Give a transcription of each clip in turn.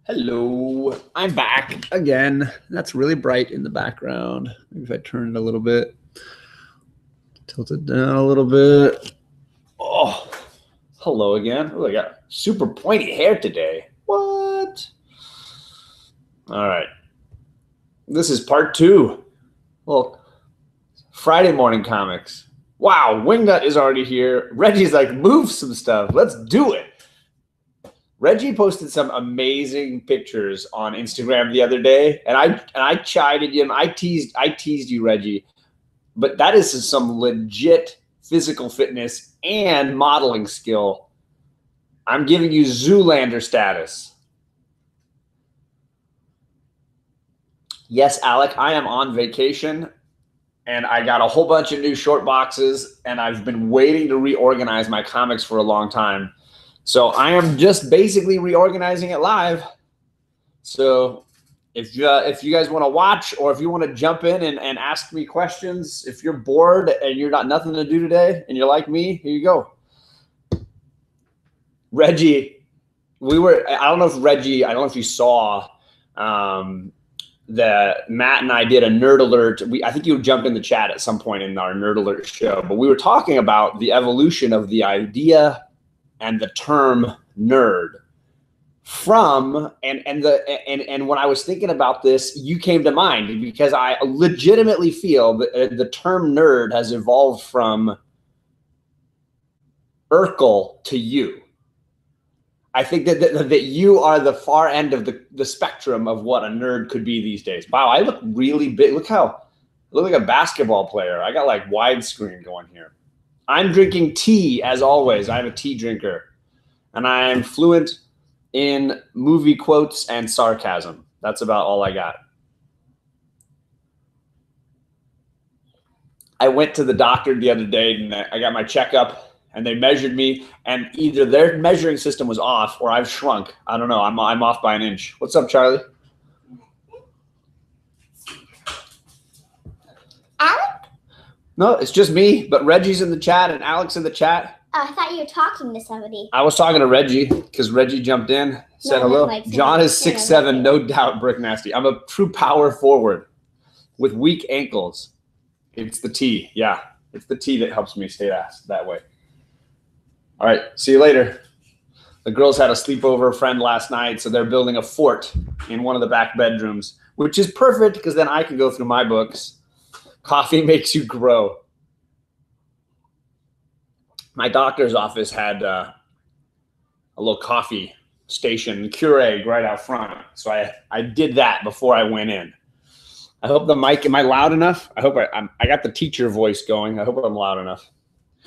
Hello, I'm back again. That's really bright in the background. Maybe if I turn it a little bit, tilt it down a little bit. Oh, hello again. Oh, I got super pointy hair today. What? All right. This is part 2. Well, Friday morning comics. Wow, Wingnut is already here. Reggie's like, move some stuff. Let's do it. Reggie posted some amazing pictures on Instagram the other day, and I chided him. I teased you, Reggie, but that is some legit physical fitness and modeling skill. I'm giving you Zoolander status. Yes, Alec, I am on vacation, and I got a whole bunch of new short boxes, and I've been waiting to reorganize my comics for a long time. So I am just basically reorganizing it live. So if you guys want to watch, or if you want to jump in and ask me questions, if you're bored and you're got nothing to do today and you're like me, here you go. Reggie, I don't know if you saw that Matt and I did a Nerd Alert. I think you jumped in the chat at some point in our Nerd Alert show, but we were talking about the evolution of the idea and the term nerd from and when I was thinking about this, you came to mind, because I legitimately feel that the term nerd has evolved from Urkel to you. I think that you are the far end of the spectrum of what a nerd could be these days. Wow, I look really big. I look like a basketball player. I got like widescreen going here. I'm drinking tea, as always. I'm a tea drinker, and I'm fluent in movie quotes and sarcasm. That's about all I got. I went to the doctor the other day, and I got my checkup, and they measured me, and either their measuring system was off or I've shrunk. I don't know. I'm off by an inch. What's up, Charlie? Alec? No, it's just me, but Reggie's in the chat and Alex in the chat. Oh, I thought you were talking to somebody. I was talking to Reggie because Reggie jumped in, said hello. John is 6'7", no doubt, Brick Nasty. I'm a true power forward with weak ankles. It's the tea. Yeah, it's the tea that helps me stay that way. All right, see you later. The girls had a sleepover friend last night, so they're building a fort in one of the back bedrooms, which is perfect because then I can go through my books. Coffee makes you grow. My doctor's office had a little coffee station, Keurig, right out front. So I did that before I went in. I hope the mic, am I loud enough? I hope I got the teacher voice going. I hope I'm loud enough.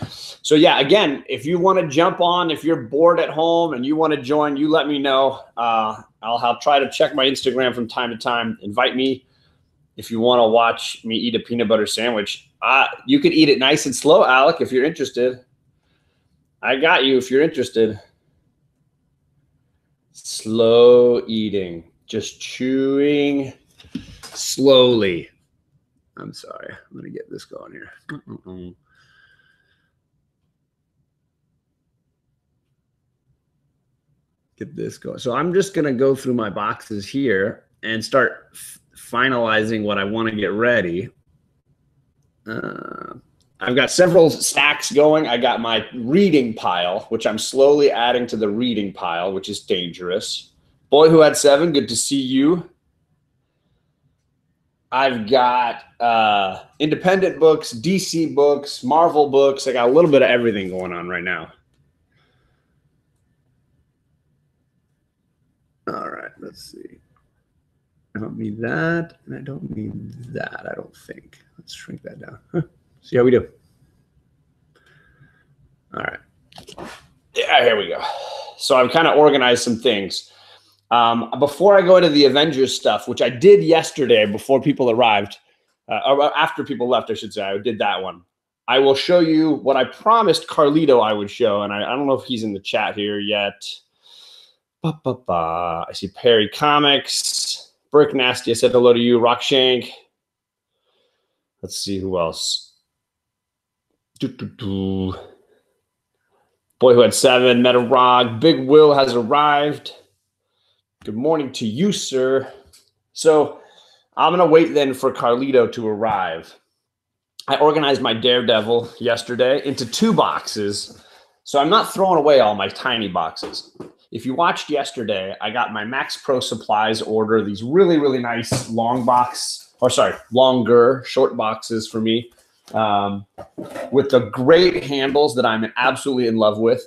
So yeah, again, if you want to jump on, if you're bored at home and you want to join, you let me know. I'll try to check my Instagram from time to time. Invite me if you want to watch me eat a peanut butter sandwich. You could eat it nice and slow, Alec, if you're interested. I got you if you're interested. Slow eating, just chewing slowly. I'm sorry. I'm going to get this going here. Get this going. So I'm just going to go through my boxes here and start finalizing what I want to get ready. I've got several stacks going. I got my reading pile, which I'm slowly adding to the reading pile, which is dangerous. Boy Who Had 7, good to see you. I've got independent books, DC books, Marvel books. I got a little bit of everything going on right now. All right, let's see. I don't need that, and I don't need that, I don't think. Let's shrink that down. See how we do. All right. Yeah, here we go. So I've kind of organized some things. Before I go into the Avengers stuff, which I did yesterday before people arrived, or after people left, I should say, I did that one. I will show you what I promised Carlito I would show, and I don't know if he's in the chat here yet. I see Perry Comics, Brick Nasty. I said hello to you, Rockshank. Let's see who else. Boy Who Had 7, Meta Rock, Big Will has arrived. Good morning to you, sir. So I'm going to wait then for Carlito to arrive. I organized my Daredevil yesterday into 2 boxes, so I'm not throwing away all my tiny boxes. If you watched yesterday, I got my Max Pro Supplies order, these really, really nice longer short boxes for me with the great handles that I'm absolutely in love with.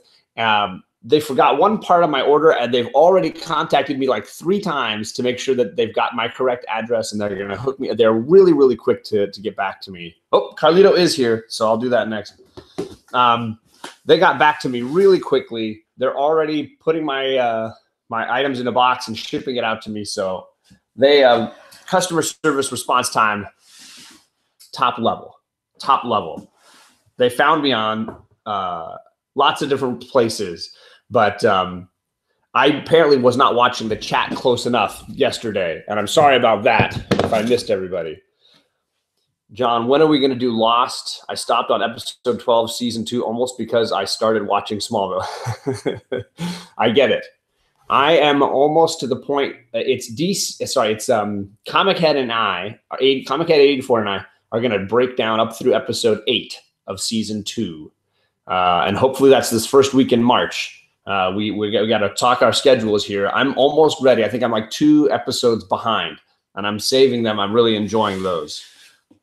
They forgot one part of my order, and they've already contacted me like 3 times to make sure that they've got my correct address, and they're going to hook me. They're really, really quick to get back to me. Oh, Carlito is here, so I'll do that next. They got back to me really quickly. They're already putting my my items in a box and shipping it out to me. So they customer service response time, top level. They found me on lots of different places. But I apparently was not watching the chat close enough yesterday, and I'm sorry about that if I missed everybody. John, when are we going to do Lost? I stopped on episode 12, season 2, almost because I started watching Smallville. I get it. I am almost to the point. Comic Head and Comic Head 84 and I are going to break down up through episode 8 of season 2, and hopefully that's this first week in March. We got to talk our schedules here. I'm almost ready. I think I'm like 2 episodes behind, and I'm saving them. I'm really enjoying those.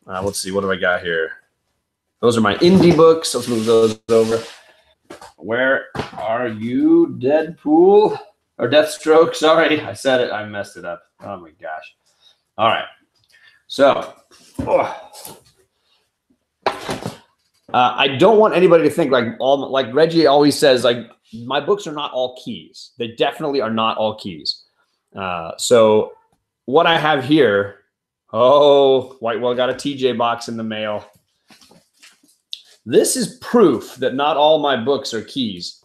Let's see. What do I got here? Those are my indie books. Let's move those over. Where are you, Deadpool? Or Deathstroke? Sorry, I said it. I messed it up. Oh, my gosh. All right. So, I don't want anybody to think like Reggie always says, like, my books are not all keys. They definitely are not all keys. So what I have here, Whitewell got a TJ box in the mail. This is proof that not all my books are keys.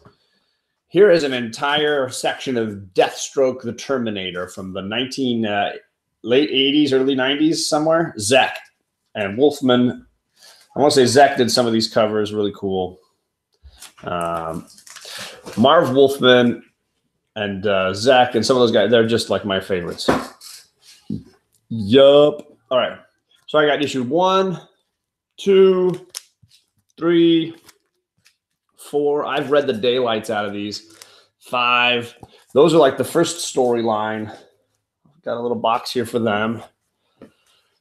Here is an entire section of Deathstroke the Terminator from the late 80s, early 90s somewhere. Zek and Wolfman. I want to say Zek did some of these covers, really cool. Marv Wolfman and Zach and some of those guys, they're just like my favorites. Yup. All right. So I got issue 1, 2, 3, 4. I've read the daylights out of these. 5. Those are like the first storyline. Got a little box here for them.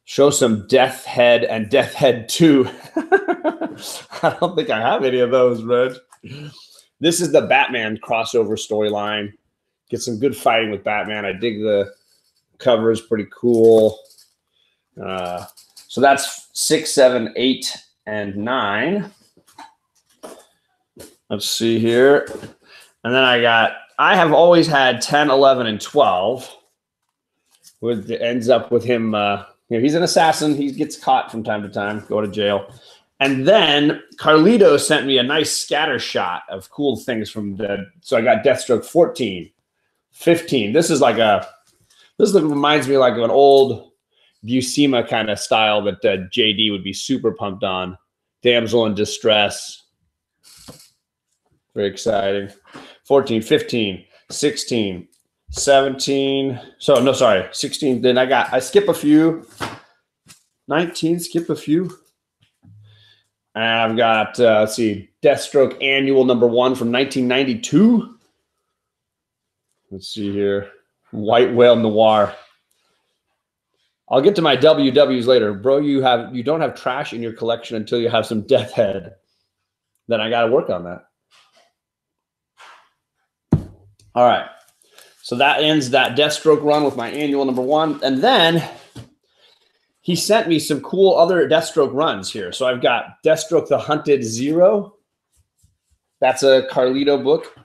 Show some Death Head and Death Head 2. I don't think I have any of those, Reg. This is the Batman crossover storyline. Get some good fighting with Batman. I dig the covers, pretty cool. So that's 6, 7, 8, and 9. Let's see here. And then I have always had 10, 11, and 12. Ends up with him, he's an assassin. He gets caught from time to time, go to jail. And then Carlito sent me a nice scatter shot of cool things from so I got Deathstroke 14, 15. This reminds me like of an old Buscema kind of style that JD would be super pumped on. Damsel in Distress. Very exciting. 14, 15, 16, 17. 16. Then I skip a few. 19, skip a few. And I've got, let's see, Deathstroke Annual #1 from 1992. Let's see here. White Whale Noir. I'll get to my WWs later. Bro, you don't have trash in your collection until you have some Death Head. Then I got to work on that. All right. So that ends that Deathstroke run with my Annual #1. And then he sent me some cool other Deathstroke runs here. So I've got Deathstroke the Hunted 0. That's a Carlito book.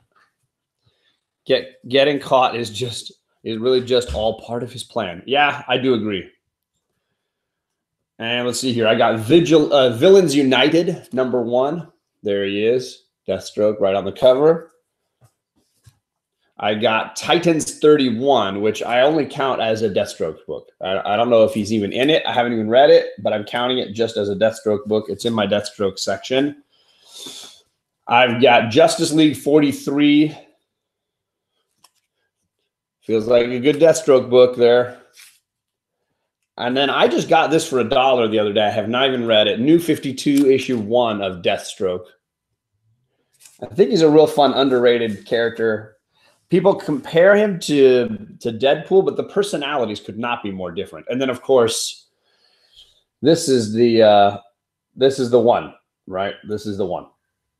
Getting caught is really just all part of his plan. Yeah, I do agree. And let's see here. I got Villains United #1. There he is. Deathstroke right on the cover. I got Titans 31, which I only count as a Deathstroke book. I don't know if he's even in it. I haven't even read it, but I'm counting it just as a Deathstroke book. It's in my Deathstroke section. I've got Justice League 43, Feels like a good Deathstroke book there. And then I just got this for $1 the other day. I have not even read it. New 52 issue 1 of Deathstroke. I think he's a real fun, underrated character. People compare him to Deadpool, but the personalities could not be more different. And then, of course, this is the one, right? This is the one.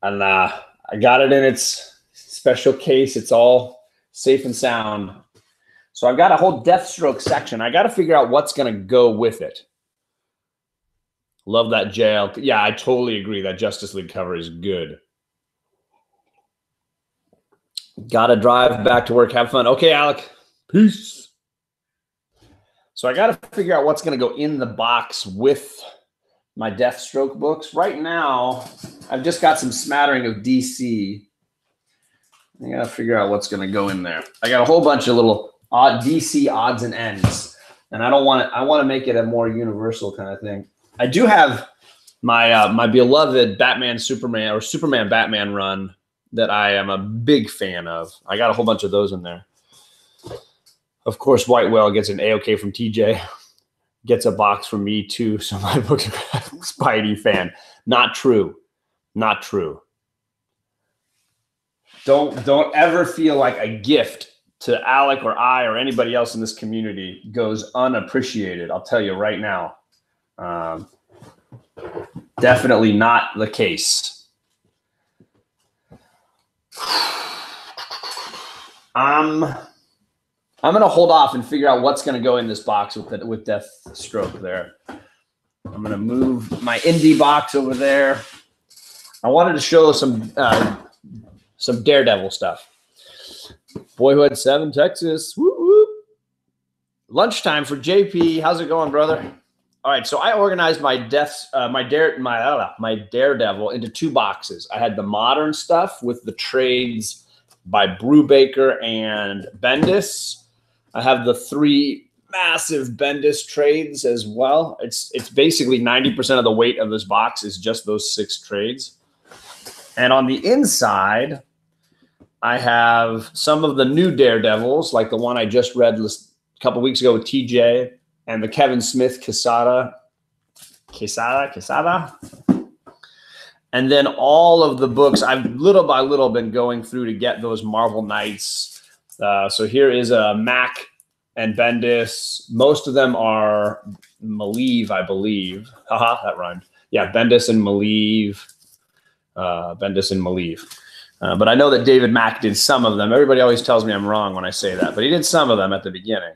And I got it in its special case. It's all safe and sound. So I've got a whole Deathstroke section. I got to figure out what's going to go with it. Love that jail. Yeah, I totally agree. That Justice League cover is good. Got to drive back to work. Have fun. Okay, Alec. Peace. So I got to figure out what's going to go in the box with my Deathstroke books. Right now, I've just got some smattering of DC. I got to figure out what's going to go in there. I got a whole bunch of little DC odds and ends, and I don't want it. I want to make it a more universal kind of thing. I do have my my beloved Batman Superman or Superman Batman run that I am a big fan of. I got a whole bunch of those in there. Of course, White Whale gets an A-OK from TJ, gets a box from me too. So my book's a Spidey fan. Not true. Not true. Don't ever feel like a gift to Alec or I or anybody else in this community goes unappreciated. I'll tell you right now. Definitely not the case. I'm going to hold off and figure out what's going to go in this box with Deathstroke there. I'm going to move my indie box over there. I wanted to show some Daredevil stuff. Boyhood 7, Texas. Woo woo. Lunchtime for JP. How's it going, brother? All right, so I organized my Daredevil into 2 boxes. I had the modern stuff with the trades by Brubaker and Bendis. I have the 3 massive Bendis trades as well. It's basically 90% of the weight of this box is just those 6 trades. And on the inside, I have some of the new Daredevils, like the one I just read a couple weeks ago with TJ, and the Kevin Smith Quesada. And then all of the books I've little by little been going through to get those Marvel Knights. So here is a Mac and Bendis. Most of them are Malieve, I believe. Haha, that rhymed. Yeah, Bendis and Malieve. But I know that David Mack did some of them. Everybody always tells me I'm wrong when I say that, but he did some of them at the beginning.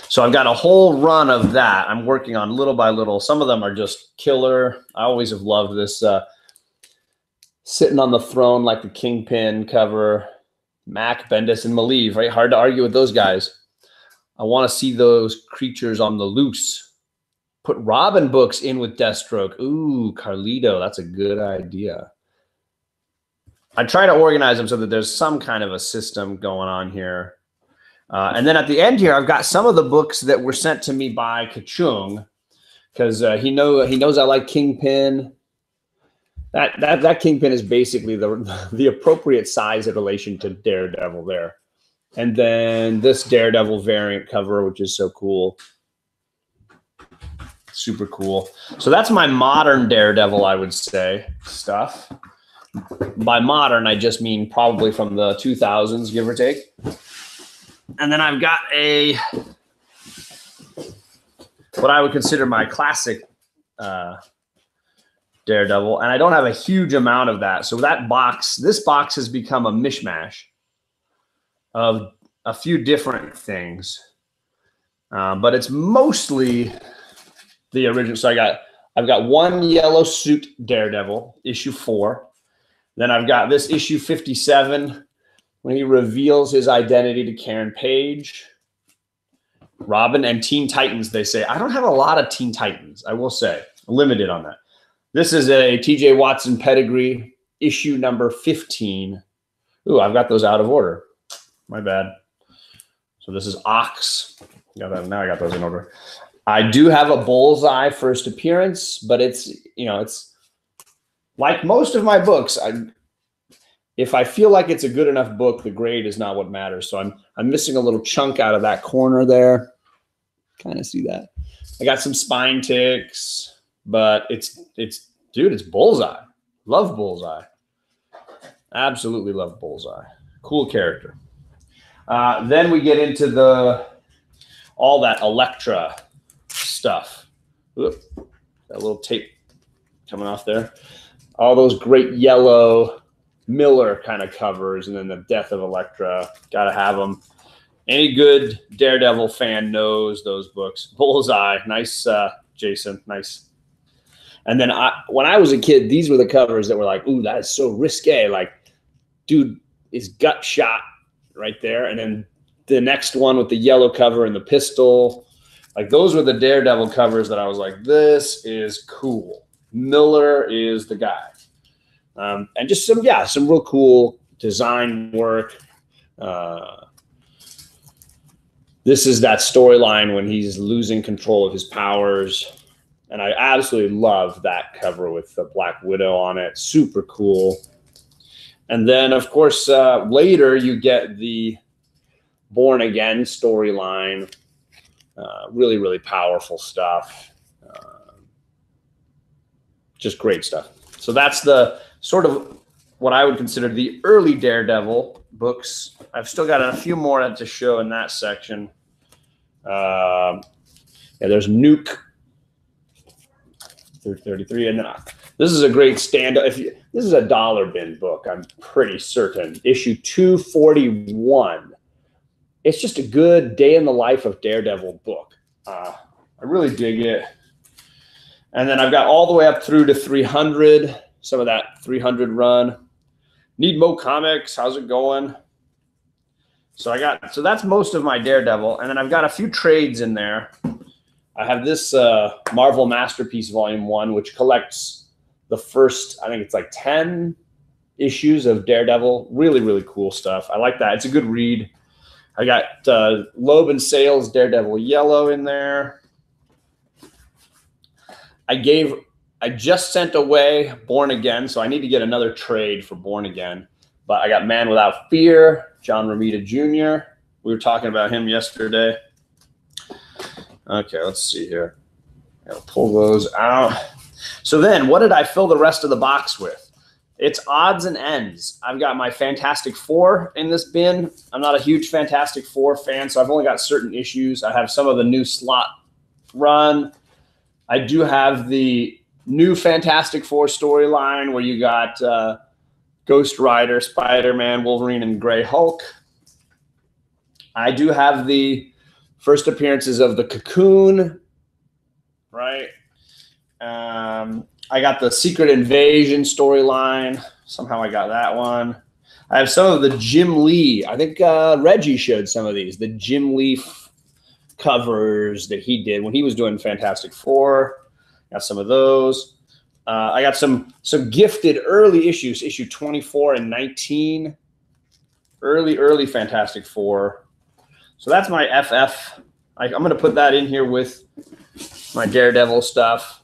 So I've got a whole run of that I'm working on little by little. Some of them are just killer. I always have loved this sitting on the throne like the Kingpin cover. Mac, Bendis, and Malieve, right? Hard to argue with those guys. I want to see those creatures on the loose. Put Robin books in with Deathstroke. Ooh, Carlito, that's a good idea. I try to organize them so that there's some kind of a system going on here. And then at the end here, I've got some of the books that were sent to me by Kachung because he knows I like Kingpin. That Kingpin is basically the appropriate size in relation to Daredevil there. And then this Daredevil variant cover, which is so cool. Super cool. So that's my modern Daredevil, I would say, stuff. By modern, I just mean probably from the 2000s, give or take. And then I've got what I would consider my classic Daredevil, and I don't have a huge amount of that. So this box has become a mishmash of a few different things, but it's mostly the original. So I've got one yellow suit Daredevil, issue 4. Then I've got this issue 57 when he reveals his identity to Karen Page. Robin and Teen Titans, they say. I don't have a lot of Teen Titans, I will say. Limited on that. This is a TJ Watson pedigree, issue number 15. Ooh, I've got those out of order. My bad. So this is Ox. Now I got those in order. I do have a Bullseye first appearance, but it's like most of my books, if I feel like it's a good enough book, the grade is not what matters. So I'm missing a little chunk out of that corner there. Kind of see that. I got some spine ticks, but it's Bullseye. Love Bullseye. Absolutely love Bullseye. Cool character. Then we get into all that Elektra stuff. Oop, that little tape coming off there. All those great yellow Miller kind of covers, and then the Death of Elektra. Got to have them. Any good Daredevil fan knows those books. Bullseye, nice, Jason, nice. And then when I was a kid, these were the covers that were like, ooh, that is so risque. Like, dude is gut shot right there. And then the next one with the yellow cover and the pistol. Like, those were the Daredevil covers that I was like, this is cool. Miller is the guy. And just some real cool design work. This is that storyline when he's losing control of his powers. And I absolutely love that cover with the Black Widow on it. Super cool. And then, of course, later you get the Born Again storyline. Really, really powerful stuff. Just great stuff. So that's the sort of what I would consider the early Daredevil books. I've still got a few more to show in that section. Yeah, there's Nuke 33, and then this is a great stand-up. This is a dollar bin book, I'm pretty certain. Issue 241. It's just a good day in the life of Daredevil book. I really dig it. And then I've got all the way up through to 300, some of that 300 run. Need Mo Comics, how's it going? So that's most of my Daredevil, and then I've got a few trades in there. I have this Marvel Masterpiece Volume 1, which collects the first, I think it's like 10 issues of Daredevil. Really, really cool stuff. I like that. It's a good read. I got Loeb and Sales Daredevil Yellow in there. I just sent away Born Again, so I need to get another trade for Born Again. But I got Man Without Fear, John Romita Jr. We were talking about him yesterday. Okay, let's see here. I'll pull those out. So then, what did I fill the rest of the box with? It's odds and ends. I've got my Fantastic Four in this bin. I'm not a huge Fantastic Four fan, so I've only got certain issues. I have some of the new slot run. I do have the new Fantastic Four storyline where you got Ghost Rider, Spider-Man, Wolverine, and Grey Hulk. I do have the first appearances of the Cocoon, right? I got the Secret Invasion storyline. Somehow I got that one. I have some of the Jim Lee. I think Reggie showed some of these. The Jim Lee covers that he did when he was doing Fantastic Four. Got some of those. I got some gifted early issues, issue 24 and 19. Early Fantastic Four. So that's my FF. I'm going to put that in here with my Daredevil stuff.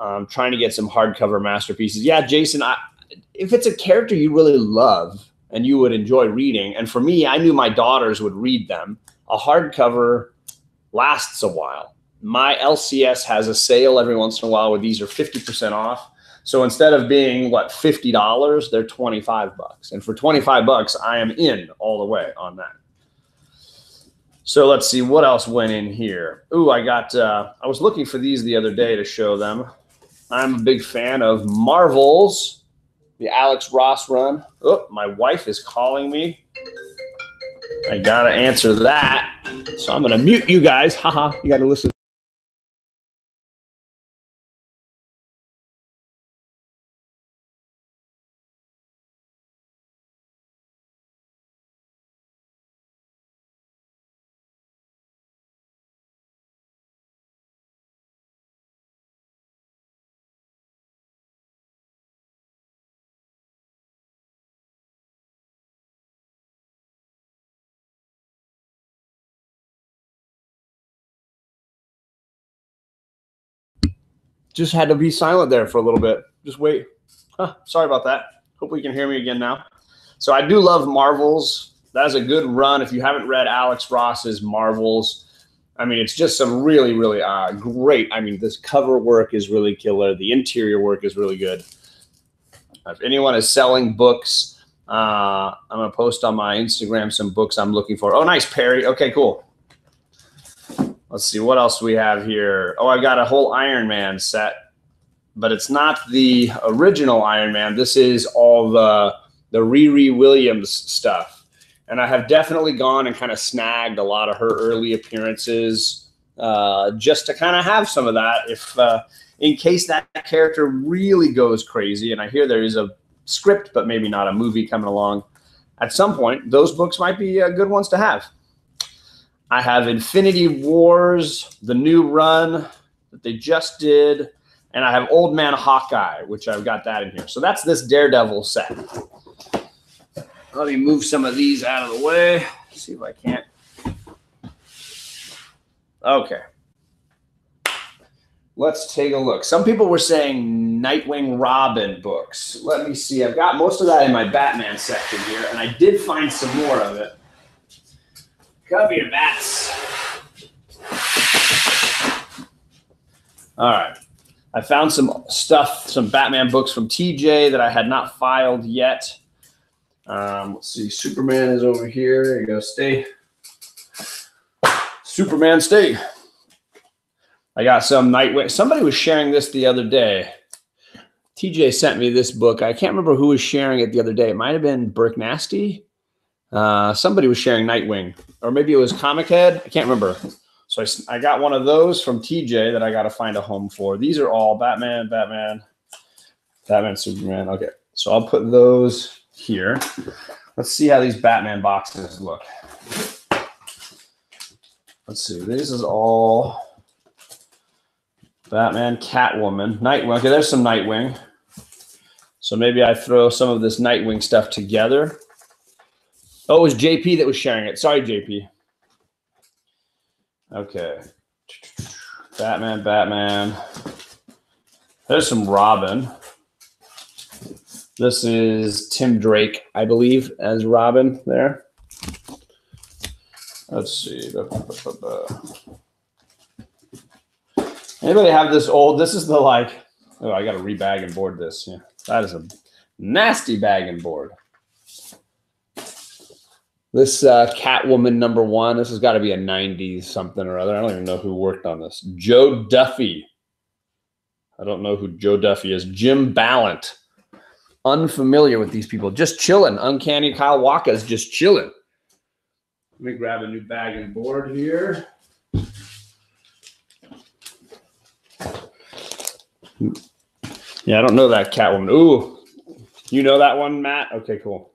I'm trying to get some hardcover masterpieces. Yeah, Jason, if it's a character you really love and you would enjoy reading, and for me, I knew my daughters would read them, a hardcover lasts a while. My LCS has a sale every once in a while where these are 50% off. So instead of being, what, $50, they're $25. And for $25, I am in all the way on that. So let's see what else went in here. Ooh, I was looking for these the other day to show them. I'm a big fan of Marvel's, the Alex Ross run. Oh, my wife is calling me. I got to answer that. So I'm going to mute you guys. Haha, you got to listen. Just had to be silent there for a little bit. Just wait. Sorry about that. Hope we can hear me again now. So I do love Marvels. That's a good run. If you haven't read Alex Ross's Marvels, I mean, it's just some really, really great. I mean, this cover work is really killer. The interior work is really good. If anyone is selling books, I'm going to post on my Instagram some books I'm looking for. Oh, nice, Perry. Okay, cool. Let's see. What else do we have here? Oh, I've got a whole Iron Man set, but it's not the original Iron Man. This is all the Riri Williams stuff. And I have definitely gone and kind of snagged a lot of her early appearances just to kind of have some of that if in case that character really goes crazy. And I hear there is a script, but maybe not a movie coming along. At some point, those books might be good ones to have. I have Infinity Wars, the new run that they just did. And I have Old Man Hawkeye, which I've got that in here. So that's this Daredevil set. Let me move some of these out of the way. See if I can't. Okay. Let's take a look. Some people were saying Nightwing Robin books. Let me see. I've got most of that in my Batman section here, and I did find some more of it. Come here, bats. All right. I found some stuff, some Batman books from TJ that I had not filed yet. Let's see. Superman is over here. There you go. Stay. Superman, stay. I got some Nightwing. Somebody was sharing this the other day. TJ sent me this book. I can't remember who was sharing it the other day. It might have been Burke Nasty. Somebody was sharing Nightwing. Or maybe it was Comic Head. I can't remember. So I got one of those from TJ that I got to find a home for. These are all Batman, Superman. Okay. So I'll put those here. Let's see how these Batman boxes look. Let's see. This is all Batman, Catwoman, Nightwing. Okay, there's some Nightwing. So maybe I throw some of this Nightwing stuff together. Oh, it was JP that was sharing it. Sorry, JP. Okay. Batman. There's some Robin. This is Tim Drake, I believe, as Robin there. Let's see. Anybody have this old? This is the like, oh, I got to rebag and board this. Yeah, that is a nasty bag and board. This Catwoman #1. This has got to be a 90s something or other. I don't even know who worked on this. Joe Duffy. I don't know who Joe Duffy is. Jim Ballant. Unfamiliar with these people. Just chilling. Uncanny Kyle Walker's just chilling. Let me grab a new bag and board here. Yeah, I don't know that Catwoman. Ooh, you know that one, Matt? Okay, cool.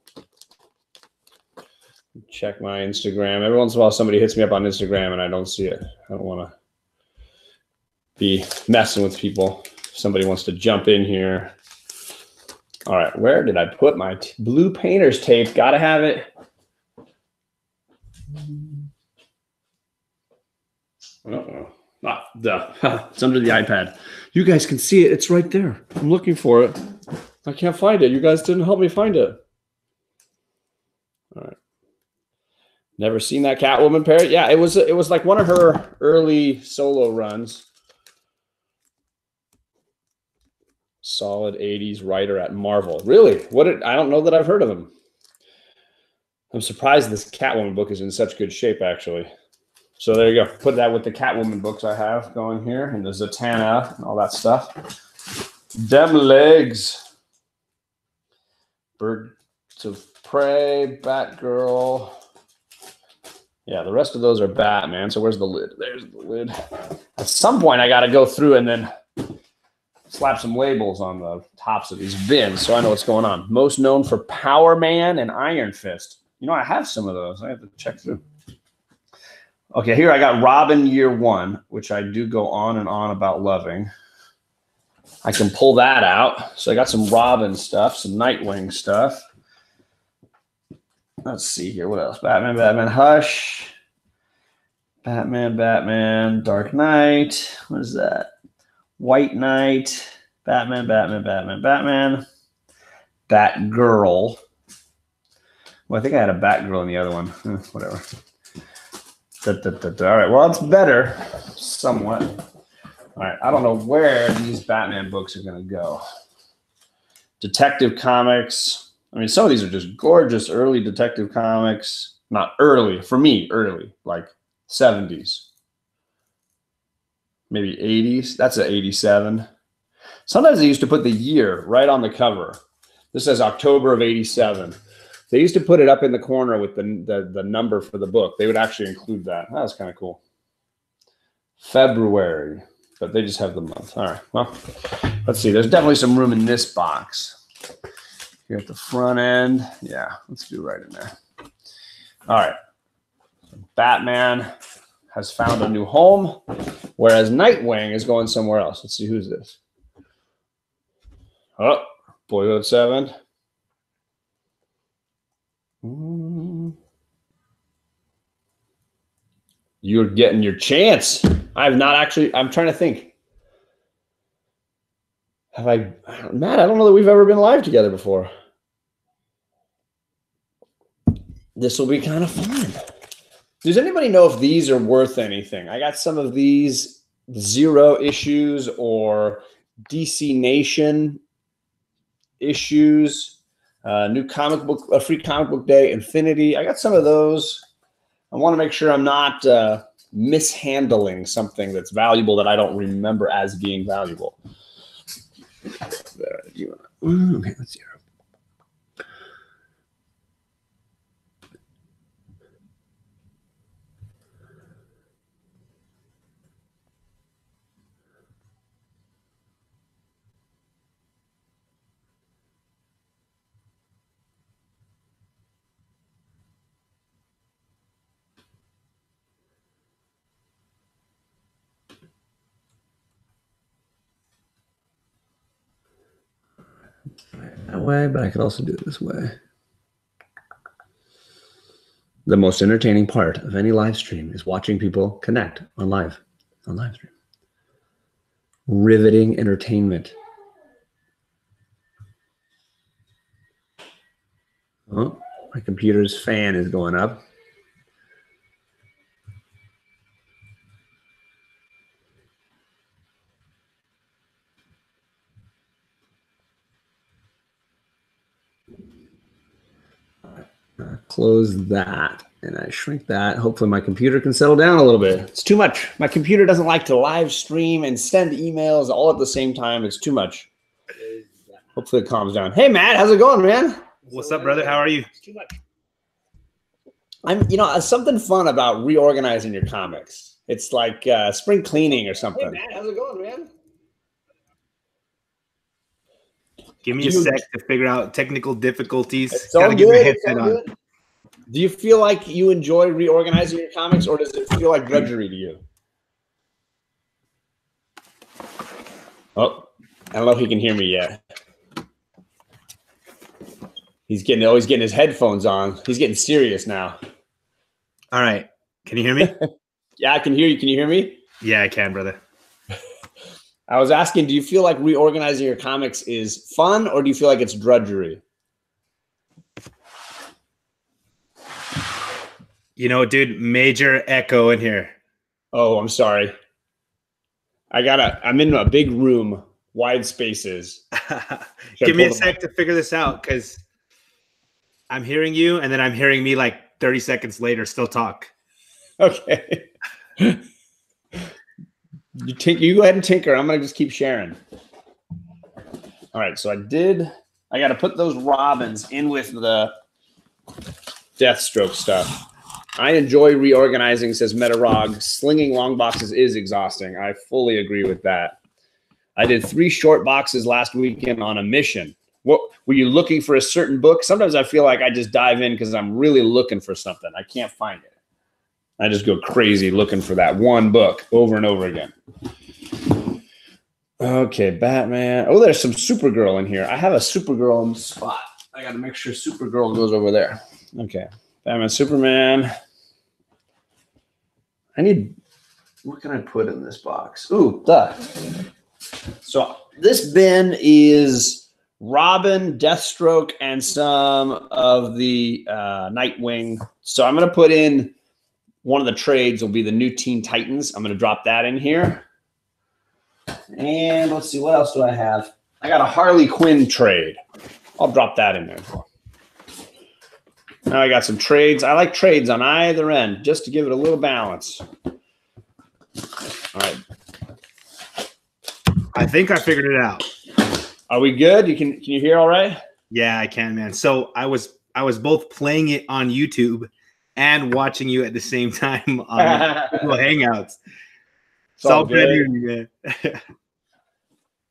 Check my Instagram. Every once in a while, somebody hits me up on Instagram and I don't see it. I don't want to be messing with people. If somebody wants to jump in here. All right, where did I put my blue painter's tape? Gotta have it. Uh-oh. Ah, duh. It's under the iPad. You guys can see it. It's right there. I'm looking for it. I can't find it. You guys didn't help me find it. All right. Never seen that Catwoman parrot? Yeah, it was like one of her early solo runs. Solid 80s writer at Marvel. Really? I don't know that I've heard of him. I'm surprised this Catwoman book is in such good shape, actually. So there you go. Put that with the Catwoman books I have going here, and the Zatanna and all that stuff. Dem legs. Birds of Prey, Batgirl. Yeah, the rest of those are Batman. So where's the lid? There's the lid. At some point, I got to go through and then slap some labels on the tops of these bins so I know what's going on. Most known for Power Man and Iron Fist. You know, I have some of those. I have to check through. Okay, here I got Robin Year One, which I do go on and on about loving. I can pull that out. So I got some Robin stuff, some Nightwing stuff. Let's see here. What else? Batman, Hush. Batman, Dark Knight. What is that? White Knight. Batman. Batgirl. Well, I think I had a Batgirl in the other one. Whatever. All right. Well, it's better somewhat. All right. I don't know where these Batman books are going to go. Detective Comics. I mean, some of these are just gorgeous early Detective Comics. Not early. For me, early. Like 70s. Maybe 80s. That's an 87. Sometimes they used to put the year right on the cover. This says October of 87. They used to put it up in the corner with the number for the book. They would actually include that. That was kind of cool. February. But they just have the month. All right. Well, let's see. There's definitely some room in this box. Here at the front end. Yeah, let's do right in there. All right. So Batman has found a new home, whereas Nightwing is going somewhere else. Let's see, who's this? Oh, Boyhood 7. You're getting your chance. I'm trying to think. Matt, I don't know that we've ever been live together before. This will be kind of fun. Does anybody know if these are worth anything? I got some of these 0 issues or DC Nation issues, new comic book, a free comic book day, Infinity. I got some of those. I want to make sure I'm not mishandling something that's valuable that I don't remember as being valuable. Okay, let's see. That way, but I could also do it this way. The most entertaining part of any live stream is watching people connect on live stream. Riveting entertainment. Oh, my computer's fan is going up. Close that and I shrink that. Hopefully my computer can settle down a little bit. It's too much. My computer doesn't like to live stream and send emails all at the same time. It's too much. Hopefully it calms down. Hey Matt, how's it going, man? What's up, brother? How are you? It's too much. Something fun about reorganizing your comics. It's like spring cleaning or something. Hey Matt, how's it going, man? Give me a sec to figure out technical difficulties. It's all good. It's all good. Do you feel like you enjoy reorganizing your comics, or does it feel like drudgery to you? Oh, I don't know if he can hear me yet. He's getting his headphones on. He's getting serious now. All right. Can you hear me? Yeah, I can hear you. Can you hear me? Yeah, I can, brother. I was asking, do you feel like reorganizing your comics is fun, or do you feel like it's drudgery? You know, dude, major echo in here. Oh, I'm sorry. I'm in a big room, wide spaces. Give me a sec to figure this out, because I'm hearing you, and then I'm hearing me like 30 seconds later still talk. Okay. You go ahead and tinker. I'm going to just keep sharing. All right. So I got to put those Robins in with the Deathstroke stuff. I enjoy reorganizing, says Metarog. Slinging long boxes is exhausting. I fully agree with that. I did 3 short boxes last weekend on a mission. What were you looking for? A certain book? Sometimes I feel like I just dive in because I'm really looking for something. I can't find it. I just go crazy looking for that one book over and over again. Okay, Batman. Oh, there's some Supergirl in here. I have a Supergirl in the spot. I got to make sure Supergirl goes over there. Okay, Batman, Superman. What can I put in this box? Ooh, duh. So this bin is Robin, Deathstroke, and some of the Nightwing. So I'm going to put in one of the trades will be the new Teen Titans. I'm going to drop that in here. And let's see, what else do I have? I got a Harley Quinn trade. I'll drop that in there as well. Now I got some trades. I like trades on either end just to give it a little balance. All right. I think I figured it out. Are we good? Can you hear all right? Yeah, I can, man. So I was both playing it on YouTube and watching you at the same time on Google Hangouts. It's all good hearing you, man.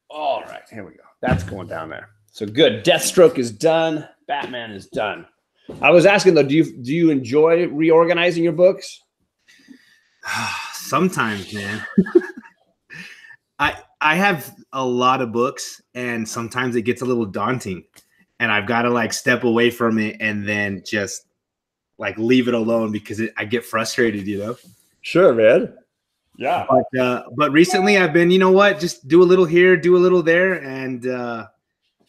All right, here we go. That's going down there. So good. Deathstroke is done. Batman is done. I was asking though, do you enjoy reorganizing your books? Sometimes, man. I have a lot of books, and sometimes it gets a little daunting, and I've got to like step away from it and then just like leave it alone because I get frustrated, you know. Sure, man. Yeah. But recently I've been, you know what, just do a little here, do a little there, and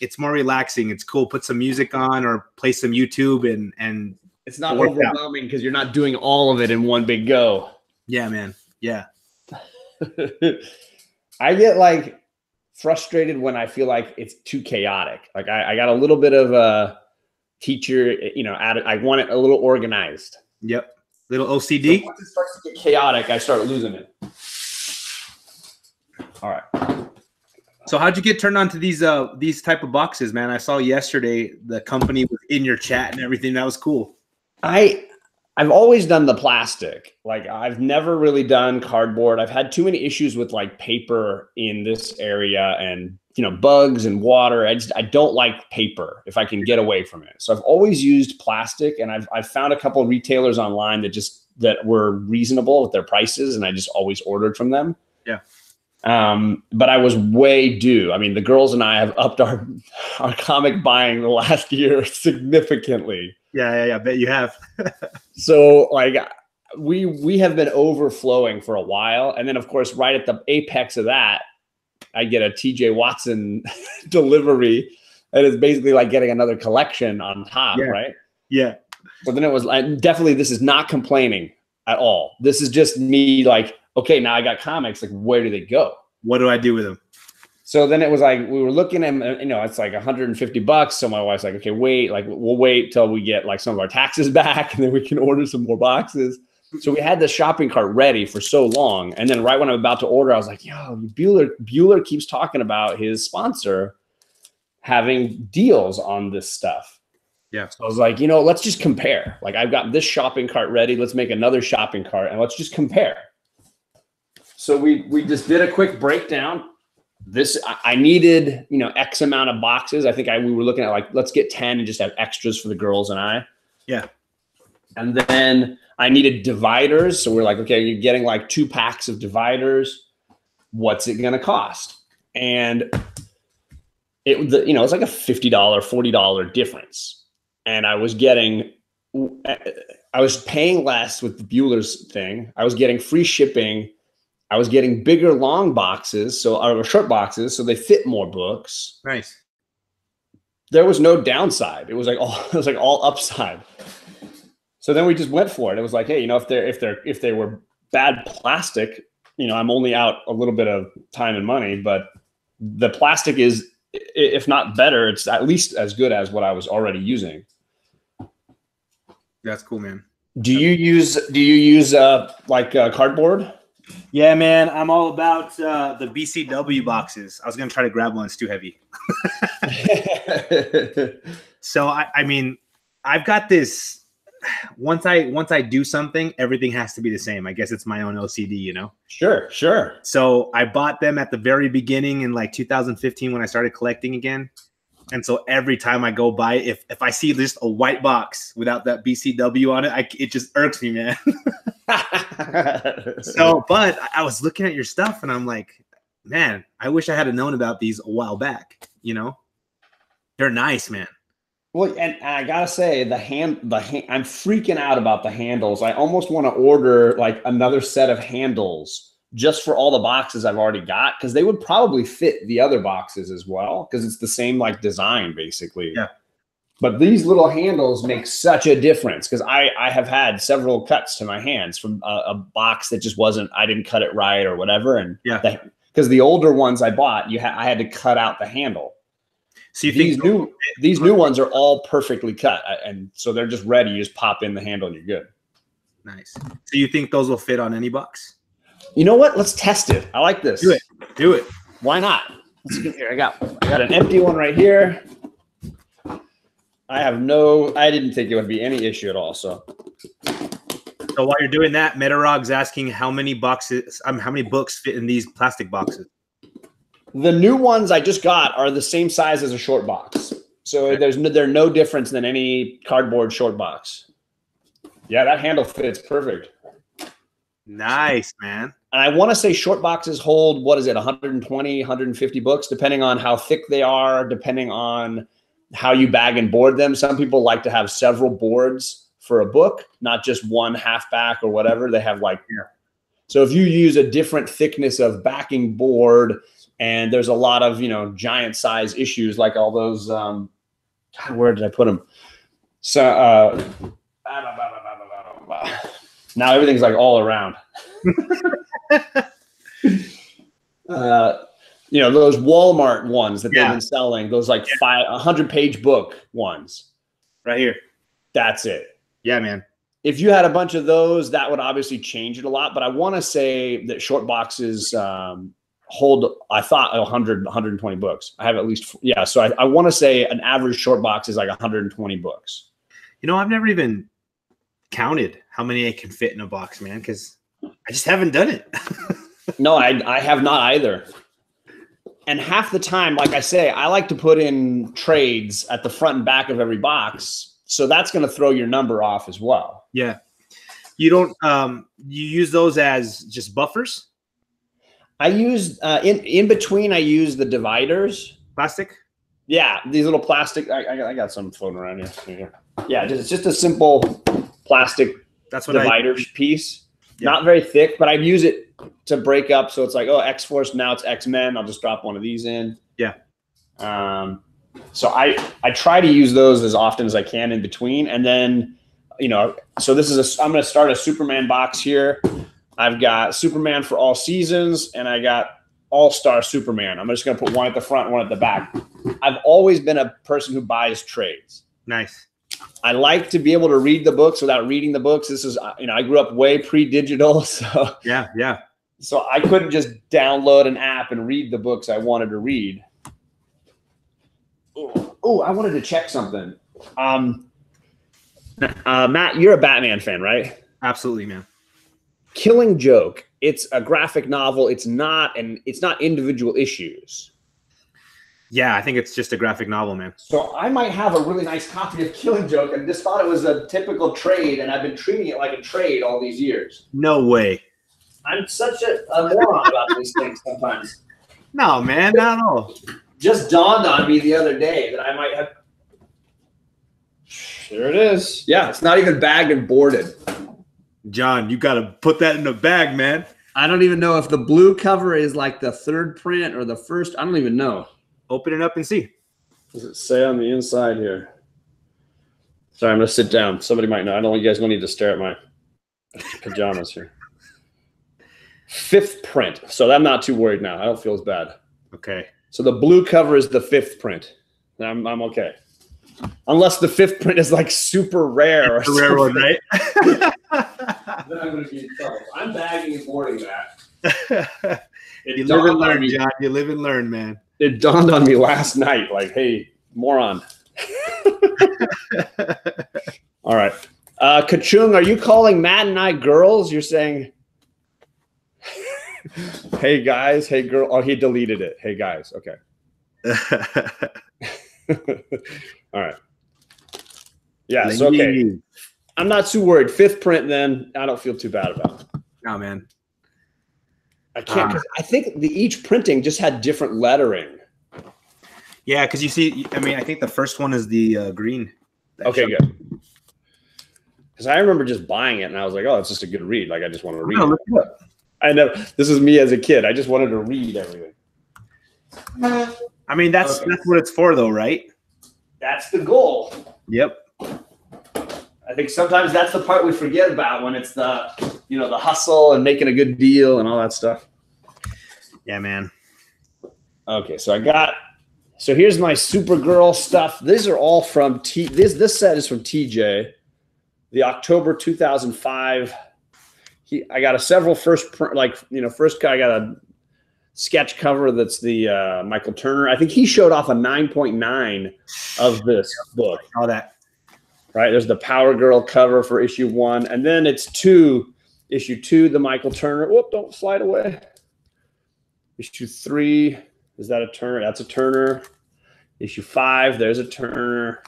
it's more relaxing. It's cool. Put some music on or play some YouTube, and it's not overwhelming because you're not doing all of it in one big go. Yeah, man. Yeah. I get like frustrated when I feel like it's too chaotic. Like I got a little bit of a teacher, you know, I want it a little organized. Yep. Little OCD. So once it starts to get chaotic, I start losing it. All right. So how'd you get turned on to these type of boxes, man? I saw yesterday the company was in your chat and everything. That was cool. I've always done the plastic. Like I've never really done cardboard. I've had too many issues with like paper in this area and, you know, bugs and water. I don't like paper if I can get away from it. So I've always used plastic, and I've found a couple of retailers online that were reasonable with their prices, and I just always ordered from them. Yeah. But I was way due. I mean, the girls and I have upped our comic buying the last year significantly. Yeah. I bet you have. So like we have been overflowing for a while. And then of course, right at the apex of that, I get a TJ Watson delivery. And it's basically like getting another collection on top, right? Yeah. But then it was definitely, this is not complaining at all. This is just me like, okay, now I got comics. Like, where do they go? What do I do with them? So then it was like, we were looking at, you know, it's like $150. So my wife's like, okay, wait, like we'll wait till we get like some of our taxes back, and then we can order some more boxes. So we had the shopping cart ready for so long. And then right when I'm about to order, I was like, yo, Bueller keeps talking about his sponsor having deals on this stuff. Yeah. So I was like, you know, let's just compare. Like I've got this shopping cart ready. Let's make another shopping cart and let's just compare. So we just did a quick breakdown. I needed, you know, X amount of boxes. I think we were looking at like, let's get 10 and just have extras for the girls and I. Yeah. And then I needed dividers. So we're like, okay, you're getting like 2 packs of dividers. What's it going to cost? And it's like a $50, $40 difference. And I was paying less with the Bueller's thing. I was getting free shipping. I was getting bigger long boxes, or short boxes, so they fit more books. Nice. There was no downside. It was like all upside. So then we just went for it. It was like, hey, you know, if they were bad plastic, you know, I'm only out a little bit of time and money, but the plastic is, if not better, it's at least as good as what I was already using. That's cool, man. Do you use cardboard? Yeah, man, I'm all about the BCW boxes. I was gonna try to grab one; it's too heavy. So I mean, I've got this. Once I do something, everything has to be the same. I guess it's my own OCD, you know. Sure. So I bought them at the very beginning in like 2015 when I started collecting again. And so every time I go by, if I see just a white box without that BCW on it, it just irks me, man. But I was looking at your stuff and I'm like, man, I wish I had known about these a while back. You know, they're nice, man. Well, and I gotta say, I'm freaking out about the handles. I almost want to order like another set of handles just for all the boxes I've already got, because they would probably fit the other boxes as well, because it's the same like design basically. Yeah. But these little handles make such a difference, because I have had several cuts to my hands from a box that just wasn't, I didn't cut it right or whatever. And because the older ones I bought, I had to cut out the handle. So you think these new ones are all perfectly cut, and so they're just ready. You just pop in the handle and you're good. Nice. So you think those will fit on any box? You know what? Let's test it. I like this. Do it. Why not? Let's get here. I got an empty one right here. I didn't think it would be any issue at all. So while you're doing that, Metarog's asking how many books fit in these plastic boxes. The new ones I just got are the same size as a short box. So they're no difference than any cardboard short box. Yeah, that handle fits perfect. Nice, man. And I want to say short boxes hold, 120, 150 books, depending on how thick they are, depending on how you bag and board them. Some people like to have several boards for a book, not just one half back or whatever. They have so if you use a different thickness of backing board, and there's a lot of, giant size issues like all those, where did I put them? So now everything's like all around. Those Walmart ones that they've been selling, those 100-page book ones. Right here. That's it. Yeah, man. If you had a bunch of those, that would obviously change it a lot. But I want to say that short boxes hold, I thought, 100, 120 books. I have at least, so I want to say an average short box is like 120 books. I've never even counted how many I can fit in a box, man, because I just haven't done it. No, I have not either. And half the time, like I say, I like to put in trades at the front and back of every box. So that's going to throw your number off as well. Yeah. You don't, you use those as just buffers? I use, in between, I use the dividers. Plastic? Yeah, these little plastic, I got some floating around here. Yeah, it's just a simple plastic divider piece. Yeah. Not very thick, but I use it to break up. So it's like, X-Force, now it's X-Men. I'll just drop one of these in. Yeah. So I try to use those as often as I can in between. And then, so I'm going to start a Superman box here. I've got Superman for all seasons, and I got All-Star Superman. I'm just going to put one at the front, one at the back. I've always been a person who buys trades. Nice. I like to be able to read the books without reading the books. This is, I grew up way pre-digital. So yeah. So I couldn't just download an app and read the books I wanted to read. Oh, I wanted to check something. Matt, you're a Batman fan, right? Absolutely, man. Killing Joke. It's a graphic novel. It's not individual issues. Yeah, I think it's just a graphic novel, man. So I might have a really nice copy of Killing Joke and just thought it was a typical trade, and I've been treating it like a trade all these years. No way. I'm such a moron about these things sometimes. No, man, not at all. Just dawned on me the other day that I might have. There it is. Yeah, it's not even bagged and boarded. John, you got to put that in a bag, man. I don't even know if the blue cover is like the third print or the first. I don't even know. Open it up and see. Does it say on the inside here? Sorry, I'm going to sit down. Somebody might know. I don't want you guys going to need to stare at my pajamas here. Fifth print. So I'm not too worried now. I don't feel as bad. Okay. So the blue cover is the fifth print. I'm okay. Unless the fifth print is like super rare. It's a rare one, right? Then I'm going to be in trouble. I'm bagging and boarding that. You live and learn, John. You live and learn, man. It dawned on me last night, like, hey, moron. All right. Kachung, are you calling Matt and I girls? You're saying, hey, guys, hey, girl. Oh, he deleted it. Hey, guys. Okay. All right. Yeah, so okay. I'm not too worried. Fifth print, then I don't feel too bad about it. No, man. I can't, because I think each printing just had different lettering. Yeah, because you see, I mean, I think the first one is the green. Okay, good. Because I remember just buying it, and I was like, oh, it's just a good read. Like, I just want to read it. I know this is me as a kid. I just wanted to read everything. I mean, that's what it's for, though, right? That's the goal. Yep. I think sometimes that's the part we forget about when it's the hustle and making a good deal and all that stuff. Yeah, man. Okay, so here's my Supergirl stuff. These are all from this set is from TJ, the October 2005. I got several first guy. I got a sketch cover that's the Michael Turner. I think he showed off a 9.9 of this book. All that. Right, there's the Power Girl cover for issue 1, and then it's issue 2, the Michael Turner. Whoop, don't slide away. Issue 3, is that a Turner? That's a Turner. Issue 5, there's a Turner.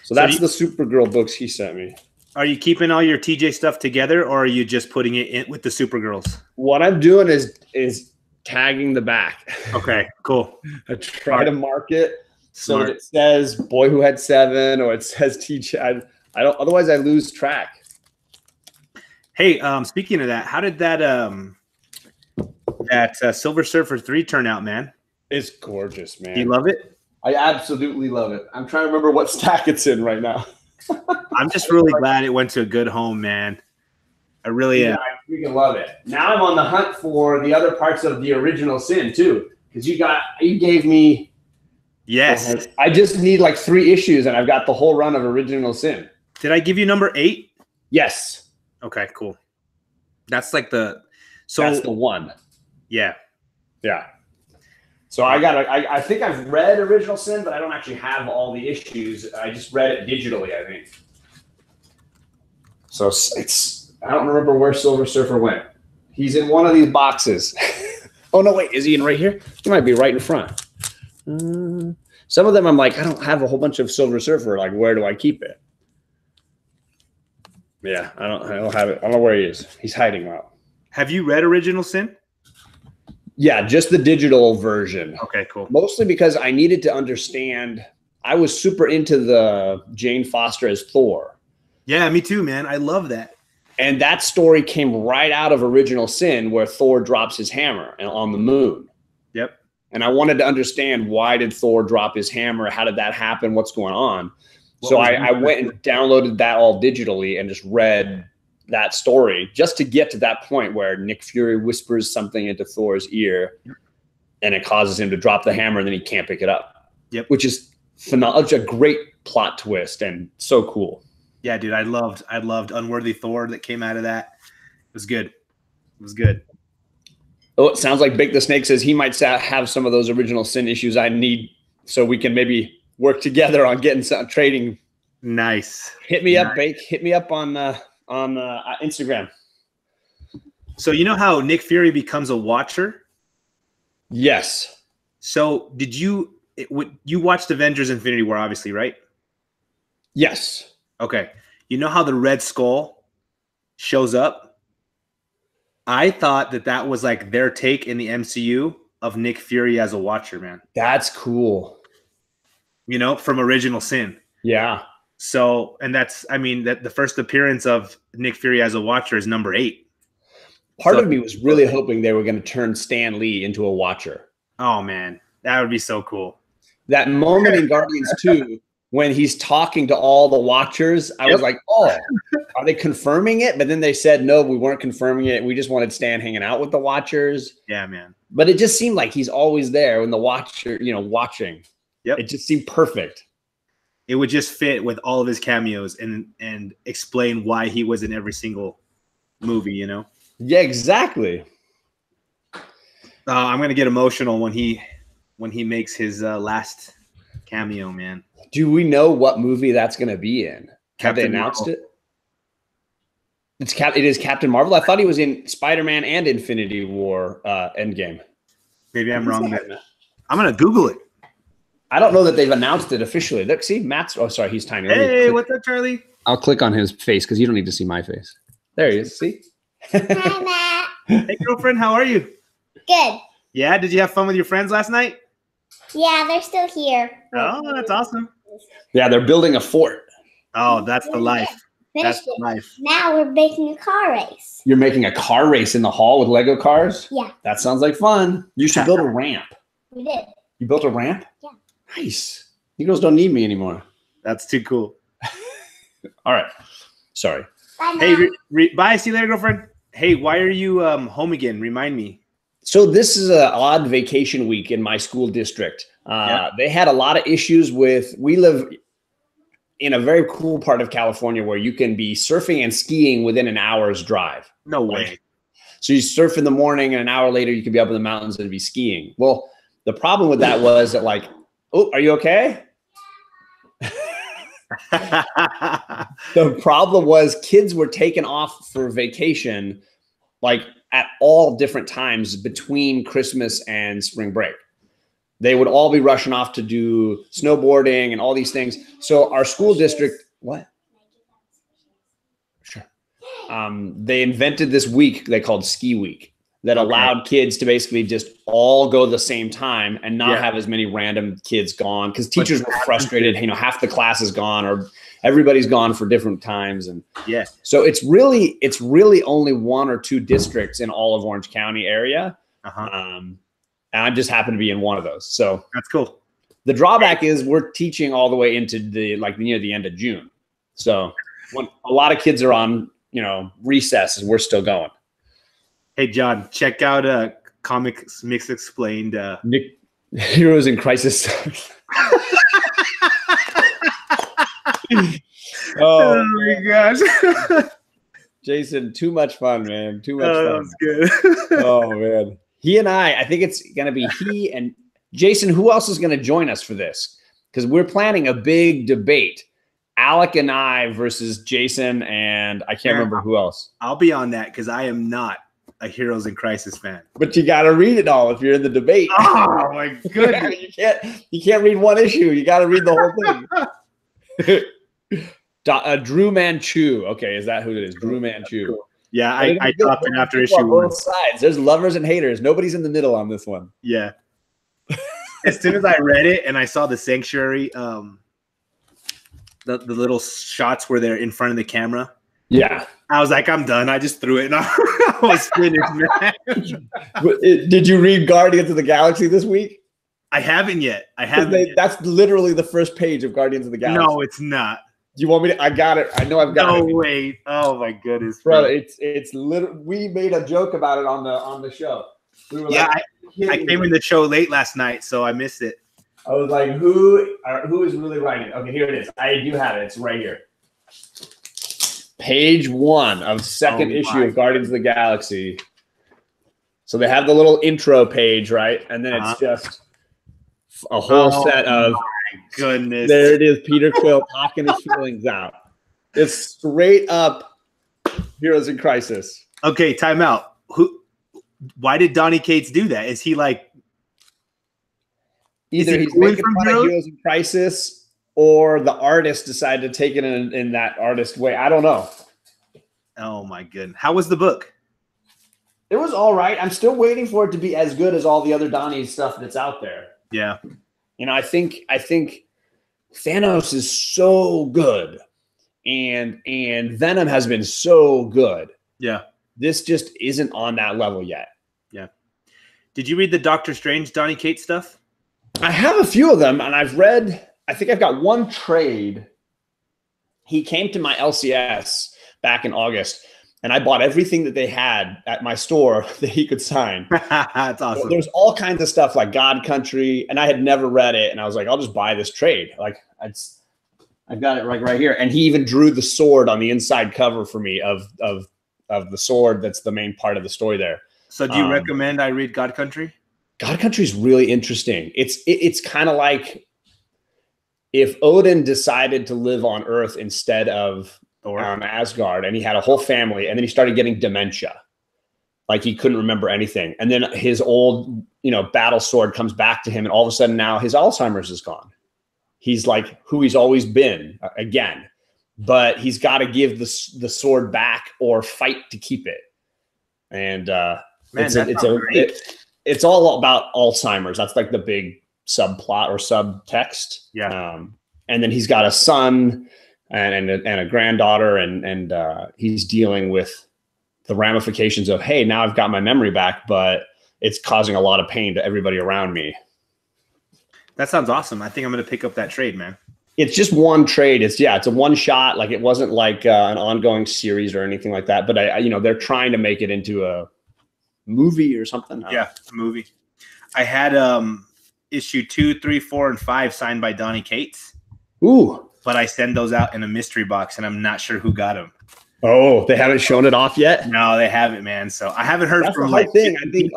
So that's the Supergirl books he sent me. Are you keeping all your TJ stuff together, or are you just putting it in with the Supergirls? What I'm doing is tagging the back. Okay, cool. I try to mark it. Smart. So that it says "Boy Who Had 7" or it says TJ. I don't. Otherwise, I lose track. Hey, speaking of that, how did that Silver Surfer 3 turn out, man? It's gorgeous, man. You love it? I absolutely love it. I'm trying to remember what stack it's in right now. I'm just really glad it went to a good home, man. I really am. I freaking love it. Now I'm on the hunt for the other parts of the original Sin too, because you gave me. Yes. I just need like 3 issues, and I've got the whole run of Original Sin. Did I give you number 8? Yes. Okay, cool. That's like that's the one. Yeah. Yeah. So I think I've read Original Sin, but I don't actually have all the issues. I just read it digitally, I think. So I don't remember where Silver Surfer went. He's in one of these boxes. Oh, no, wait. Is he in right here? He might be right in front. Some of them I'm like, I don't have a whole bunch of Silver Surfer. Like, where do I keep it? Yeah, I don't have it. I don't know where he is. He's hiding out. Have you read Original Sin? Yeah, just the digital version. Okay, cool. Mostly because I needed to understand. I was super into the Jane Foster as Thor. Yeah, me too, man. I love that. And that story came right out of Original Sin, where Thor drops his hammer on the moon. Yep. And I wanted to understand, why did Thor drop his hammer? How did that happen? What's going on? So I went and downloaded that all digitally and just read that story just to get to that point where Nick Fury whispers something into Thor's ear and it causes him to drop the hammer and then he can't pick it up. Yep. Which is phenomenal. It's a great plot twist and so cool. Yeah, dude. I loved Unworthy Thor that came out of that. It was good. It was good. Oh, it sounds like Bake the Snake says he might have some of those Original Sin issues I need, so we can maybe work together on getting some trading. Nice. Hit me up, Bake. Hit me up on Instagram. So you know how Nick Fury becomes a Watcher? Yes. So did you watched Avengers Infinity War, obviously, right? Yes. Okay. You know how the Red Skull shows up? I thought that was like their take in the MCU of Nick Fury as a Watcher, man. That's cool. You know, from Original Sin. Yeah. So, and that the first appearance of Nick Fury as a Watcher is number 8. Part of me was really hoping they were going to turn Stan Lee into a Watcher. Oh, man. That would be so cool. That moment in Guardians 2 when he's talking to all the Watchers, I was like, oh, are they confirming it? But then they said, no, we weren't confirming it. We just wanted Stan hanging out with the Watchers. Yeah, man. But it just seemed like he's always there when the Watcher, watching. Yep. It just seemed perfect. It would just fit with all of his cameos and explain why he was in every single movie, Yeah, exactly. I'm going to get emotional when he makes his last cameo, man. Do we know what movie that's going to be in? Have they announced Marvel. it? It is Captain Marvel. I thought he was in Spider-Man and Infinity War Endgame. Maybe I'm wrong. I'm going to Google it. I don't know that they've announced it officially. Look, see, Matt's. Oh, sorry, he's tiny. Hey, what's up, Charlie? I'll click on his face because you don't need to see my face. There he is. See? Hi, Matt. Hey, girlfriend, how are you? Good. Yeah, did you have fun with your friends last night? Yeah, they're still here. Oh, that's awesome. Yeah, they're building a fort. Oh, that's the life. Finished That's it. life. Now we're making a car race. You're making a car race in the hall with Lego cars? Yeah. That sounds like fun. You should build a ramp. We did. You built a ramp? Yeah. Nice. You girls don't need me anymore. That's too cool. All right. Sorry. Bye, Hey, Mom. bye. See you later, girlfriend. Hey, why are you home again? Remind me. So this is an odd vacation week in my school district. They had a lot of issues with, we live in a very cool part of California where you can be surfing and skiing within an hour's drive. No way. So you surf in the morning and an hour later you could be up in the mountains and be skiing. Well, the problem with that was that like, oh, are you okay? The problem was kids were taken off for vacation like at all different times between Christmas and spring break. They would all be rushing off to do snowboarding and all these things. So our school district, what? Sure. They invented this week they called Ski Week that allowed kids to basically just all go the same time and not have as many random kids gone because teachers were frustrated. You know, half the class is gone or everybody's gone for different times. And so it's really only one or two districts in all of Orange County area. And I just happen to be in one of those. So that's cool. The drawback is we're teaching all the way into near the end of June. So when a lot of kids are on, recess, we're still going. Hey, John, check out Comics Mix Explained. Nick, Heroes in Crisis. Oh my gosh. Jason, too much fun, man. Too much fun. That was good. Oh, man. He and I think it's going to be he and Jason. Who else is going to join us for this? Because we're planning a big debate. Alec and I versus Jason and I can't remember who else. I'll be on that because I am not a Heroes in Crisis fan. But you got to read it all if you're in the debate. Oh my goodness. you can't read one issue. You got to read the whole thing. Drew Manchu. Okay, is that who it is? Drew Manchu. Cool. Yeah, I dropped it after issue on both sides. There's lovers and haters. Nobody's in the middle on this one. Yeah. As soon as I read it and I saw the sanctuary, the little shots where they're in front of the camera. Yeah. I was like, I'm done. I just threw it and I was finished, man. Did you read Guardians of the Galaxy this week? I haven't yet. That's literally the first page of Guardians of the Galaxy. No, it's not. Do you want me to? I got it. I know I've got it. No, wait. Oh my goodness, brother. It's literally. We made a joke about it on the show. We were I came in the show late last night, so I missed it. I was like, who is really writing? Okay, here it is. I do have it. It's right here. Page 1 of second issue of Guardians of the Galaxy. So they have the little intro page, right? And then it's just a whole set of. Goodness. There it is, Peter Quill talking his feelings out. It's straight up Heroes in Crisis. Okay, time out. Why did Donny Cates do that? Is he like either he's making fun of Heroes in Crisis or the artist decided to take it in that artist way? I don't know. Oh my goodness. How was the book? It was all right. I'm still waiting for it to be as good as all the other Donny stuff that's out there. Yeah. I think Thanos is so good, and Venom has been so good. Yeah, this just isn't on that level yet. Yeah. Did you read the Doctor Strange Donny Cates stuff? I have a few of them, and I've read. I think I've got one trade. He came to my LCS back in August. And I bought everything that they had at my store that he could sign. That's awesome. So there's all kinds of stuff like God Country, and I had never read it. And I was like, I'll just buy this trade. Like I've got it right here. And he even drew the sword on the inside cover for me of the sword. That's the main part of the story there. So do you recommend I read God Country? God Country is really interesting. It's kind of like if Odin decided to live on Earth instead of Asgard, and he had a whole family, and then he started getting dementia, like he couldn't remember anything, and then his old battle sword comes back to him, and all of a sudden now his Alzheimer's is gone. He's like who he's always been again, but he's got to give the sword back or fight to keep it. And it's all about Alzheimer's. That's like the big subplot or subtext. Yeah. And then he's got a son and a granddaughter, and he's dealing with the ramifications of, hey, now I've got my memory back, but it's causing a lot of pain to everybody around me. That sounds awesome. I think I'm going to pick up that trade, man. It's just one trade. It's a one shot. Like, it wasn't like an ongoing series or anything like that. But they're trying to make it into a movie or something. Yeah, a movie. I had issue 2, 3, 4, and 5 signed by Donnie Cates. Ooh. But I send those out in a mystery box, and I'm not sure who got them. Oh, they haven't shown it off yet? No, they haven't, man. So I haven't heard from the thing. I think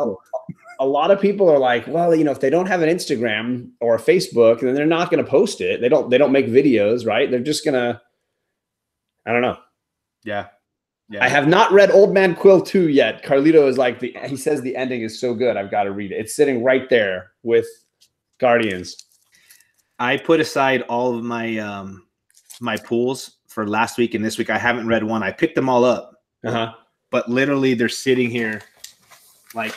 a lot of people are like, well, if they don't have an Instagram or a Facebook, then they're not going to post it. They don't make videos, right? They're just going to, I don't know. Yeah. I have not read Old Man Quill 2 yet. Carlito is like, he says the ending is so good, I've got to read it. It's sitting right there with Guardians. I put aside all of my my pools for last week and this week. I haven't read one. I picked them all up. But literally they're sitting here like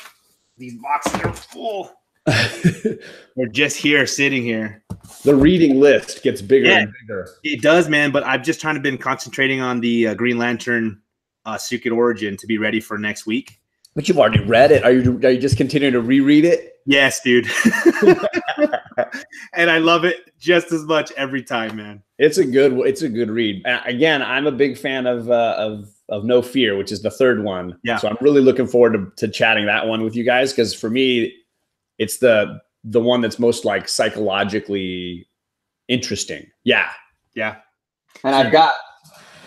these boxes are full. They're just here, sitting here. The reading list gets bigger and bigger. It does, man. But I've just been concentrating on the Green Lantern Secret Origin to be ready for next week. But you've already read it. Are you just continuing to reread it? Yes, dude. And I love it just as much every time, man. It's a good read. Again, I'm a big fan of No Fear, which is the third one. Yeah. So I'm really looking forward to chatting that one with you guys, because for me, it's the one that's most like psychologically interesting. Yeah. Yeah. And I've got.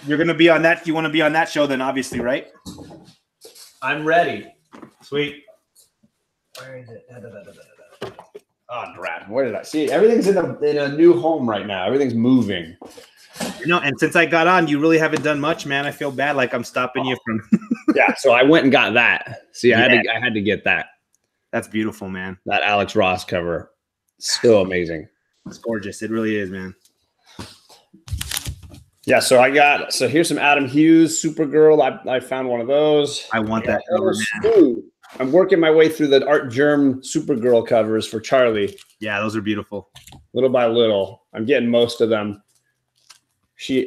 You're gonna be on that. You want to be on that show, then, obviously, right? I'm ready. Sweet. Where is it? Oh, drat. Where did I see? Everything's in a new home right now. Everything's moving. And since I got on, you really haven't done much, man. I feel bad, like I'm stopping you from. Yeah, so I went and got that. See, I had to get that. That's beautiful, man. That Alex Ross cover, so amazing. It's gorgeous. It really is, man. Yeah, so here's some Adam Hughes Supergirl. I found one of those. I want that cover, man. Ooh, I'm working my way through the Art Germ Supergirl covers for Charlie. Yeah, those are beautiful. Little by little, I'm getting most of them.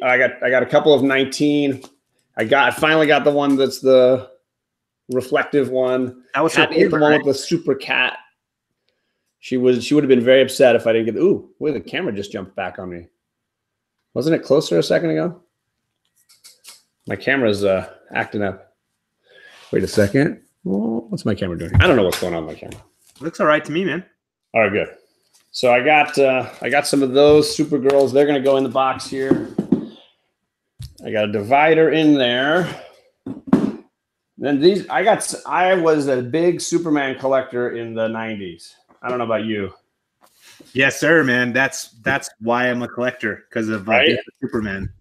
I got a couple of 19. I finally got the one that's the reflective one. That was the one with the super cat. She would have been very upset if I didn't get. Ooh, wait, the camera just jumped back on me. Wasn't it closer a second ago? My camera's acting up. Wait a second. Oh, what's my camera doing? I don't know what's going on with my camera. Looks all right to me, man. All right, good. So I got some of those Supergirls. They're gonna go in the box here. I got a divider in there. Then these I was a big Superman collector in the 90s. I don't know about you. Yes, sir, man. That's why I'm a collector, because of Superman.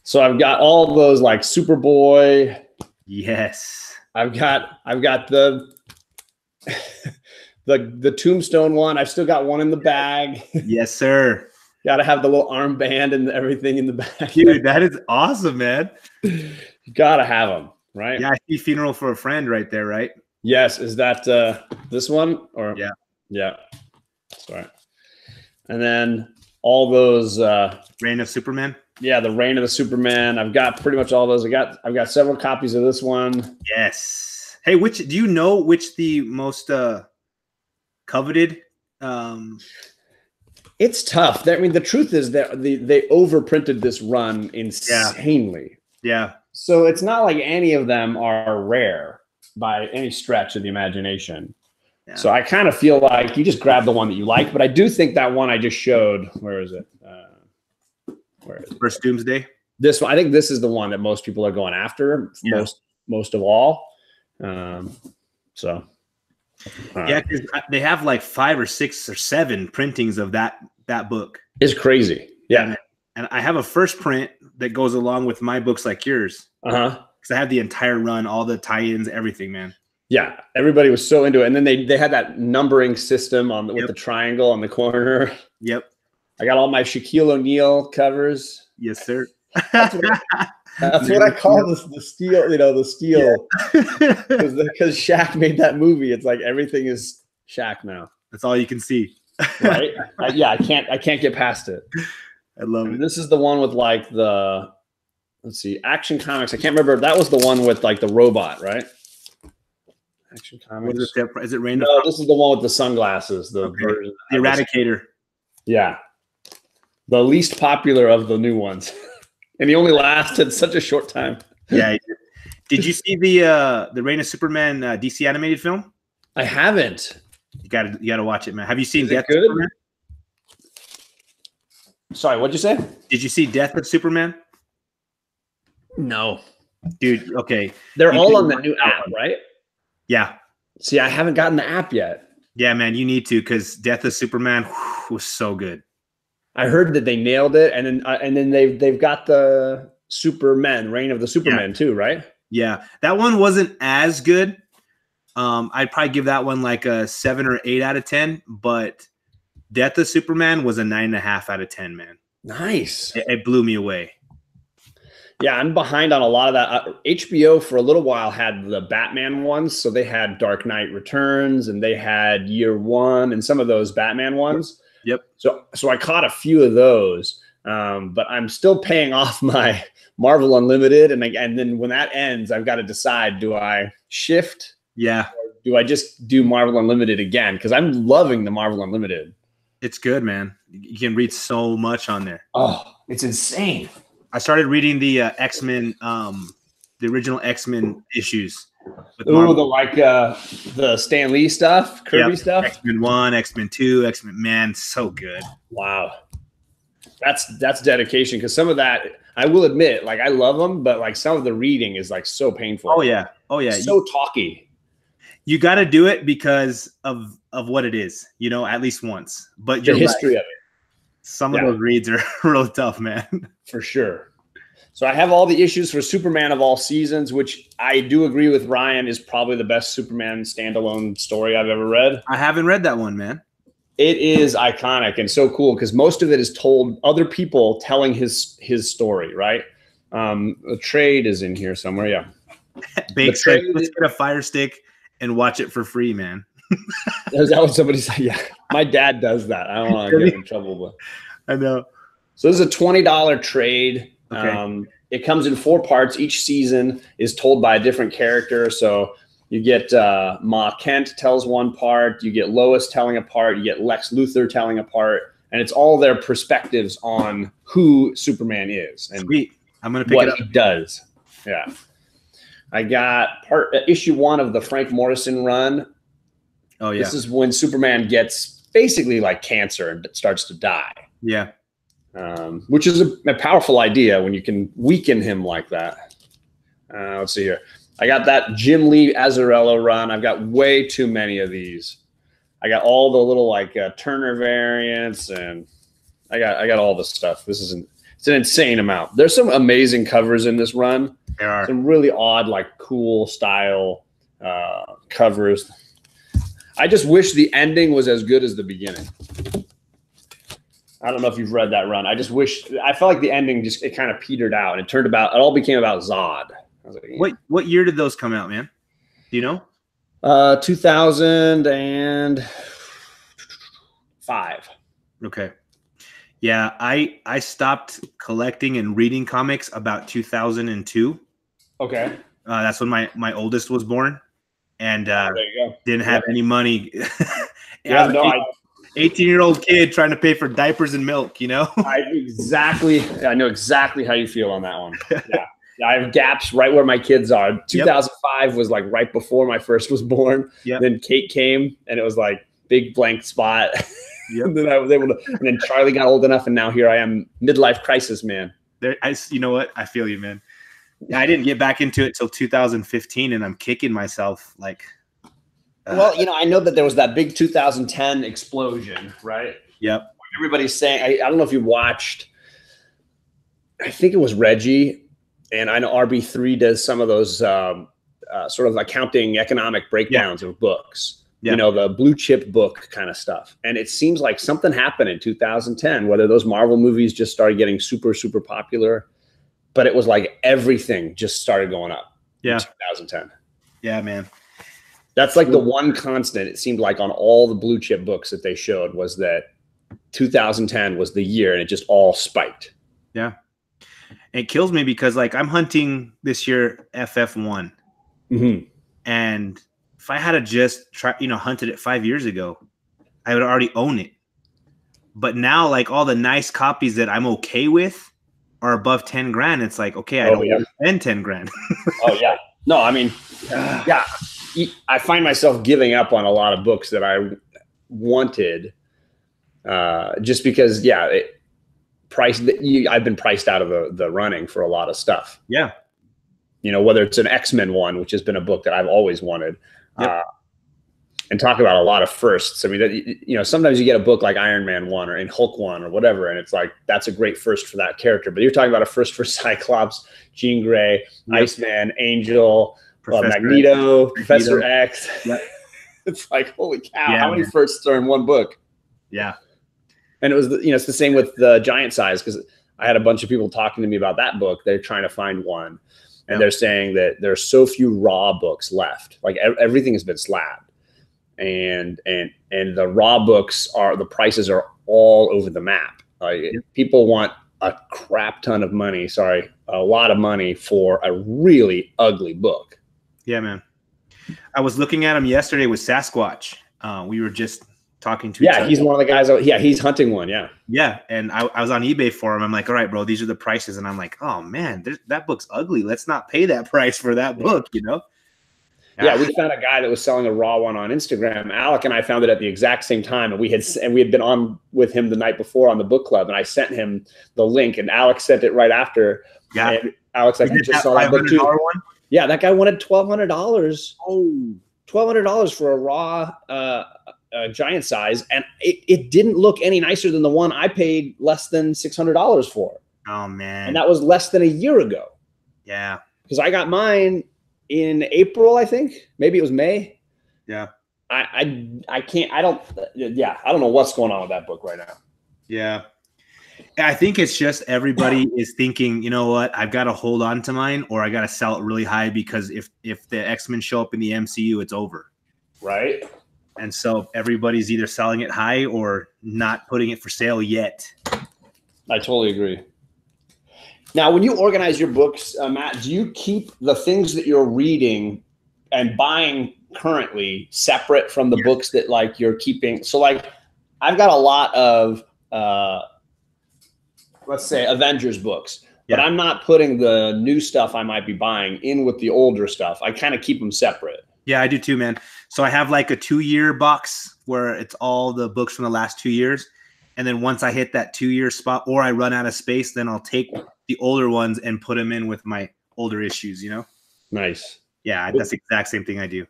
So I've got all those like Superboy. Yes. I've got the the Tombstone one. I've still got one in the bag. Yes, sir. Got to have the little armband and everything in the bag. Dude, that is awesome, man. You got to have them, right? Yeah, I see Funeral for a Friend right there, right? Yes. Is that this one? Or yeah. Yeah. Sorry. And then all those Reign of Superman. Yeah, the Reign of the Superman. I've got pretty much all those. I've got several copies of this one. Yes. Hey, do you know which the most coveted? It's tough. I mean, the truth is that they overprinted this run insanely. Yeah. So it's not like any of them are rare by any stretch of the imagination. Yeah. So I kind of feel like you just grab the one that you like, but I do think that one I just showed. Where is it? Where is it? First Doomsday. This one, I think this is the one that most people are going after. Yeah. Most of all. So. Yeah, because they have like 5 or 6 or 7 printings of that book. It's crazy. Yeah. And I have a first print that goes along with my books like yours. Uh-huh. Because I have the entire run, all the tie-ins, everything, man. Yeah, everybody was so into it. And then they had that numbering system with the triangle on the corner. Yep. I got all my Shaquille O'Neal covers. Yes, sir. That's what I call the steel, the steel. Because Shaq made that movie. It's like everything is Shaq now. That's all you can see. Right? I can't get past it. I love And it. this is the one with like the, let's see, Action Comics. I can't remember. That was the one with like the robot, right? Action Comics. What is it Rain of No, this is the one with the sunglasses. The Okay. version. The Eradicator. Yeah. The least popular of the new ones. And he only lasted such a short time. Yeah. Did you see the Reign of Superman DC animated film? I haven't. You gotta watch it, man. Have you seen Is Death it of good? Superman? Sorry, what'd you say? Did you see Death of Superman? No. Dude, okay. They're You all can on the watch new that app, one. right? Yeah. See, I haven't gotten the app yet. Yeah, man, you need to, because Death of Superman was so good. I heard that they nailed it, and then they've got the Superman, Reign of the Superman too, right? Yeah, that one wasn't as good. I'd probably give that one like a 7 or 8 out of 10, but Death of Superman was a 9.5 out of 10, man. Nice. It blew me away. Yeah, I'm behind on a lot of that. HBO for a little while had the Batman ones, so they had Dark Knight Returns and they had Year One and some of those Batman ones. Yep. So I caught a few of those, but I'm still paying off my Marvel Unlimited, and then when that ends, I've got to decide: do I shift? Yeah. Or do I just do Marvel Unlimited again? Because I'm loving the Marvel Unlimited. It's good, man. You can read so much on there. Oh, it's insane. I started reading the X-Men, the original X-Men issues. With Ooh, the Stan Lee stuff, Kirby stuff. X-Men 1, X-Men 2, X-Men, man, so good. Wow. That's dedication, because some of that, I will admit, like I love them, but like some of the reading is like so painful. Oh yeah. So talky. You got to do it because of what it is, at least once. But The history of it. Some of those reads are real tough, man. For sure. So I have all the issues for Superman of all seasons, which I do agree with Ryan is probably the best Superman standalone story I've ever read. I haven't read that one, man. It is iconic and so cool because most of it is told other people telling his story, right? The trade is in here somewhere, yeah. Bake said, let's get a Fire Stick and watch it for free, man. Is that what somebody said? Yeah. My dad does that. I don't want to get in trouble, but I know. So this is a $20 trade. Okay. It comes in 4 parts. Each season is told by a different character. So you get Ma Kent tells one part, you get Lois telling a part, you get Lex Luthor telling a part, and it's all their perspectives on who Superman is and Sweet. I'm gonna pick what it up. he does. Yeah. I got issue 1 of the Frank Morrison run. Oh yeah. This is when Superman gets basically like cancer and starts to die. Yeah. Which is a powerful idea when you can weaken him like that. Let's see here. I got that Jim Lee Azzarello run. I've got way too many of these. I got all the little like Turner variants, and I got all the stuff. It's an insane amount. There's some amazing covers in this run. There are some really odd, like cool style covers. I just wish the ending was as good as the beginning. I don't know if you've read that run. I felt like the ending it kind of petered out. It all became about Zod. I was like, what year did those come out, man? Do you know? 2005. Okay. Yeah, I stopped collecting and reading comics about 2002. Okay. That's when my oldest was born, and there you go. didn't have any money. Yeah, no, 18-year-old kid trying to pay for diapers and milk, I know exactly how you feel on that one. Yeah. I have gaps right where my kids are. 2005 was like right before my first was born. Yep. Then Kate came and it was like big blank spot. Yep. And then I was able to, and then Charlie got old enough and now here I am, midlife crisis, man. You know what? I feel you, man. I didn't get back into it till 2015 and I'm kicking myself like. Well, I know that there was that big 2010 explosion, right? Yep. Everybody's saying, I don't know if you watched, I think it was Reggie, and I know RB3 does some of those sort of accounting economic breakdowns of books, the blue chip book kind of stuff. And it seems like something happened in 2010, whether those Marvel movies just started getting super, super popular, but it was like everything just started going up in 2010. Yeah, man. That's like the one constant, it seemed like, on all the blue chip books that they showed was that 2010 was the year, and it just all spiked. Yeah. It kills me because like I'm hunting this year FF1. Mm-hmm. And if I had just hunted it 5 years ago, I would already own it. But now like all the nice copies that I'm okay with are above 10 grand. It's like, okay, I don't want to spend 10 grand. Oh yeah. No, I mean, yeah, I find myself giving up on a lot of books that I wanted, just because, I've been priced out of the running for a lot of stuff. Yeah. Whether it's an X-Men one, which has been a book that I've always wanted, and talk about a lot of firsts. I mean, sometimes you get a book like Iron Man 1 or in Hulk 1 or whatever, and it's like, that's a great first for that character. But you're talking about a first for Cyclops, Jean Grey, Iceman, Angel, Magneto, Professor X. Yep. It's like, holy cow, how many firsts are in one book? Yeah. And it was, it's the same with the Giant Size, because I had a bunch of people talking to me about that book. They're trying to find one, and they're saying that there's so few raw books left. Like everything has been slabbed, and the raw books the prices are all over the map. People want a crap ton of money. A lot of money for a really ugly book. Yeah, man. I was looking at him yesterday with Sasquatch. We were just talking to each other. He's one of the guys. He's hunting one. Yeah. And I was on eBay for him. I'm like, all right, bro, these are the prices. And I'm like, oh man, that book's ugly. Let's not pay that price for that book, Yeah, we found a guy that was selling a raw one on Instagram. Alec and I found it at the exact same time, and we had been on with him the night before on the book club, and I sent him the link, and Alex sent it right after. Yeah, and Alex, I just saw that book too. One? Yeah, that guy wanted $1,200. Oh, $1,200 for a raw Giant Size, and it didn't look any nicer than the one I paid less than $600 for. Oh man, and that was less than a year ago. Yeah, because I got mine in April, I think. Maybe it was May. Yeah. I don't know what's going on with that book right now. Yeah. I think it's just everybody is thinking, you know what, I've got to hold on to mine, or I got to sell it really high, because if the X-Men show up in the MCU, it's over. Right. And so everybody's either selling it high or not putting it for sale yet. I totally agree. Now, when you organize your books, Matt, do you keep the things that you're reading and buying currently separate from the books that like you're keeping? So like I've got a lot of, let's say, Avengers books, but I'm not putting the new stuff I might be buying in with the older stuff. I kind of keep them separate. Yeah, I do too, man. So I have like a 2-year box where it's all the books from the last 2 years. And then once I hit that 2-year spot, or I run out of space, then I'll take the older ones and put them in with my older issues, Nice. Yeah, that's the exact same thing I do.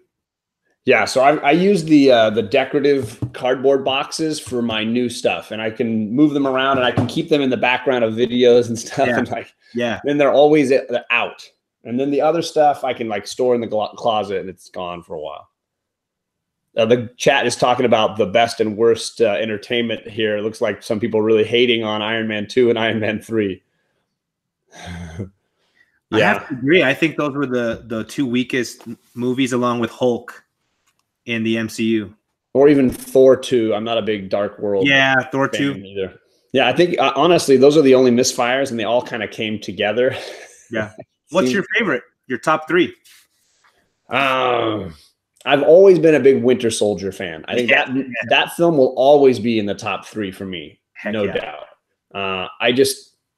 Yeah, so I use the decorative cardboard boxes for my new stuff, and I can move them around, and I can keep them in the background of videos and stuff. Yeah. And then they're always out. And then the other stuff I can like store in the closet, and it's gone for a while. The chat is talking about the best and worst entertainment here. It looks like some people are really hating on Iron Man 2 and Iron Man 3. I have to agree. I think those were the two weakest movies, along with Hulk in the MCU. Or even Thor 2. I'm not a big Dark World. Yeah, Thor 2 either. Yeah, I think honestly, those are the only misfires, and they all kind of came together. Yeah. What's your favorite? Your top 3? I've always been a big Winter Soldier fan. I think that film will always be in the top 3 for me, no doubt.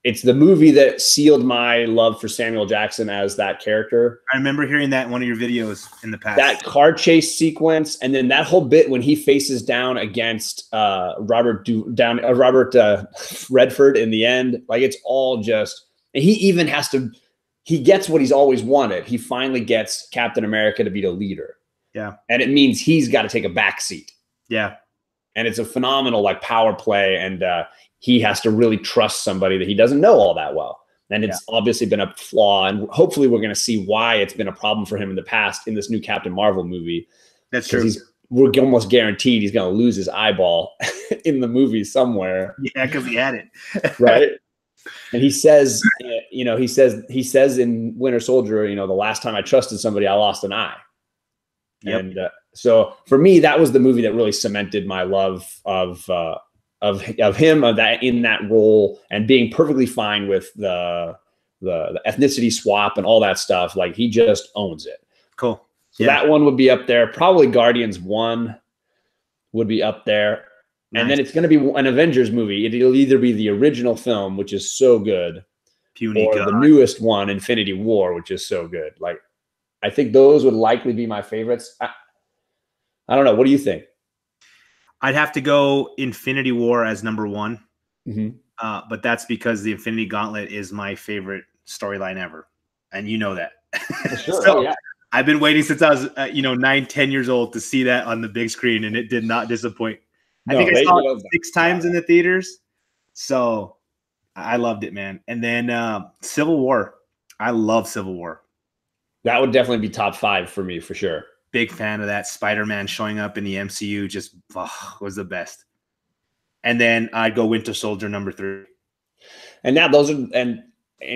It's the movie that sealed my love for Samuel Jackson as that character. I remember hearing that in one of your videos in the past. That car chase sequence, and then that whole bit when he faces down against Robert Redford in the end. Like, it's all just, and he even has to. He gets what he's always wanted. He finally gets Captain America to be the leader. Yeah. And it means he's got to take a back seat. Yeah. And it's a phenomenal like power play. And he has to really trust somebody that he doesn't know all that well. And it's obviously been a flaw. And hopefully we're going to see why it's been a problem for him in the past in this new Captain Marvel movie. That's true. We're almost guaranteed he's going to lose his eyeball in the movie somewhere. Yeah, because he had it. Right. And he says, he says in Winter Soldier, the last time I trusted somebody, I lost an eye. Yep. And so for me, that was the movie that really cemented my love of him of that in that role and being perfectly fine with the ethnicity swap and all that stuff. Like he just owns it. Cool. So that one would be up there. Probably Guardians 1 would be up there. Nice. And then it's going to be an Avengers movie. It'll either be the original film, which is so good, Puny or God. the newest one, Infinity War, which is so good. Like, I think those would likely be my favorites. I don't know. What do you think? I'd have to go Infinity War as number 1. Mm-hmm. But that's because the Infinity Gauntlet is my favorite storyline ever. And you know that. Sure. So, oh, yeah. I've been waiting since I was, 9, 10 years old to see that on the big screen, and it did not disappoint. No, I think I saw it 6 times in the theaters. So I loved it, man. And then Civil War. I love Civil War. That would definitely be top 5 for me, for sure. Big fan of that. Spider-Man showing up in the MCU just was the best. And then I'd go Winter Soldier number 3. And now those are, and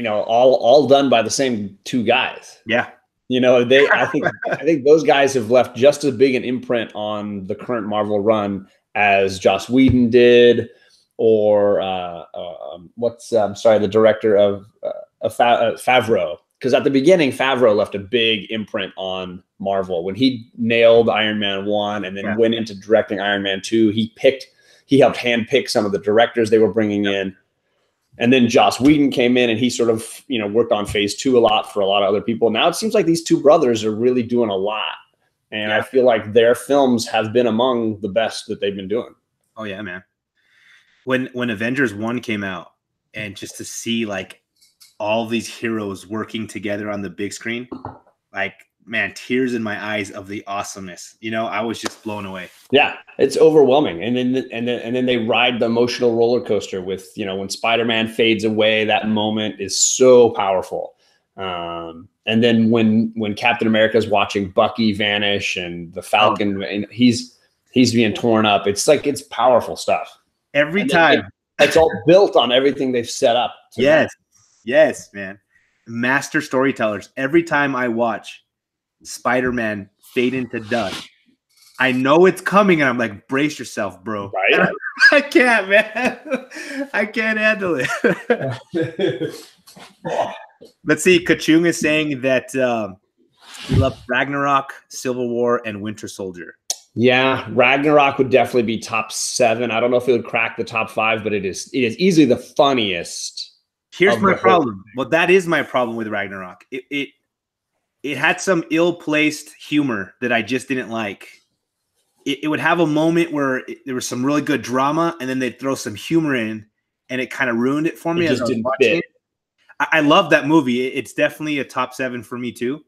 all done by the same 2 guys. Yeah. I think those guys have left just as big an imprint on the current Marvel run as Joss Whedon did, or the director of Favreau. Because at the beginning, Favreau left a big imprint on Marvel. When he nailed Iron Man 1 and then went into directing Iron Man 2, he helped handpick some of the directors they were bringing in. And then Joss Whedon came in and he sort of, worked on phase 2 a lot for a lot of other people. Now it seems like these 2 brothers are really doing a lot. And I feel like their films have been among the best that they've been doing. Oh yeah, man. When Avengers 1 came out, and just to see like all these heroes working together on the big screen, like, man, tears in my eyes of the awesomeness. I was just blown away. Yeah, it's overwhelming. And then they ride the emotional roller coaster with, when Spider-Man fades away, that moment is so powerful. And then when Captain America is watching Bucky vanish and the Falcon, and he's being torn up, it's powerful stuff. Every time. It's all built on everything they've set up. Yes, man. Master storytellers. Every time I watch Spider-Man fade into dust, I know it's coming, and I'm like, brace yourself, bro. Right? I can't, man. I can't handle it. Let's see. Kachung is saying that he loves Ragnarok, Civil War, and Winter Soldier. Yeah, Ragnarok would definitely be top 7. I don't know if it would crack the top 5, but it is easily the funniest. Here's my problem. Well, that is my problem with Ragnarok. It had some ill-placed humor that I just didn't like. It would have a moment where there was some really good drama, and then they'd throw some humor in, and it kind of ruined it for me. It just didn't fit. I love that movie. It's definitely a top 7 for me too.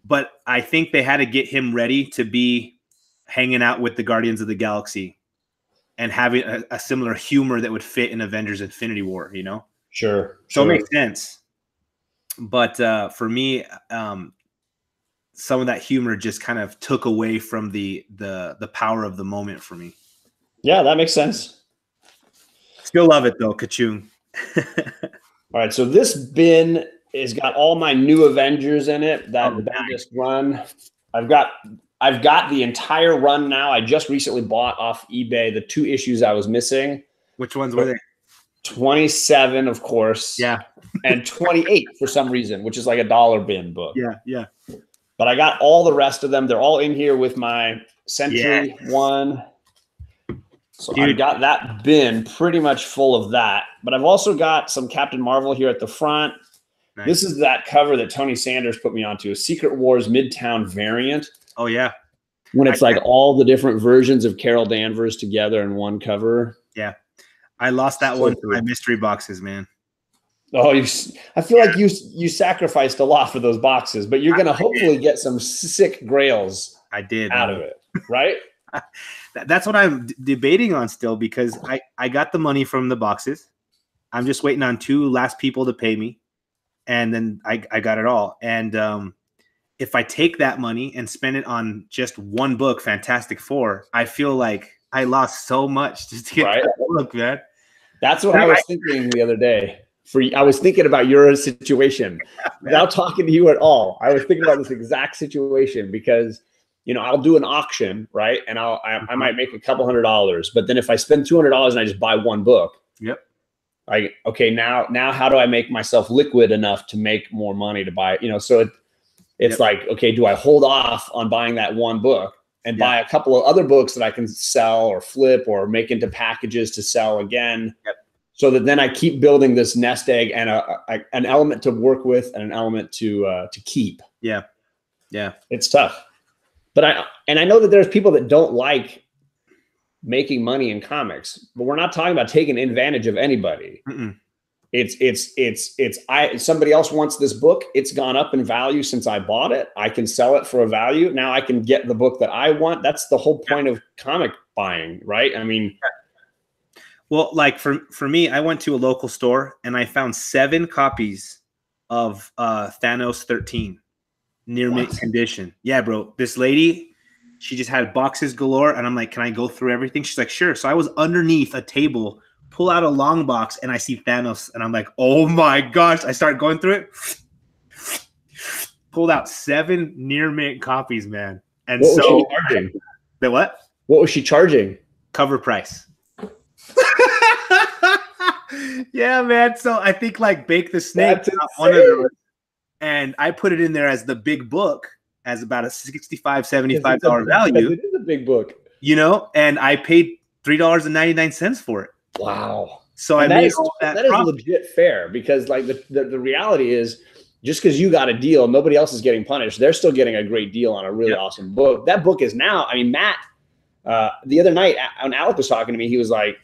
But I think they had to get him ready to be hanging out with the Guardians of the Galaxy and having a similar humor that would fit in Avengers Infinity War, Sure. So it makes sense. But for me, some of that humor just kind of took away from the power of the moment for me. Yeah, that makes sense. Still love it though, Kachung. All right, so this bin has got all my new Avengers in it. That Bendis run. I've got the entire run now. I just recently bought off eBay the 2 issues I was missing. Which ones were they? 27, of course. Yeah. And 28 for some reason, which is like a $1 bin book. Yeah. But I got all the rest of them. They're all in here with my Century one. So I got that bin pretty much full of that. But I've also got some Captain Marvel here at the front. Nice. This is that cover that Tony Sanders put me onto, a Secret Wars Midtown variant. Oh, yeah. When it's like all the different versions of Carol Danvers together in one cover. Yeah. I lost that one to my mystery boxes, man. Oh, I feel like you sacrificed a lot for those boxes, but you're going to hopefully get some sick grails out of it, right? That's what I'm debating on still, because I got the money from the boxes. I'm just waiting on 2 last people to pay me, and then I got it all. And if I take that money and spend it on just one book, Fantastic Four, I feel like I lost so much just to get that book, man. That's what I was thinking the other day. I was thinking about your situation without talking to you at all. I was thinking about this exact situation because, I'll do an auction, right? And I might make a couple $100, but then if I spend $200 and I just buy one book, yep. Okay, now how do I make myself liquid enough to make more money to buy, so it's like, okay, do I hold off on buying that one book and buy a couple of other books that I can sell or flip or make into packages to sell again? Yep. So that then I keep building this nest egg and an element to work with and an element to keep. Yeah. Yeah. It's tough. But I know that there's people that don't like making money in comics, but we're not talking about taking advantage of anybody. Mm-mm. Somebody else wants this book. It's gone up in value since I bought it. I can sell it for a value. Now I can get the book that I want. That's the whole point of comic buying, right? I mean, well, like for me, I went to a local store and I found 7 copies of Thanos 13 near mint condition. Yeah, bro. This lady, she just had boxes galore, and I'm like, can I go through everything? She's like, sure. So I was underneath a table, pull out a long box, and I see Thanos, and I'm like, oh my gosh. I start going through it. Pulled out 7 near mint copies, man. And what was she charging? The what? What was she charging? Cover price. Yeah, man. So I think like Bake the Snake, one of those, and I put it in there as the big book, as about a $65, $75 value. It is a big book, and I paid $3.99 for it. Wow. So I made all that is legit fair, because like the reality is, just because you got a deal, nobody else is getting punished. They're still getting a great deal on a really awesome book. That book is now, I mean, Matt, the other night when Alec was talking to me, he was like,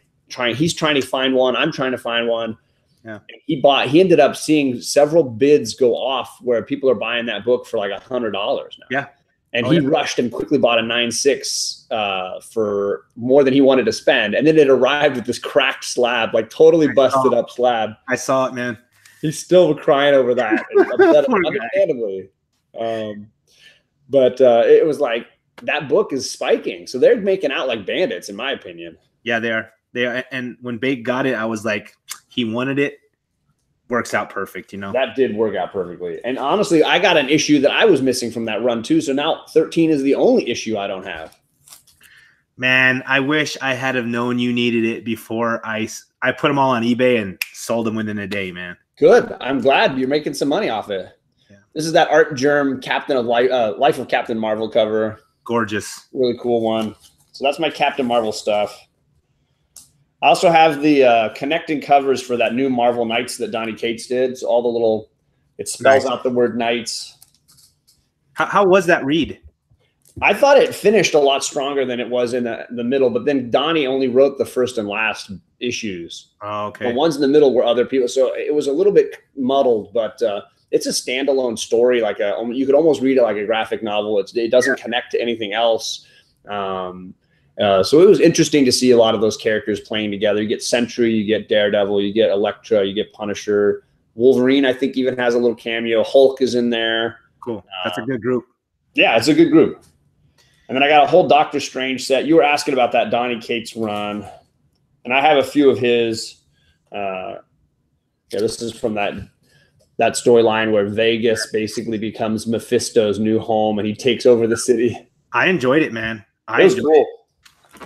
he's trying to find one. I'm trying to find one. Yeah. And he ended up seeing several bids go off where people are buying that book for like $100 now. Yeah. And he rushed and quickly bought a 9.6 for more than he wanted to spend. And then it arrived with this cracked slab, like totally busted up slab. I saw it, man. He's still crying over that. Understandably. But it was like, that book is spiking. So they're making out like bandits, in my opinion. Yeah, they are. And when Bake got it, I was like, he wanted it. Works out perfect, That did work out perfectly. And honestly, I got an issue that I was missing from that run too. So now 13 is the only issue I don't have. Man, I wish I had have known you needed it before I put them all on eBay and sold them within a day, man. Good. I'm glad you're making some money off it. Yeah. This is that Art Germ Captain of Life of Captain Marvel cover. Gorgeous. Really cool one. So that's my Captain Marvel stuff. I also have the connecting covers for that new Marvel Knights that Donnie Cates did. So all the little, it spells out the word Knights. How was that read? I thought it finished a lot stronger than it was in the middle, but then Donnie only wrote the first and last issues. Oh, okay. The ones in the middle were other people. So it was a little bit muddled, but it's a standalone story. Like you could almost read it like a graphic novel. It doesn't connect to anything else. So it was interesting to see a lot of those characters playing together. You get Sentry, you get Daredevil, you get Elektra, you get Punisher. Wolverine, I think, even has a little cameo. Hulk is in there. Cool. That's a good group. Yeah, it's a good group. And then I got a whole Doctor Strange set. You were asking about that Donnie Cates run. And I have a few of his. This is from that storyline where Vegas basically becomes Mephisto's new home and he takes over the city. I enjoyed it, man. It was cool.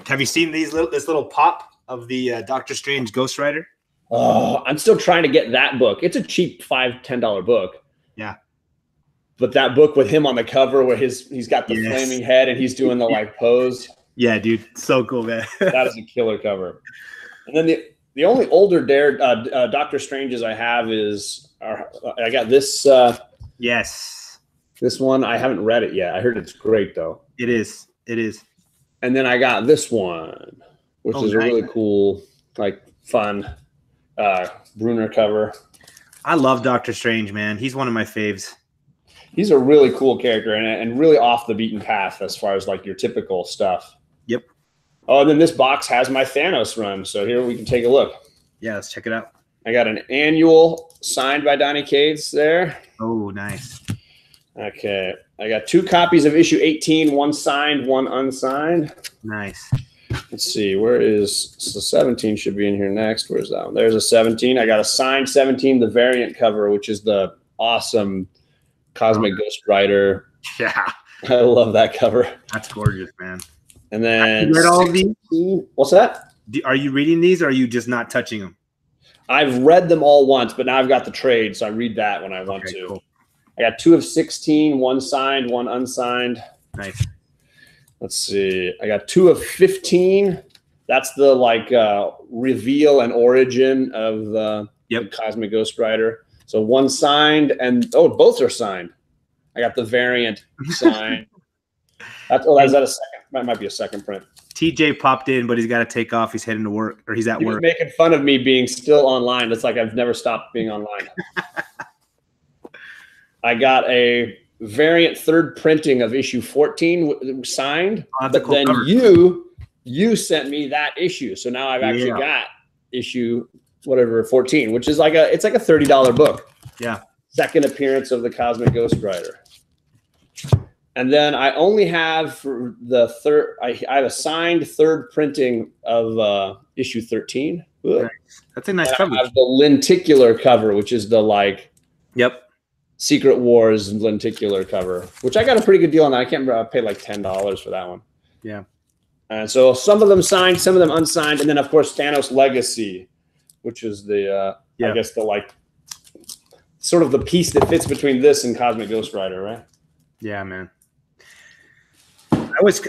Have you seen this little pop of the Doctor Strange Ghost Rider? Oh, I'm still trying to get that book. It's a cheap $5-10 book. Yeah. But that book with him on the cover where he's got the flaming head and he's doing the like pose. Yeah, dude. So cool, man. That is a killer cover. And then the only older Doctor Stranges I have is I got this. Yes. This one, I haven't read it yet. I heard it's great though. It is. It is. And then I got this one, which is a really cool, like fun Bruner cover. I love Doctor Strange, man. He's one of my faves. He's a really cool character and really off the beaten path as far as like your typical stuff. Yep. Oh, and then this box has my Thanos run. So here we can take a look. Yeah, let's check it out. I got an annual signed by Donnie Cates there. Oh, nice. Okay. I got 2 copies of issue 18, one signed, one unsigned. Nice. Let's see. Where is the 17 should be in here next. Where's that one? There's a 17. I got a signed 17, the variant cover, which is the awesome Cosmic Ghost Rider. Yeah. I love that cover. That's gorgeous, man. And then Have you read all of these? What's that? Are you reading these, or are you just not touching them? I've read them all once, but now I've got the trade, so I read that when I want to. Cool. I got 2 of 16, 1 signed, 1 unsigned. Nice. Let's see. I got 2 of 15. That's the reveal and origin of the Cosmic Ghost Rider. So 1 signed, and both are signed. I got the variant signed. Is that a second? That might be a second print. TJ popped in, but he's got to take off. He's heading to work, or he's at work. He was making fun of me being still online. It's like I've never stopped being online. I got a variant 3rd printing of issue 14 signed, but cool then cover. You sent me that issue, so now I've actually got issue 14, which is it's like a $30 book. Yeah, second appearance of the Cosmic Ghost Rider. And then I only have the third. I have a signed 3rd printing of issue 13. Nice. That's a nice cover. I have the lenticular cover, which is the Secret Wars lenticular cover, which I got a pretty good deal on that. I can't remember. I paid like $10 for that one. Yeah. And so some of them signed, some of them unsigned, and then of course Thanos Legacy, which is the I guess the sort of the piece that fits between this and Cosmic Ghost Rider, right? Yeah, man. I was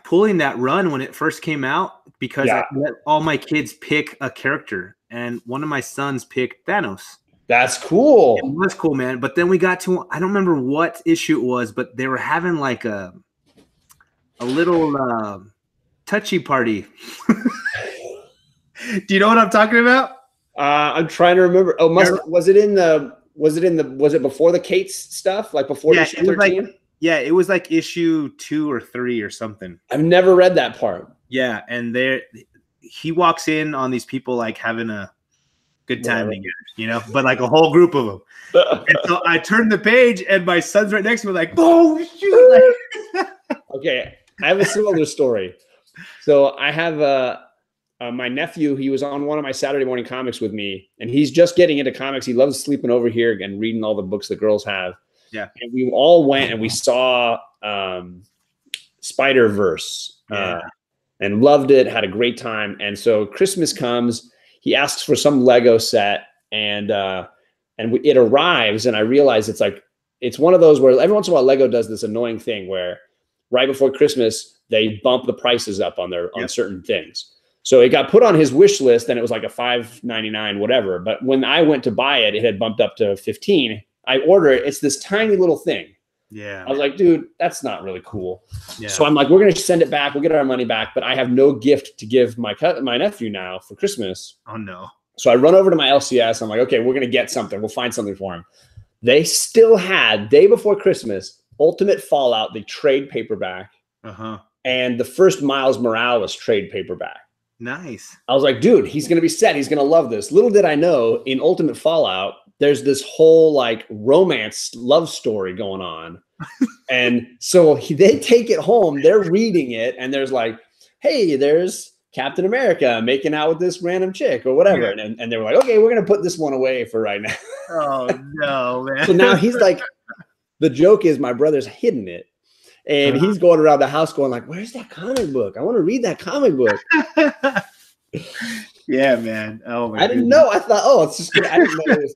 pulling that run when it first came out because I let all my kids pick a character, and one of my sons picked Thanos. That's cool. It was cool, man. But then we got to, I don't remember what issue it was, but they were having like a little touchy party. Do you know what I'm talking about? I'm trying to remember. Oh, was it before the Kate's stuff? Like before issue 13? It was like issue 2 or 3 or something. I've never read that part. Yeah, and he walks in on these people like having a good time together, but like a whole group of them. And so I turned the page, and my son's right next to me, like, "Oh shoot!" Okay, I have a similar story. So I have my nephew. He was on one of my Saturday morning comics with me, and he's just getting into comics. He loves sleeping over here and reading all the books the girls have. Yeah, and we all went and we saw Spider-Verse and loved it. Had a great time. And so Christmas comes. He asks for some Lego set, and it arrives, and I realize it's one of those where every once in a while Lego does this annoying thing where right before Christmas they bump the prices up on certain things. So it got put on his wish list, and it was like a $5.99 whatever. But when I went to buy it, it had bumped up to $15. I order it. It's this tiny little thing. Yeah. I was like, dude, that's not really cool. Yeah. So I'm like, we're going to send it back. We'll get our money back. But I have no gift to give my nephew now for Christmas. Oh, no. So I run over to my LCS. I'm like, okay, we're going to get something. We'll find something for him. They still had, day before Christmas, Ultimate Fallout, the trade paperback, and the first Miles Morales trade paperback. Nice. I was like, dude, he's going to be set. He's going to love this. Little did I know, in Ultimate Fallout, there's this whole romance love story going on. And so they take it home, they're reading it, and there's like, hey, there's Captain America making out with this random chick or whatever. Yeah. And they were like, okay, we're going to put this one away for right now. Oh, no, man. So now he's like, the joke is my brother's hidden it. And he's going around the house going like, where's that comic book? I want to read that comic book. Yeah, man. Oh, my I didn't know. I thought, it's just I didn't know it was.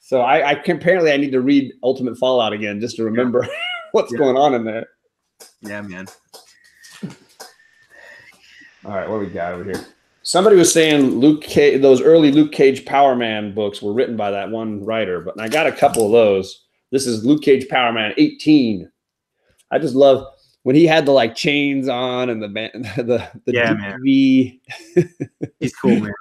So apparently I need to read Ultimate Fallout again just to remember what's going on in there. Yeah, man. All right, what do we got over here? Somebody was saying those early Luke Cage Power Man books were written by that one writer, but I got a couple of those. This is Luke Cage Power Man 18. I just love when he had the chains on and the DV. He's cool, man.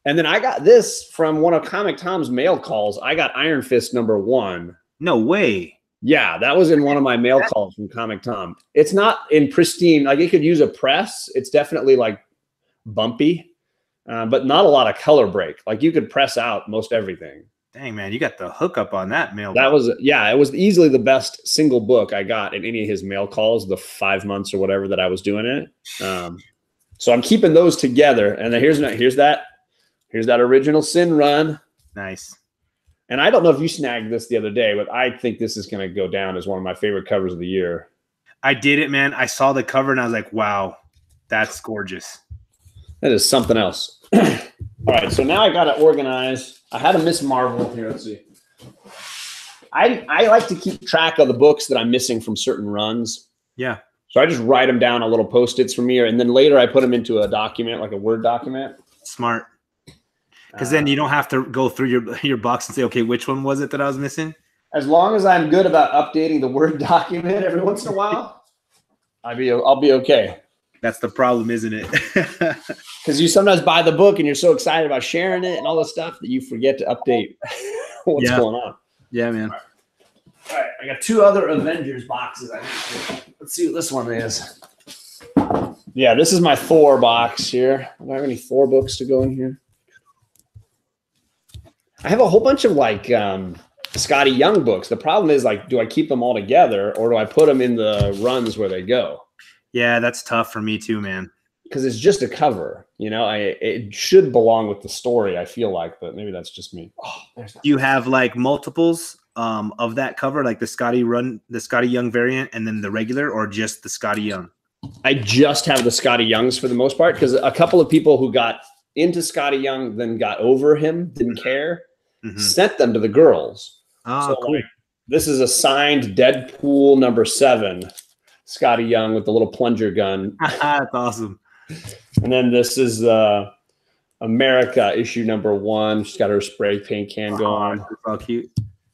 And then I got this from one of Comic Tom's mail calls. I got Iron Fist #1. No way. Yeah, that was in one of my mail calls from Comic Tom. It's not in pristine. It could use a press. It's definitely bumpy, but not a lot of color break. You could press out most everything. Dang, man, you got the hookup on that mail. That was, it was easily the best single book I got in any of his mail calls, the 5 months or whatever that I was doing it. So I'm keeping those together. And then here's that original Sin run. Nice. And I don't know if you snagged this the other day, but I think this is going to go down as one of my favorite covers of the year. I did it, man. I saw the cover and I was like, wow, that's gorgeous. That is something else. All right, so now I got to organize. I had a Miss Marvel here. Let's see. I like to keep track of the books that I'm missing from certain runs. Yeah. So I just write them down on little Post-its from here, and then later I put them into a document, like a Word document. Smart. Because then you don't have to go through your box and say, okay, which one was it that I was missing? As long as I'm good about updating the Word document every once in a while, I'll be okay. That's the problem, isn't it? Because you sometimes buy the book and you're so excited about sharing it and all this stuff that you forget to update what's going on. Yeah, man. All right, I got 2 other Avengers boxes. Let's see what this one is. Yeah, this is my Thor box here. Do I have any Thor books to go in here? I have a whole bunch of like Scotty Young books. The problem is like, do I keep them all together or do I put them in the runs where they go? Yeah, that's tough for me too, man. Because it's just a cover, you know. It should belong with the story. I feel like, but maybe that's just me. Oh, there's that. Do you have like multiples of that cover, like the Scotty Young variant, and then the regular, or just the Scotty Young? I just have the Scotty Youngs for the most part because a couple of people who got into Scotty Young then got over him, didn't care. Sent them to the girls. Oh, so cool. Like, this is a signed Deadpool #7, Scotty Young with the little plunger gun. That's awesome. And then this is America issue #1. She's got her spray paint can going. That's all cute.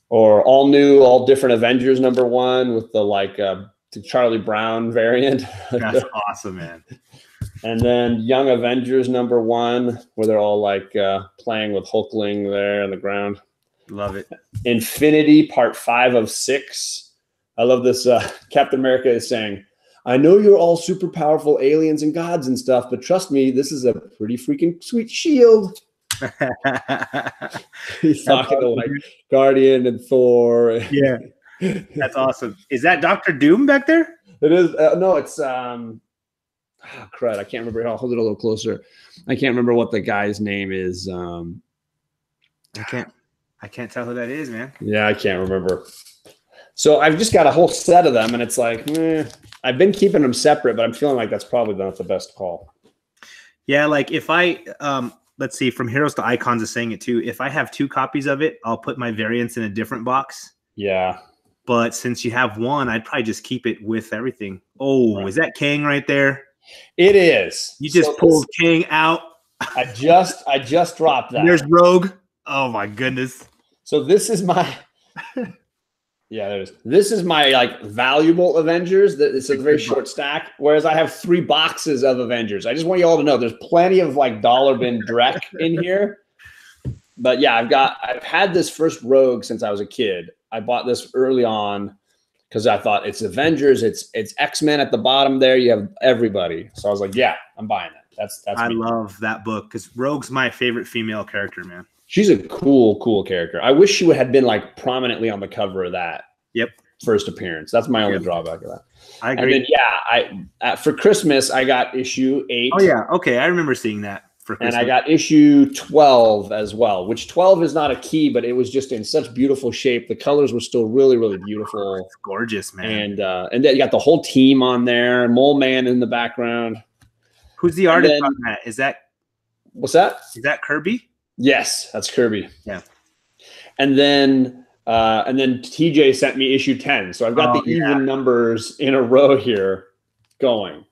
Or all new, all different Avengers #1 with the like the Charlie Brown variant. That's awesome, man. And then Young Avengers #1, where they're all like playing with Hulkling there on the ground. Love it. Infinity Part 5 of 6. I love this. Captain America is saying, I know you're all super powerful aliens and gods and stuff, but trust me, this is a pretty freaking sweet shield. He's talking to like Guardian and Thor. Yeah. That's awesome. Is that Dr. Doom back there? It is. No, it's crud. I can't remember. I'll hold it a little closer. I can't remember what the guy's name is. I can't tell who that is, man. Yeah, I can't remember. So I've just got a whole set of them, and it's like, I've been keeping them separate, but I'm feeling like that's probably not the best call. Yeah, like if I let's see, from Heroes to Icons is saying it too. If I have 2 copies of it, I'll put my variants in a different box. Yeah. But since you have one, I'd probably just keep it with everything. Oh, right. Is that Kang right there? It is. You just pulled Kang out. I just dropped that. There's Rogue. Oh my goodness. So this is my this is my like valuable Avengers. It's a very short stack. Whereas I have 3 boxes of Avengers. I just want you all to know there's plenty of like dollar bin Drek in here. But yeah, I've had this first Rogue since I was a kid. I bought this early on because I thought it's Avengers, it's X-Men at the bottom there. You have everybody. So I was like, yeah, I'm buying it. That's I love that book because Rogue's my favorite female character, man. She's a cool character. I wish she had been like prominently on the cover of that. Yep. First appearance. That's my only drawback of that. I agree. And then for Christmas I got issue 8. Oh yeah, okay. I remember seeing that for Christmas. And I got issue 12 as well, which 12 is not a key, but it was just in such beautiful shape. The colors were still really, really beautiful. It's gorgeous, man. And then you got the whole team on there, Mole Man in the background. Who's the artist on that? Is that what's that? Is that Kirby? Yes, that's Kirby. Yeah. And then TJ sent me issue 10. So I've got the even numbers in a row here going.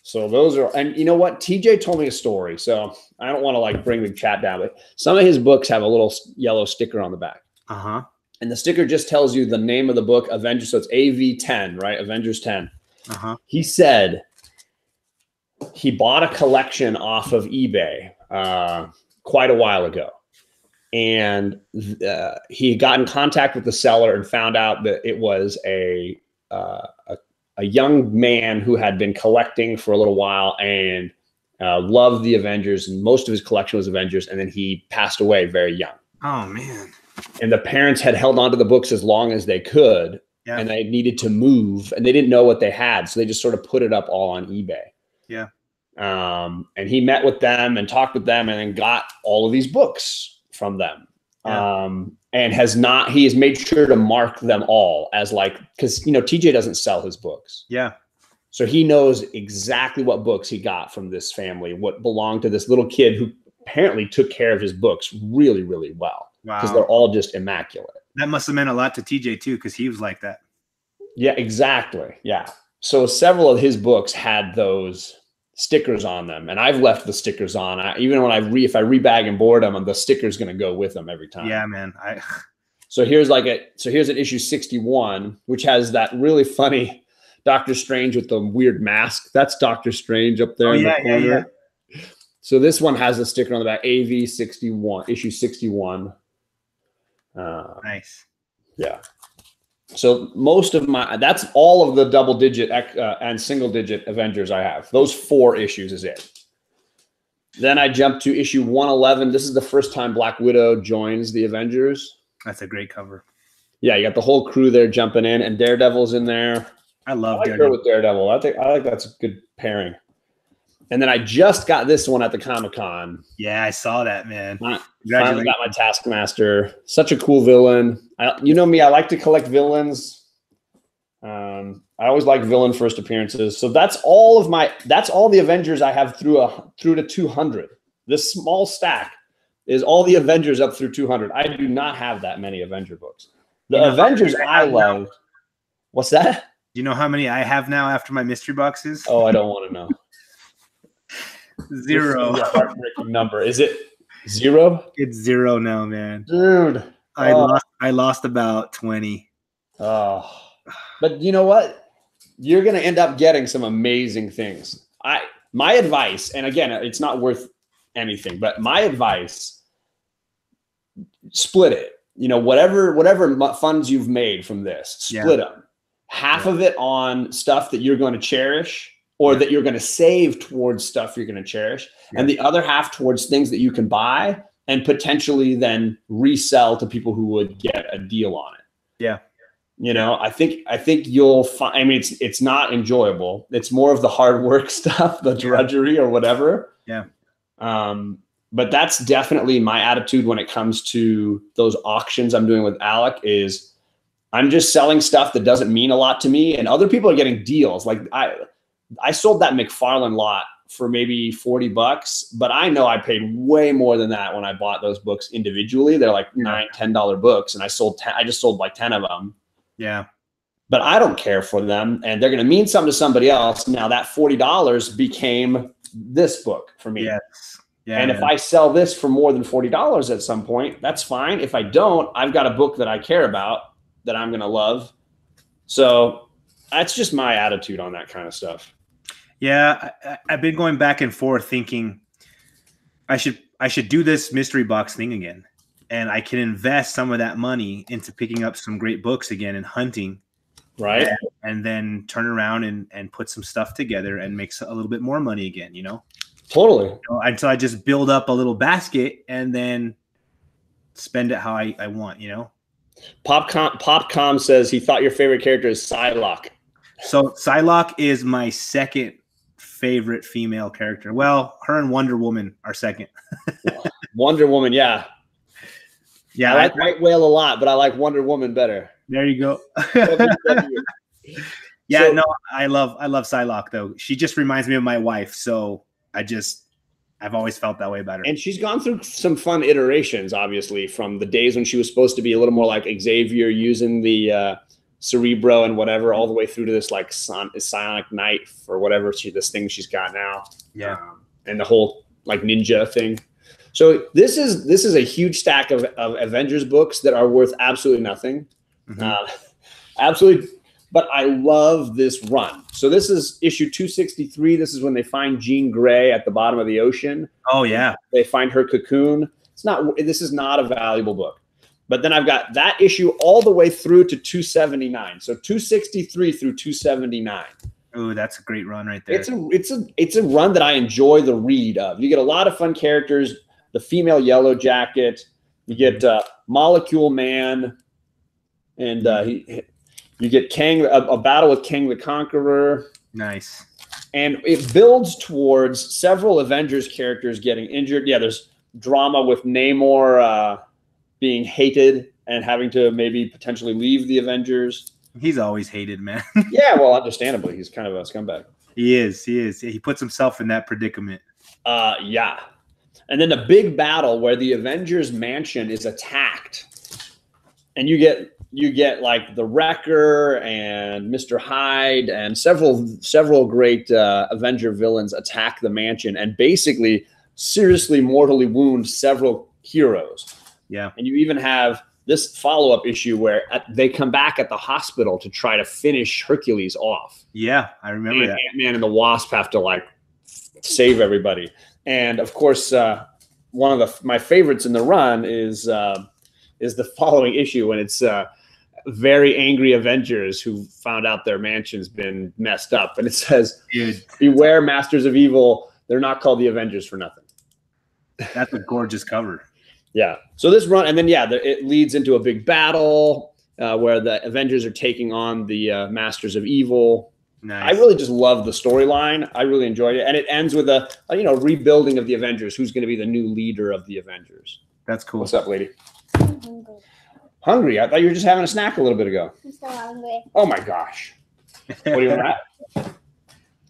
So those are, and you know what? TJ told me a story. So I don't want to like bring the chat down, but some of his books have a little yellow sticker on the back. Uh-huh. And the sticker just tells you the name of the book, Avengers. So it's AV10, right? Avengers 10. Uh-huh. He said he bought a collection off of eBay quite a while ago. And he got in contact with the seller and found out that it was a young man who had been collecting for a little while and loved the Avengers, and most of his collection was Avengers, and then he passed away very young. Oh, man. And the parents had held on to the books as long as they could, and they needed to move, and they didn't know what they had, so they just sort of put it up all on eBay. Yeah. And he met with them and talked with them and then got all of these books from them. And he has made sure to mark them all as like, because TJ doesn't sell his books. Yeah. So he knows exactly what books he got from this family, what belonged to this little kid who apparently took care of his books really, really well. Wow. Because they're all just immaculate. That must have meant a lot to TJ too, because he was like that. Yeah, exactly. Yeah. So several of his books had those stickers on them, and I've left the stickers on. Even when if I rebag and board them, the sticker's going to go with them every time. Yeah, man. So here's an issue 61, which has that really funny Doctor Strange with the weird mask. That's Doctor Strange up there in the corner. Yeah. So this one has a sticker on the back, AV 61, issue 61. Nice. Yeah. So most of that's all of the double digit and single digit Avengers I have. Those 4 issues is it. Then I jump to issue 111. This is the first time Black Widow joins the Avengers. That's a great cover. Yeah, you got the whole crew there jumping in, and Daredevil's in there. I love Daredevil. Her with Daredevil. I like that's a good pairing. And then I just got this one at the Comic-Con. Yeah, I saw that, man. Finally got my Taskmaster. Such a cool villain. You know me, I like to collect villains. I always like villain first appearances. So that's all the Avengers I have through to 200. This small stack is all the Avengers up through 200. I do not have that many Avenger books. The Avengers I love. What's that? Do you know how many I have now after my mystery boxes? Oh, I don't want to know. 0. This is a heartbreaking number. Is it 0? It's 0 now, man. Dude. I lost about 20. Oh. But you know what? You're going to end up getting some amazing things. My advice, and again, it's not worth anything, but my advice, split it. Whatever funds you've made from this, split them. Half of it on stuff that you're going to cherish, or that you're going to save towards stuff you're going to cherish, and the other half towards things that you can buy and potentially then resell to people who would get a deal on it. Yeah. I think you'll find, I mean, it's not enjoyable. It's more of the hard work stuff, the drudgery or whatever. Yeah. But that's definitely my attitude when it comes to those auctions I'm doing with Alec is I'm just selling stuff that doesn't mean a lot to me, and other people are getting deals. Like I sold that McFarlane lot for maybe $40, but I know I paid way more than that when I bought those books individually. They're like $9-10 books, and I just sold like 10 of them. Yeah. But I don't care for them, and they're going to mean something to somebody else. Now that $40 became this book for me. Yes. Yeah. And if I sell this for more than $40 at some point, that's fine. If I don't, I've got a book that I care about that I'm going to love. So that's just my attitude on that kind of stuff. Yeah, I've been going back and forth thinking I should do this mystery box thing again, and I can invest some of that money into picking up some great books again and hunting, right? And then turn around and put some stuff together and make a little bit more money again, Totally. Until I just build up a little basket and then spend it how I want, Popcom says he thought your favorite character is Psylocke. So Psylocke is my second favorite female character. Well, her and Wonder Woman are second. Wonder Woman, yeah. Yeah, I like White Whale a lot, but I like Wonder Woman better. There you go. No, I love Psylocke though. She just reminds me of my wife, so I've always felt that way about her. And she's gone through some fun iterations, obviously, from the days when she was supposed to be a little more like Xavier using the Cerebro and whatever, all the way through to this like psionic knife or whatever this thing she's got now. Yeah. And the whole like ninja thing. So this is a huge stack of Avengers books that are worth absolutely nothing. Mm-hmm. Absolutely. But I love this run. So this is issue 263. This is when they find Jean Grey at the bottom of the ocean. Oh yeah. They find her cocoon. This is not a valuable book. But then I've got that issue all the way through to 279. So 263 through 279. Oh, that's a great run right there. It's a run that I enjoy the read of. You get a lot of fun characters. The female Yellow Jacket. You get Molecule Man, and you get Kang, a battle with Kang the Conqueror. Nice. And it builds towards several Avengers characters getting injured. Yeah, there's drama with Namor. being hated and having to maybe potentially leave the Avengers. He's always hated, man. Yeah, well, understandably, he's kind of a scumbag. He is. He puts himself in that predicament. Yeah. And then the big battle where the Avengers mansion is attacked, and you get like the Wrecker and Mr. Hyde and several great Avenger villains attack the mansion and basically seriously mortally wound several heroes. Yeah. And you even have this follow-up issue where they come back at the hospital to try to finish Hercules off. Yeah, I remember that. Ant-Man and the Wasp have to like save everybody. And of course, one of my favorites in the run is the following issue when it's very angry Avengers who found out their mansion's been messed up. And it says, beware Masters of Evil. They're not called the Avengers for nothing. That's a gorgeous cover. Yeah. So this run, and then, it leads into a big battle where the Avengers are taking on the Masters of Evil. Nice. I really just love the storyline. I really enjoyed it. And it ends with a rebuilding of the Avengers. Who's going to be the new leader of the Avengers? That's cool. What's up, lady? I'm hungry. Hungry? I thought you were just having a snack a little bit ago. I'm still hungry. Oh, my gosh. What do you want to have? I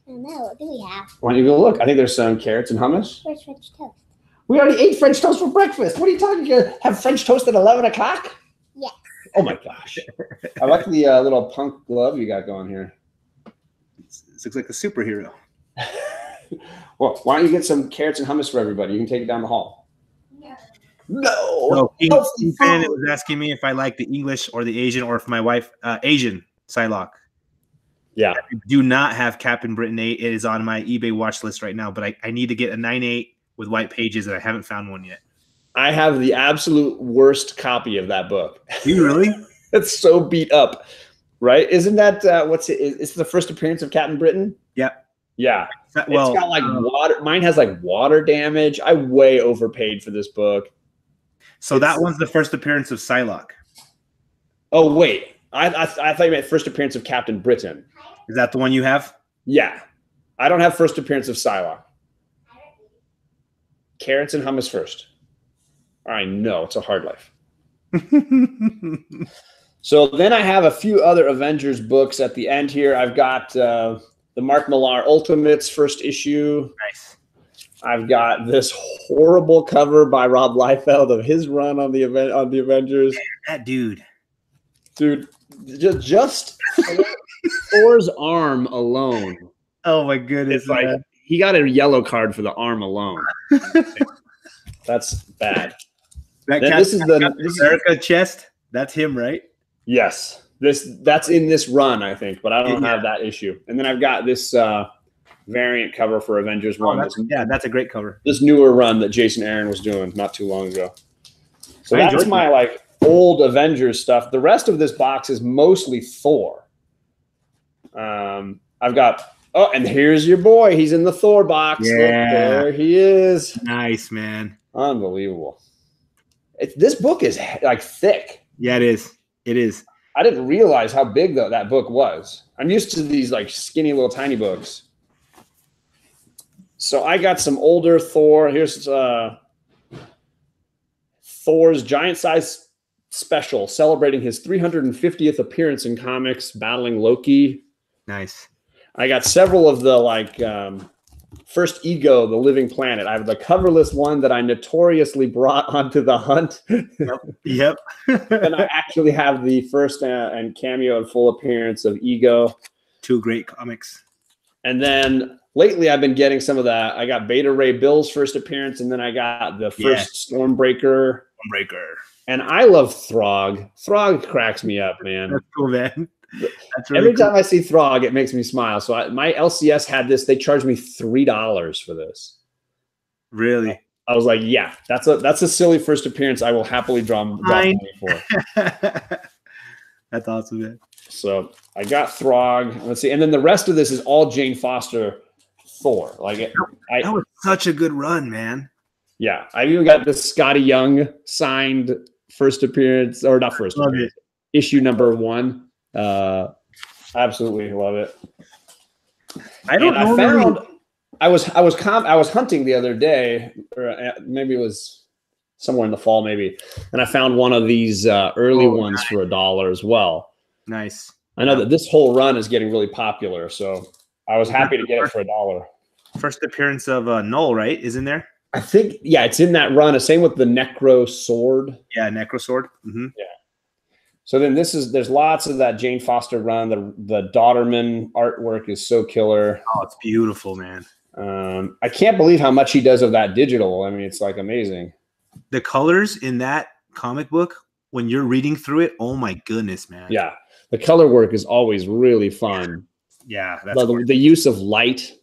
don't know. What do we have? Why don't you go look? I think there's some carrots and hummus. Where's French toast? We already ate French toast for breakfast. What are you talking about? Have French toast at 11 o'clock? Yes. Oh, my gosh. I like the little punk glove you got going here. This looks like a superhero. Well, why don't you get some carrots and hummus for everybody? You can take it down the hall. No. King Fan was asking me if I like the English or the Asian, or if my wife Asian Psylocke. Yeah. I do not have Captain Britain 8. It is on my eBay watch list right now, but I need to get a 9/8 with white pages, and I haven't found one yet. I have the absolute worst copy of that book. Do you really? It's so beat up, right? Isn't that it's the first appearance of Captain Britain? Yeah. Yeah. Well, it's got like water. Mine has like water damage. I way overpaid for this book. So that one's the first appearance of Psylocke. Oh, wait. I thought you meant first appearance of Captain Britain. Is that the one you have? Yeah. I don't have first appearance of Psylocke. Carrots and hummus first. I know. It's a hard life. So then I have a few other Avengers books at the end here. I've got the Mark Millar Ultimates first issue. Nice. I've got this horrible cover by Rob Liefeld of his run on the Avengers. That dude, just Thor's arm alone. Oh my goodness! It's like he got a yellow card for the arm alone. That's bad. This is the America chest. That's him, right? Yes. That's in this run, I think, but I don't have that issue. And then I've got this variant cover for Avengers 1. That's a great cover. This newer run that Jason Aaron was doing not too long ago. So that's my like old Avengers stuff. The rest of this box is mostly Thor. I've got and here's your boy. He's in the Thor box. Yeah. Look, there he is. Nice, man. Unbelievable. This book is like thick. Yeah, it is. It is. I didn't realize how big that book was. I'm used to these like skinny little tiny books. So I got some older Thor. Here's Thor's giant size special celebrating his 350th appearance in comics, battling Loki. Nice. I got several of the like first Ego, the Living Planet. I have the coverless one that I notoriously brought onto the hunt. Yep. And I actually have the first and cameo and full appearance of Ego. Two great comics. And then lately I've been getting some of that. I got Beta Ray Bill's first appearance, and then I got the first Stormbreaker. And I love Throg. Throg cracks me up, man. That's cool, man. That's really Every time I see Throg, it makes me smile. So my LCS had this. They charged me $3 for this. Really? I was like, yeah, that's a silly first appearance. I will happily draw money for. That's awesome, man. So I got Throg. Let's see, and then the rest of this is all Jane Foster Thor. Like that was such a good run, man. Yeah, I even got the Scotty Young signed first appearance, or not first appearance, issue number 1. Absolutely love it. I was hunting the other day, or maybe it was somewhere in the fall maybe. And I found one of these early ones for $1 as well. Nice. I know that this whole run is getting really popular, so I was happy to get it for $1. First appearance of Null, right? Is in there? I think, yeah, it's in that run. Same with the Necro Sword. Yeah, Necro Sword. Yeah. So then there's lots of that Jane Foster run. The Daughterman artwork is so killer. Oh, it's beautiful, man. I can't believe how much he does of that digital. I mean, it's like amazing. The colors in that comic book, when you're reading through it, oh my goodness, man. Yeah. The color work is always really fun. Yeah. That's the use of light,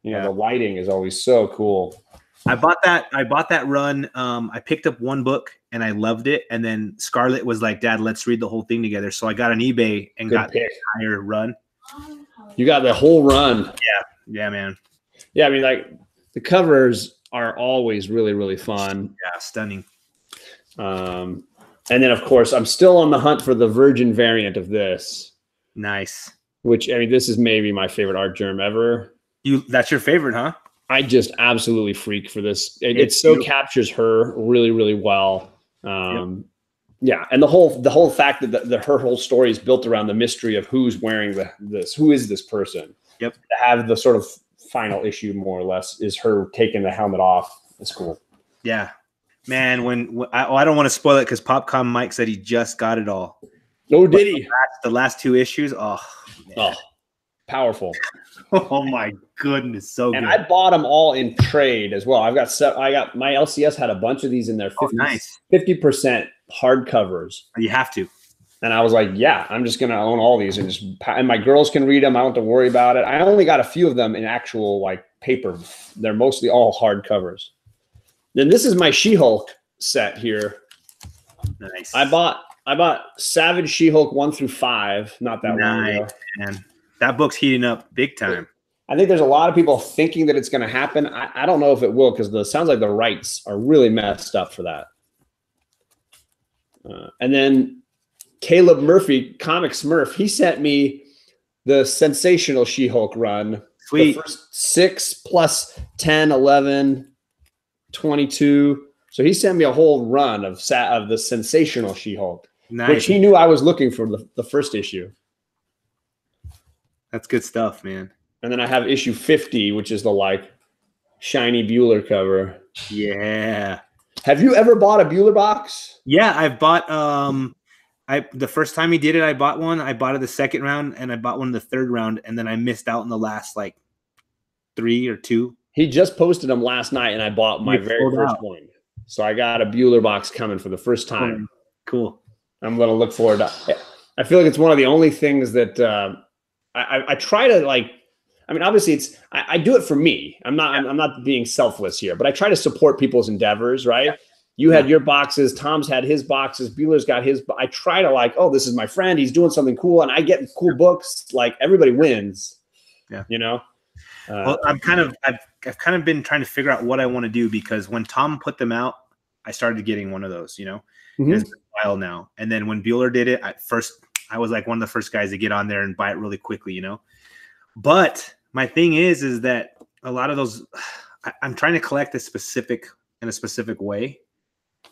the lighting is always so cool. I bought that run. I picked up one book and I loved it. And then Scarlett was like, Dad, let's read the whole thing together. So I got on eBay and got the entire run. You got the whole run. Yeah, man. Yeah, I mean, like the covers are always really, really fun. Yeah, stunning. And then of course I'm still on the hunt for the Virgin variant of this. Nice. Which, I mean, this is maybe my favorite art germ ever. That's your favorite, huh? I just absolutely freak for this. It so captures her really, really well. Yeah, and the whole fact that her whole story is built around the mystery of who's wearing this, who is this person. Yep. To have the sort of final issue, more or less, is her taking the helmet off. It's cool. Yeah, man. When I don't want to spoil it because Popcom Mike said he just got it all. Oh, did he? The last 2 issues. Oh, man. Oh, powerful. Oh my goodness, so good. And I bought them all in trade as well. I got my LCS had a bunch of these in there. 50% hardcovers. You have to. And I was like, yeah, I'm just gonna own all these and my girls can read them. I don't have to worry about it. I only got a few of them in actual like paper. They're mostly all hardcovers. Then this is my She-Hulk set here. Nice. I bought Savage She-Hulk 1 through 5. Not that long ago. Man. That book's heating up big time. I think there's a lot of people thinking that it's going to happen. I don't know if it will because it sounds like the rights are really messed up for that. And then Caleb Murphy, Comic Smurf, he sent me the Sensational She-Hulk run. Sweet. The first 6 plus 10, 11, 22. So he sent me a whole run of the Sensational She-Hulk, which he knew I was looking for the first issue. That's good stuff, man. And then I have issue 50, which is the like shiny Bueller cover. Yeah. Have you ever bought a Bueller box? Yeah, I've bought the first time he did it, I bought one. I bought it the second round and I bought one the third round, and then I missed out in the last like 3 or 2. He just posted them last night and I bought my very first one. So I got a Bueller box coming for the first time. Cool. I'm going to look forward to it. I feel like it's one of the only things that I try to like. I mean, obviously, I do it for me. I'm not being selfless here, but I try to support people's endeavors, right? Yeah. You had your boxes, Tom's had his boxes, Bueller's got his. I try to like, oh, this is my friend. He's doing something cool, and I get cool books. Like everybody wins. Yeah, you know. Well, I've kind of been trying to figure out what I want to do because when Tom put them out, I started getting one of those. You know, it's been a while now. And then when Bueller did it, I was like one of the first guys to get on there and buy it really quickly, you know. But my thing is that a lot of those, I'm trying to collect in a specific way,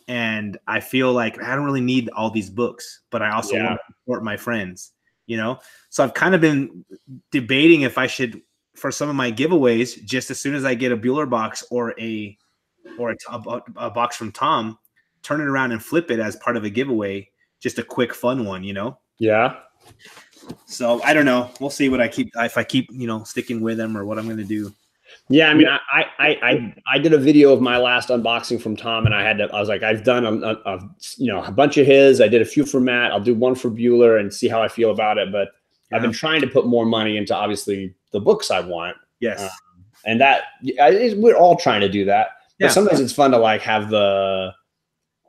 and I feel like I don't really need all these books, but I also want to support my friends, you know. So I've kind of been debating if I should, for some of my giveaways, just as soon as I get a Bueller box or a box from Tom, turn it around and flip it as part of a giveaway, just a quick fun one, you know. Yeah. So I don't know. We'll see if I keep, you know, sticking with them or what I'm going to do. Yeah. I mean, I did a video of my last unboxing from Tom, and I was like, I've done a bunch of his. I did a few for Matt. I'll do one for Bueller and see how I feel about it. But I've been trying to put more money into obviously the books I want. Yes. And we're all trying to do that. Yeah. But sometimes it's fun to like have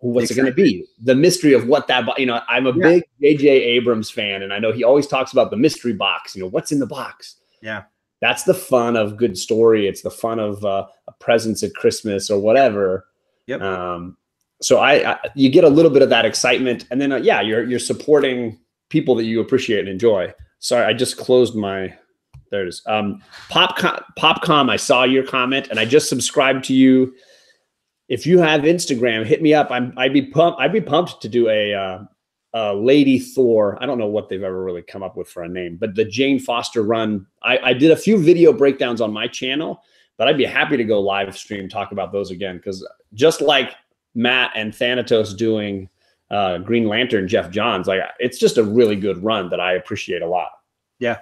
what's it going to be? The mystery of what that, you know, I'm a big J.J. Abrams fan, and I know he always talks about the mystery box, you know, what's in the box? Yeah. That's the fun of good story. It's the fun of a presents at Christmas or whatever. Yep. So you get a little bit of that excitement, and then, you're supporting people that you appreciate and enjoy. Sorry, I just closed there it is. Popcom, I saw your comment, and I just subscribed to you. if you have Instagram, hit me up. I'd be pumped. I'd be pumped to do a Lady Thor. I don't know what they've ever really come up with for a name, but the Jane Foster run. I did a few video breakdowns on my channel, but I'd be happy to go live stream, talk about those again, because just like Matt and Thanatos doing Green Lantern, Jeff Johns, like it's just a really good run that I appreciate a lot. Yeah.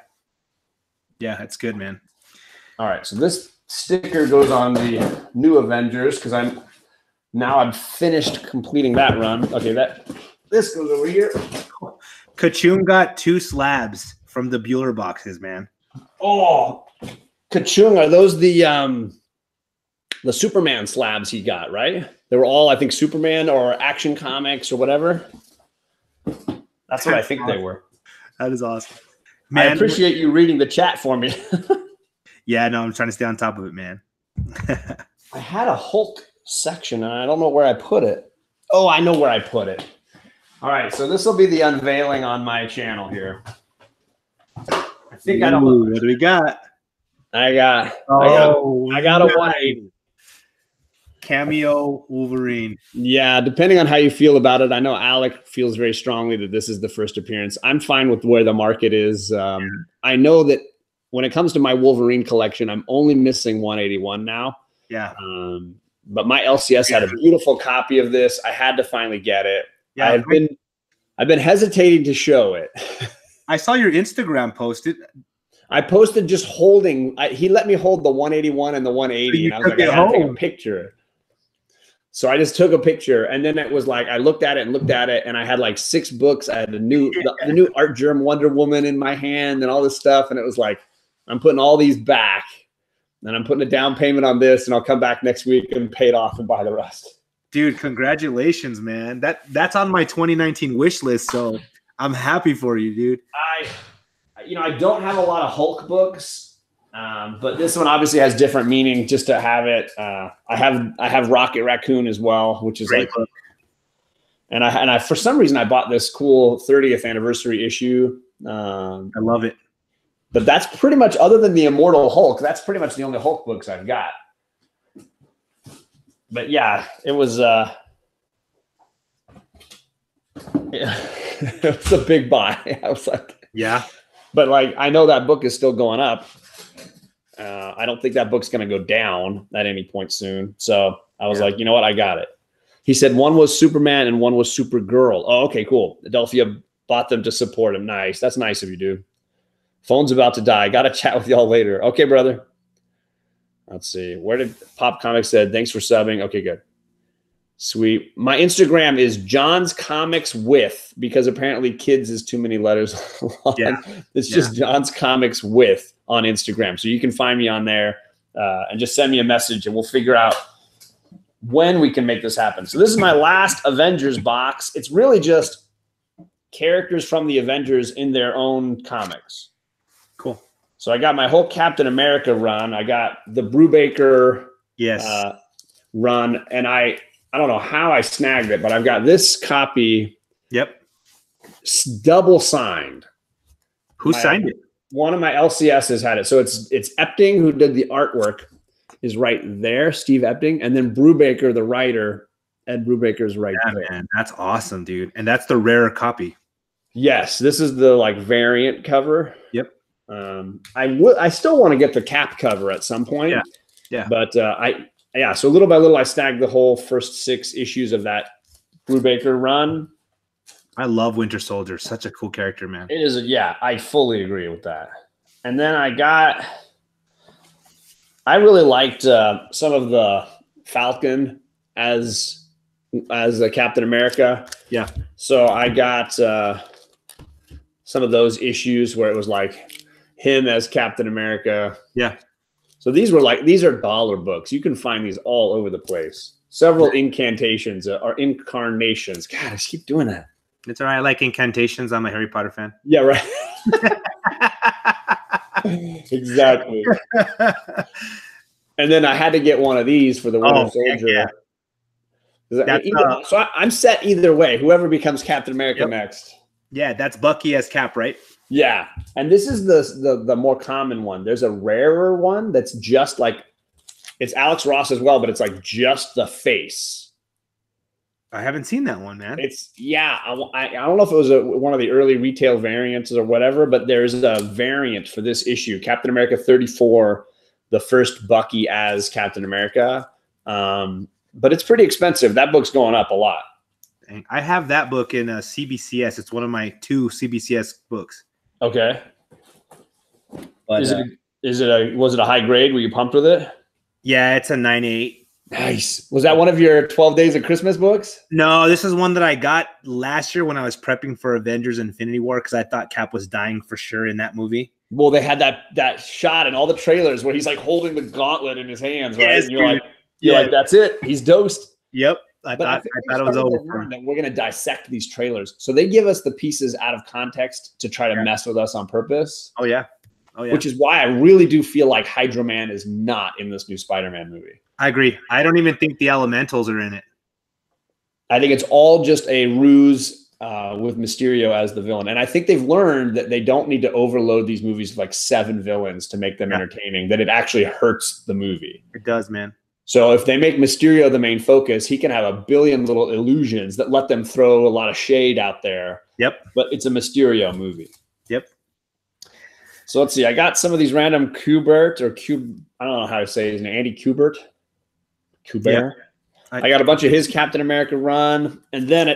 Yeah, that's good, man. All right, so this sticker goes on the New Avengers because I've finished completing that run. Okay, this goes over here. Kachung got 2 slabs from the Bueller boxes, man. Oh, Kachung, are those the Superman slabs he got, right? They were all, I think, Superman or Action Comics or whatever. That's what I think they were. That is awesome. Man, I appreciate you reading the chat for me. Yeah, no, I'm trying to stay on top of it, man. I had a Hulk section, and I don't know where I put it. Oh, I know where I put it. All right, so this will be the unveiling on my channel here. I think I don't. What do we got? I got a 180. Cameo Wolverine. Yeah, depending on how you feel about it. I know Alec feels very strongly that this is the first appearance. I'm fine with where the market is. I know that when it comes to my Wolverine collection, I'm only missing 181 now. Yeah. But my LCS had a beautiful copy of this. I had to finally get it. Yeah, I've been hesitating to show it. I saw your Instagram post. I posted just holding. He let me hold the 181 and the 180, and I was like, I have to take a picture. So I just took a picture, and then it was like I looked at it, and I had like 6 books. I had the new Art Germ Wonder Woman in my hand, and all this stuff, and it was like I'm putting all these back, and I'm putting a down payment on this, and I'll come back next week and pay it off and buy the rest. Dude, congratulations, man! That's on my 2019 wish list, so I'm happy for you, dude. I don't have a lot of Hulk books. But this one obviously has different meaning just to have it. I have Rocket Raccoon as well, which is great book. And I for some reason I bought this cool 30th anniversary issue. I love it. But that's pretty much, other than the Immortal Hulk, that's pretty much the only Hulk books I've got. But yeah, it was it was a big buy. I was like, yeah. But like I know that book is still going up. I don't think that book's going to go down at any point soon. So I was like, you know what? I got it. He said one was Superman and one was Supergirl. Oh, okay, cool. Adelphia bought them to support him. Nice. That's nice of you, dude. Phone's about to die. Got to chat with y'all later. Okay, brother. Let's see. Where did Pop Comics said, thanks for subbing. Okay, good. Sweet. My Instagram is John's Comics with, because apparently kids is too many letters long. Yeah. It's just John's Comics with on Instagram. So you can find me on there and just send me a message and we'll figure out when we can make this happen. So this is my last Avengers box. It's really just characters from the Avengers in their own comics. Cool. So I got my whole Captain America run. I got the Brubaker run, and I don't know how I snagged it, but I've got this copy. Yep. Double signed. Who signed it? One of my LCSs had it. So it's Epting, who did the artwork, is right there, Steve Epting, and then Brubaker, the writer, Ed Brubaker's right there. Man, that's awesome, dude. And that's the rare copy. Yes, this is the like variant cover. Yep. I still want to get the Cap cover at some point. Yeah. Yeah. But so little by little, I snagged the whole first 6 issues of that Brubaker run. I love Winter Soldier. Such a cool character, man. It is. I fully agree with that. And then I really liked some of the Falcon as a Captain America. Yeah. So I got some of those issues where it was like him as Captain America. Yeah. So these are dollar books. You can find these all over the place. Several incantations or incarnations. God, I just keep doing that. It's all right. I like incantations. I'm a Harry Potter fan. Yeah, right. Exactly. And then I had to get one of these for the Winter Soldier. Yeah. So I'm set either way. Whoever becomes Captain America next. Yeah, that's Bucky as Cap, right? Yeah, and this is the more common one. There's a rarer one that's just like It's Alex Ross as well, but it's like just the face. I haven't seen that one, man. It's I don't know if it was one of the early retail variants or whatever, but there's a variant for this issue, Captain America 34, the first Bucky as Captain America. But it's pretty expensive. That book's going up a lot. I have that book in CBCS. It's one of my 2 CBCS books. Okay. But, was it a high grade? Were you pumped with it? Yeah, it's a 9.8. Nice. Was that one of your 12 Days of Christmas books? No, this is one that I got last year when I was prepping for Avengers Infinity War because I thought Cap was dying for sure in that movie. Well, they had that shot in all the trailers where he's like holding the gauntlet in his hands, right? Yes, and you're like, that's it. He's dosed. Yep. I thought it was over. That we're going to dissect these trailers. So they give us the pieces out of context to try to mess with us on purpose. Oh, yeah. Oh, yeah. Which is why I really do feel like Hydro Man is not in this new Spider-Man movie. I agree. I don't even think the Elementals are in it. I think it's all just a ruse with Mysterio as the villain. And I think they've learned that they don't need to overload these movies with like 7 villains to make them entertaining, that it actually hurts the movie. It does, man. So if they make Mysterio the main focus, he can have a billion little illusions that let them throw a lot of shade out there. Yep. But it's a Mysterio movie. Yep. So let's see. I got some of these random Kubert or I don't know how to say his name. Andy Kubert. Yep. I got a bunch of his Captain America run. And then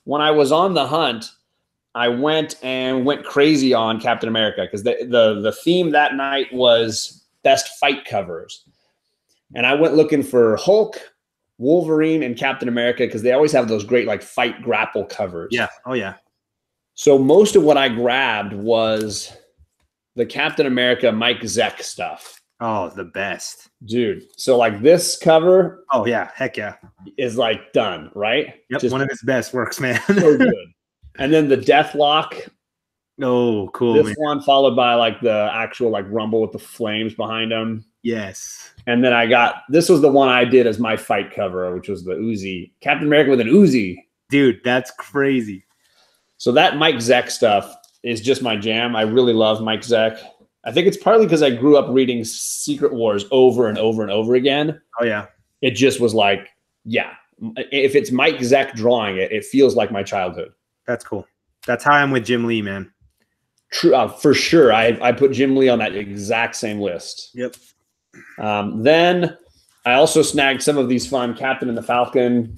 when I was on the hunt, I went crazy on Captain America because the theme that night was best fight covers. And I went looking for Hulk, Wolverine, and Captain America because they always have those great like fight grapple covers. Yeah. Oh, yeah. So most of what I grabbed was the Captain America Mike Zeck stuff. Oh, the best. Dude. So like this cover. Oh, yeah. Heck yeah. Is like done, right? Yep. Just one of his best works, man. So good. And then the Deathlock. Oh, cool. This one followed by like the actual like Rumble with the flames behind him. Yes. And then this was the one I did as my fight cover, which was the Uzi. Captain America with an Uzi. Dude, that's crazy. So that Mike Zeck stuff is just my jam. I really love Mike Zeck. I think it's partly because I grew up reading Secret Wars over and over and over again. Oh, yeah. It just was like, yeah. If it's Mike Zeck drawing it, it feels like my childhood. That's cool. That's how I'm with Jim Lee, man. True, for sure. I put Jim Lee on that exact same list. Yep. Then I also snagged some of these fun Captain and the Falcon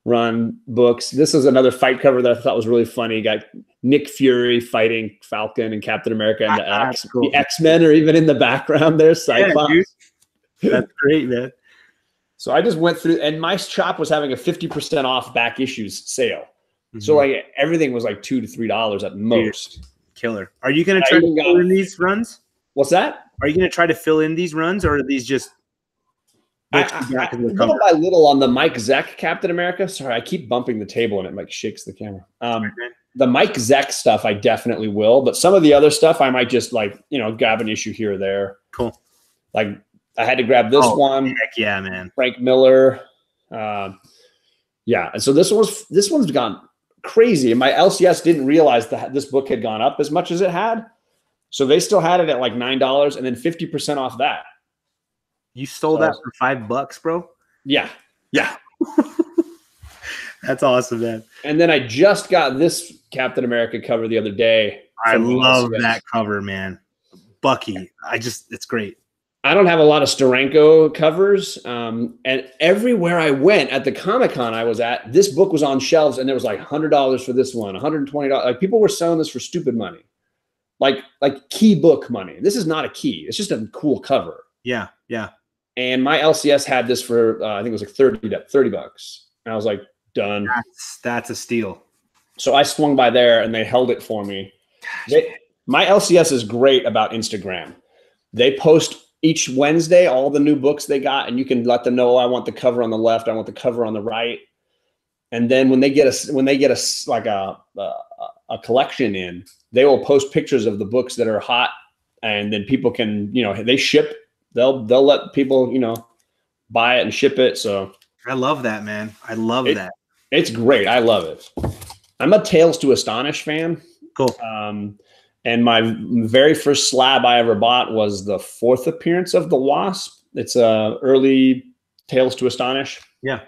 run books. This is another fight cover that I thought was really funny. You got Nick Fury fighting Falcon and Captain America, and the X-Men are even in the background there. Cyclops. Yeah, that's great, man. So I just went through, and my shop was having a 50% off back issues sale. So like everything was like $2 to $3 at most. Killer. Are you going to try to fill in these runs? What's that? Are you going to try to fill in these runs, or are these just little by little on the Mike Zeck Captain America? Sorry, I keep bumping the table and it like shakes the camera. The Mike Zeck stuff I definitely will, but some of the other stuff I might just like, grab an issue here or there. Cool. Like I had to grab this one. Heck yeah, man. Frank Miller. Yeah. And so this one's gone crazy. And my LCS didn't realize that this book had gone up as much as it had. So they still had it at like $9 and then 50% off that. You stole that for $5, bro? Yeah. Yeah. That's awesome, man. And then I just got this Captain America cover the other day. I love that cover, man. Bucky. It's great. I don't have a lot of Steranko covers. And everywhere I went at the Comic-Con I was at, this book was on shelves and there was like $100 for this one, $120. Like people were selling this for stupid money. Like key book money. This is not a key. It's just a cool cover. Yeah. Yeah. And my LCS had this for, I think it was like $30. And I was like, done. That's a steal. So I swung by there and they held it for me. My LCS is great about Instagram. They post each Wednesday all the new books they got, and you can let them know, I want the cover on the left, I want the cover on the right. And then when they get a collection in, they will post pictures of the books that are hot, and then people can, they ship. They'll let people, buy it and ship it. So I love that, man. I love that. It's great. I love it. I'm a Tales to Astonish fan. Cool. And my very first slab I ever bought was the 4th appearance of the Wasp. It's early Tales to Astonish. Yeah.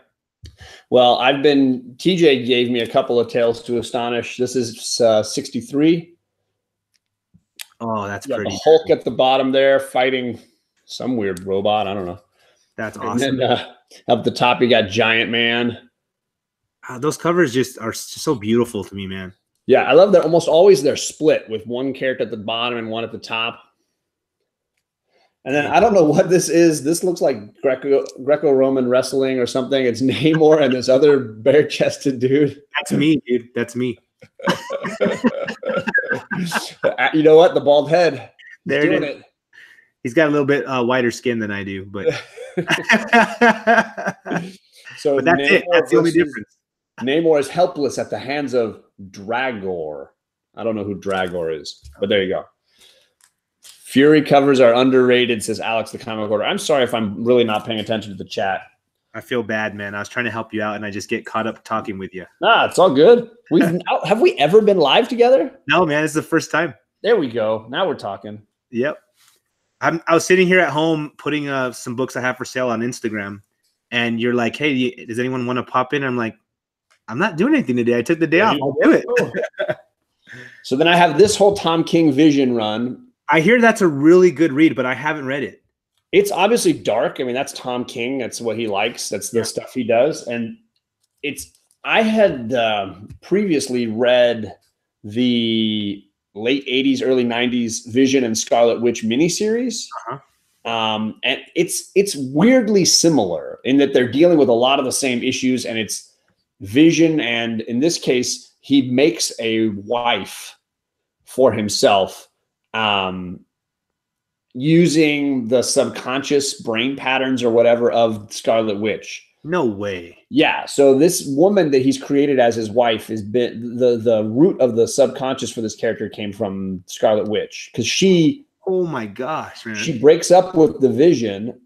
Well, TJ gave me a couple of Tales to Astonish. This is 63. Oh, that's You got pretty. the Hulk at the bottom there fighting some weird robot. I don't know. That's awesome. And then up the top, you got Giant Man. Those covers just are so beautiful to me, man. Yeah, I love that almost always they're split with one character at the bottom and one at the top. And then I don't know what this is. This looks like Greco-Roman wrestling or something. It's Namor and this other bare-chested dude. That's me, dude. That's me. You know what? The bald head. There it is. He's got a little bit whiter skin than I do, but so but that's it. That's the only difference. Namor is helpless at the hands of Dragor. I don't know who Dragor is, but there you go. Fury covers are underrated, says Alex the Comic Order. I'm sorry if I'm really not paying attention to the chat. I feel bad, man. I was trying to help you out, and I just get caught up talking with you. Nah, it's all good. Have we ever been live together? No, man. It's the first time. There we go. Now we're talking. Yep. I was sitting here at home putting some books I have for sale on Instagram, and you're like, hey, does anyone want to pop in? I'm like, I'm not doing anything today. I took the day off. I'll do it. So then I have this whole Tom King Vision run. I hear that's a really good read, but I haven't read it. It's obviously dark. I mean, that's Tom King. That's what he likes. That's the stuff he does. And I had previously read the late 80s, early 90s Vision and Scarlet Witch miniseries. And it's weirdly similar in that they're dealing with a lot of the same issues, and it's Vision. And in this case, he makes a wife for himself, using the subconscious brain patterns or whatever of Scarlet Witch. No way. Yeah. So this woman that he's created as his wife has been the root of the subconscious for this character came from Scarlet Witch, because she, oh my gosh, man, she breaks up with the Vision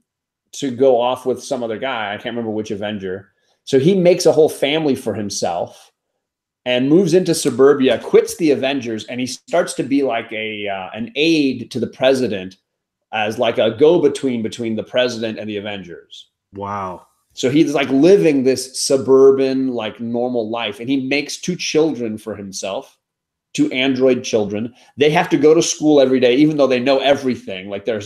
to go off with some other guy. I can't remember which Avenger. So he makes a whole family for himself and moves into suburbia, quits the Avengers, and he starts to be like an aide to the president, as like a go-between between the president and the Avengers. Wow. So he's like living this suburban, like normal life. And he makes 2 children for himself, 2 android children. They have to go to school every day, even though they know everything. Like their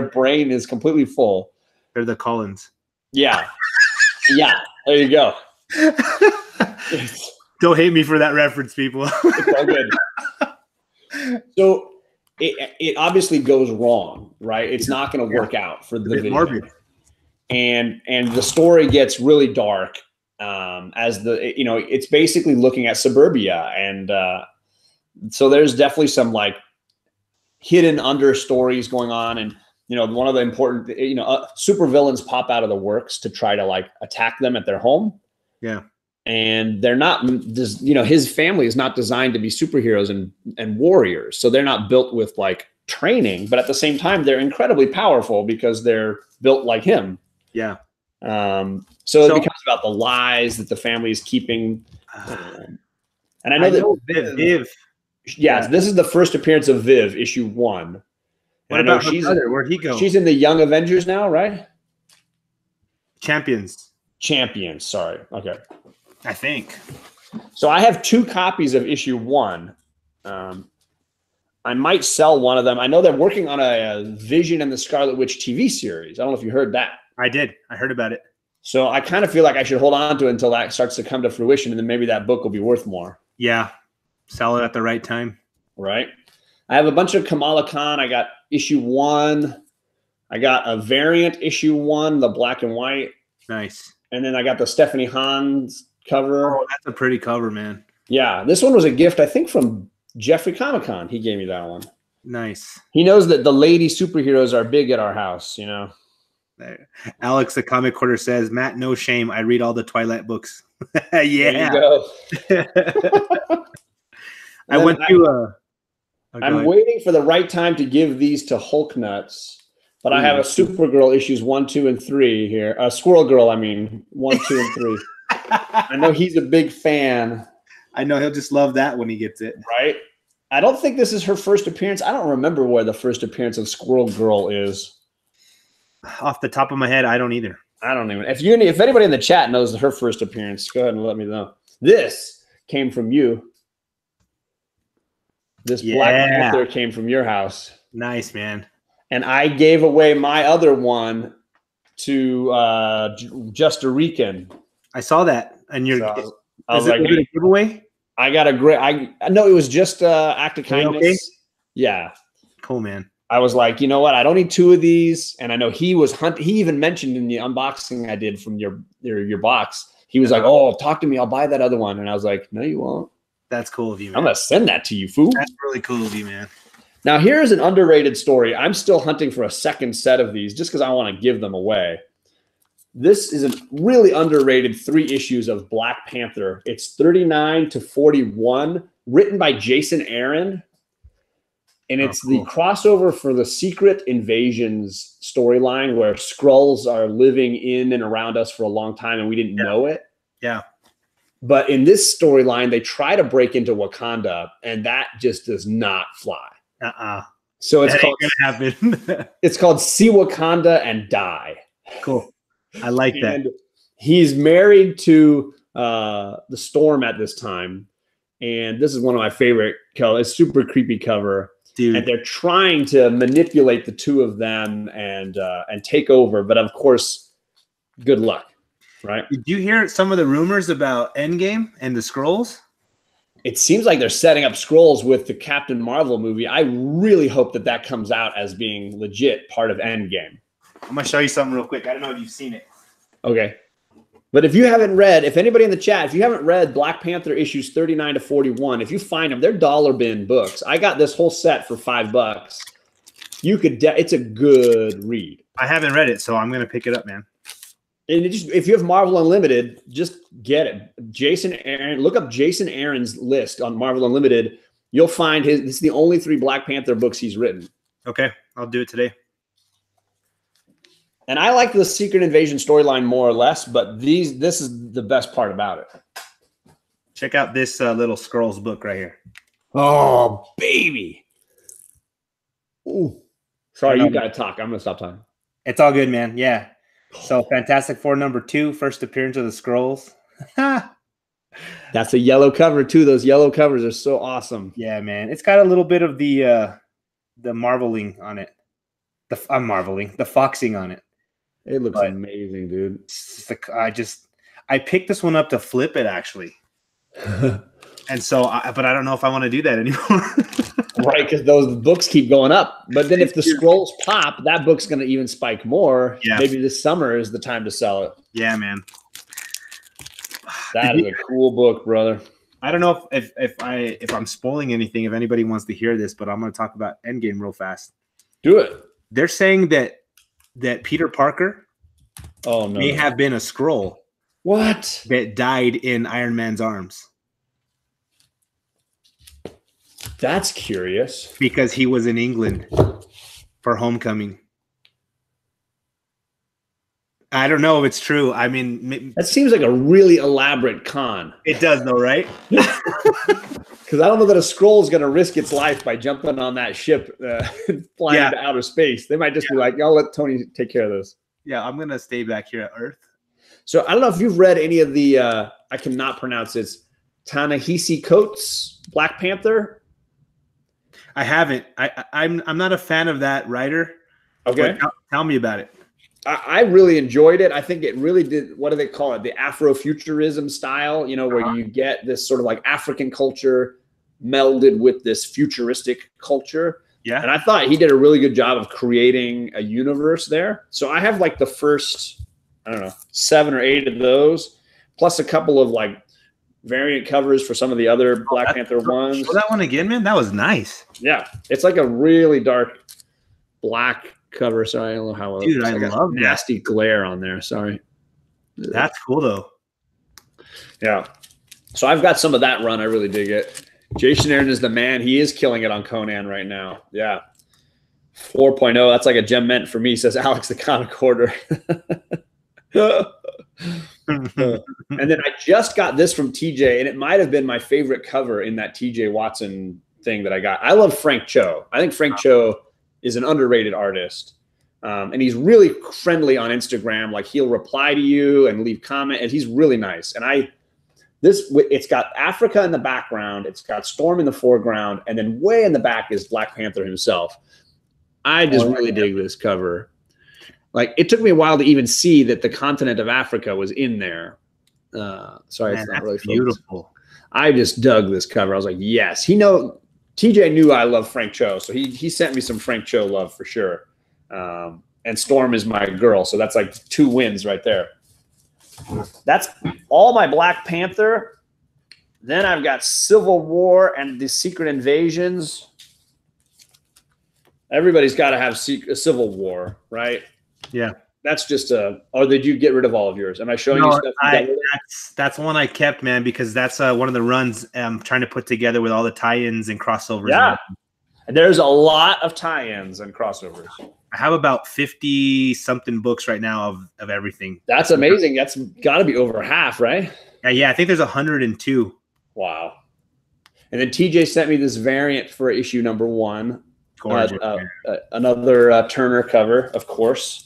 brain is completely full. They're the Collins. Yeah. Yeah. There you go. Don't hate me for that reference, people. It's all good. So it obviously goes wrong, right? It's not going to work out for the Vision. Morbid. And the story gets really dark as it's basically looking at suburbia. And so there's definitely some like hidden under stories going on. And, one of the important, super villains pop out of the works to try to like attack them at their home. Yeah. And they're not, his family is not designed to be superheroes and warriors. So they're not built with like training, but at the same time, they're incredibly powerful because they're built like him. Yeah. So it becomes about the lies that the family is keeping. And I know that Viv. Yeah, this is the first appearance of Viv, issue 1. What about her brother? Where'd he go? She's in the Young Avengers now, right? Champions. Sorry. Okay. I think. So I have 2 copies of issue 1. I might sell one of them. I know they're working on a Vision and the Scarlet Witch TV series. I don't know if you heard that. I did. I heard about it. So I kind of feel like I should hold on to it until that starts to come to fruition, and then maybe that book will be worth more. Yeah. Sell it at the right time. Right. I have a bunch of Kamala Khan. I got issue 1. I got a variant issue 1, the black and white. Nice. And then I got the Stephanie Hans cover. Oh, that's a pretty cover, man. Yeah. This one was a gift, I think, from Jeffrey Comic-Con. He gave me that one. Nice. He knows that the lady superheroes are big at our house, Alex, the Comic Quarter says, Matt, no shame. I read all the Twilight books. Yeah. There you go. I went to I'm waiting for the right time to give these to Hulk Nuts, but I have a Supergirl issues 1, 2, and 3 here. Squirrel Girl, 1, 2, and 3. I know he's a big fan. I know he'll just love that when he gets it. Right? I don't think this is her first appearance. I don't remember where the first appearance of Squirrel Girl is. Off the top of my head, I don't either. I don't even. If anybody in the chat knows her first appearance, go ahead and let me know. This came from you. This Black Panther came from your house. Nice, man. And I gave away my other one to Just a Rican. I saw that, and you're. So I was like, a giveaway? I got a great. I know it was just act of kindness. Okay? Yeah, cool, man. I was like, you know what? I don't need 2 of these, and I know he was He even mentioned in the unboxing I did from your box. He was like, "Oh, talk to me. I'll buy that other one." And I was like, "No, you won't." That's cool of you, man. I'm gonna send that to you, fool. That's really cool of you, man. Now, here's an underrated story. I'm still hunting for a second set of these just because I want to give them away. This is a really underrated 3 issues of Black Panther. It's 39 to 41, written by Jason Aaron. And it's the crossover for the Secret Invasions storyline where Skrulls are living in and around us for a long time and we didn't know it. Yeah. But in this storyline, they try to break into Wakanda, and that just does not fly. So it's called happen. It's called See Wakanda and Die. Cool. I like that. And he's married to the Storm at this time, and this is one of my favorite covers. It's super creepy cover, dude. And they're trying to manipulate the 2 of them and take over, but of course, good luck. Right? Did you hear some of the rumors about Endgame and the Skrulls? It seems like they're setting up Skrulls with the Captain Marvel movie. I really hope that comes out as being legit part of Endgame. I'm going to show you something real quick. I don't know if you've seen it. Okay. But if you haven't read, if anybody in the chat, if you haven't read Black Panther issues 39 to 41, if you find them, they're dollar bin books. I got this whole set for $5. You could, it's a good read. I haven't read it, so I'm going to pick it up, man. And if you have Marvel Unlimited, just get it. Jason Aaron, look up Jason Aaron's list on Marvel Unlimited. You'll find this is the only 3 Black Panther books he's written. Okay, I'll do it today. And I like the Secret Invasion storyline more or less, but this is the best part about it. Check out this little Skrulls book right here. Oh, baby. Ooh. Sorry, you got to talk. I'm going to stop talking. It's all good, man. Yeah. So Fantastic Four #2, first appearance of the Skrulls. That's a yellow cover too. Those yellow covers are so awesome. Yeah, man. It's got a little bit of the marveling on it. The foxing on it. It looks amazing, dude. I picked this one up to flip it actually. And so, but I don't know if I want to do that anymore. Right, because those books keep going up. But then if the Skrulls pop, that book's going to even spike more. Yeah. Maybe this summer is the time to sell it. Yeah, man. That is a cool book, brother. I don't know if I'm spoiling anything, if anybody wants to hear this, but I'm going to talk about Endgame real fast. Do it. They're saying that Peter Parker may have been a Skrull. What? That died in Iron Man's arms. That's curious. Because he was in England for Homecoming. I don't know if it's true. I mean, that seems like a really elaborate con. It does, though, right? Because I don't know that a Skrull is going to risk its life by jumping on that ship flying into outer space. They might just be like, "I'll let Tony take care of this." Yeah, I'm going to stay back here at Earth. So I don't know if you've read any of the, I cannot pronounce it, Ta-Nehisi Coates' Black Panther. I haven't. I'm not a fan of that writer. Okay. Tell me about it. I really enjoyed it. I think it really did, what do they call it? The Afrofuturism style, where you get this sort of like African culture melded with this futuristic culture. Yeah. And I thought he did a really good job of creating a universe there. So I have like the first, 7 or 8 of those, plus a couple of like variant covers for some of the other Black Panther ones. Show that one again, man. That was nice. Yeah. It's like a really dark black cover. Sorry, I don't know how. Dude, I love that. Nasty glare on there. Sorry. That's cool though. Yeah. So I've got some of that run. I really dig it. Jason Aaron is the man. He is killing it on Conan right now. Yeah. 4.0. That's like a gem meant for me, says Alex the Comic Hoarder. And then I just got this from TJ, and it might have been my favorite cover in that TJ Watson thing that I got. I love Frank Cho. I think Frank Cho is an underrated artist. And he's really friendly on Instagram. Like he'll reply to you and leave comment, and he's really nice. And it's got Africa in the background, it's got Storm in the foreground, and then way in the back is Black Panther himself. I just really dig this cover. Like it took me a while to even see that the continent of Africa was in there. Sorry, Man, it's not really beautiful. I just dug this cover. I was like, yes, TJ knew I love Frank Cho, so he sent me some Frank Cho love for sure. And Storm is my girl, so that's like 2 wins right there. That's all my Black Panther. Then I've got Civil War and the Secret Invasions. Everybody's got to have a Civil War, right? Yeah. That's just or did you get rid of all of yours? Am I showing you stuff? That's one I kept, man, because that's one of the runs I'm trying to put together with all the tie-ins and crossovers. Yeah. And there's a lot of tie-ins and crossovers. I have about 50-something books right now of everything. That's amazing. That's got to be over half, right? Yeah, I think there's 102. Wow. And then TJ sent me this variant for issue number 1. Gorgeous. Another Turner cover, of course.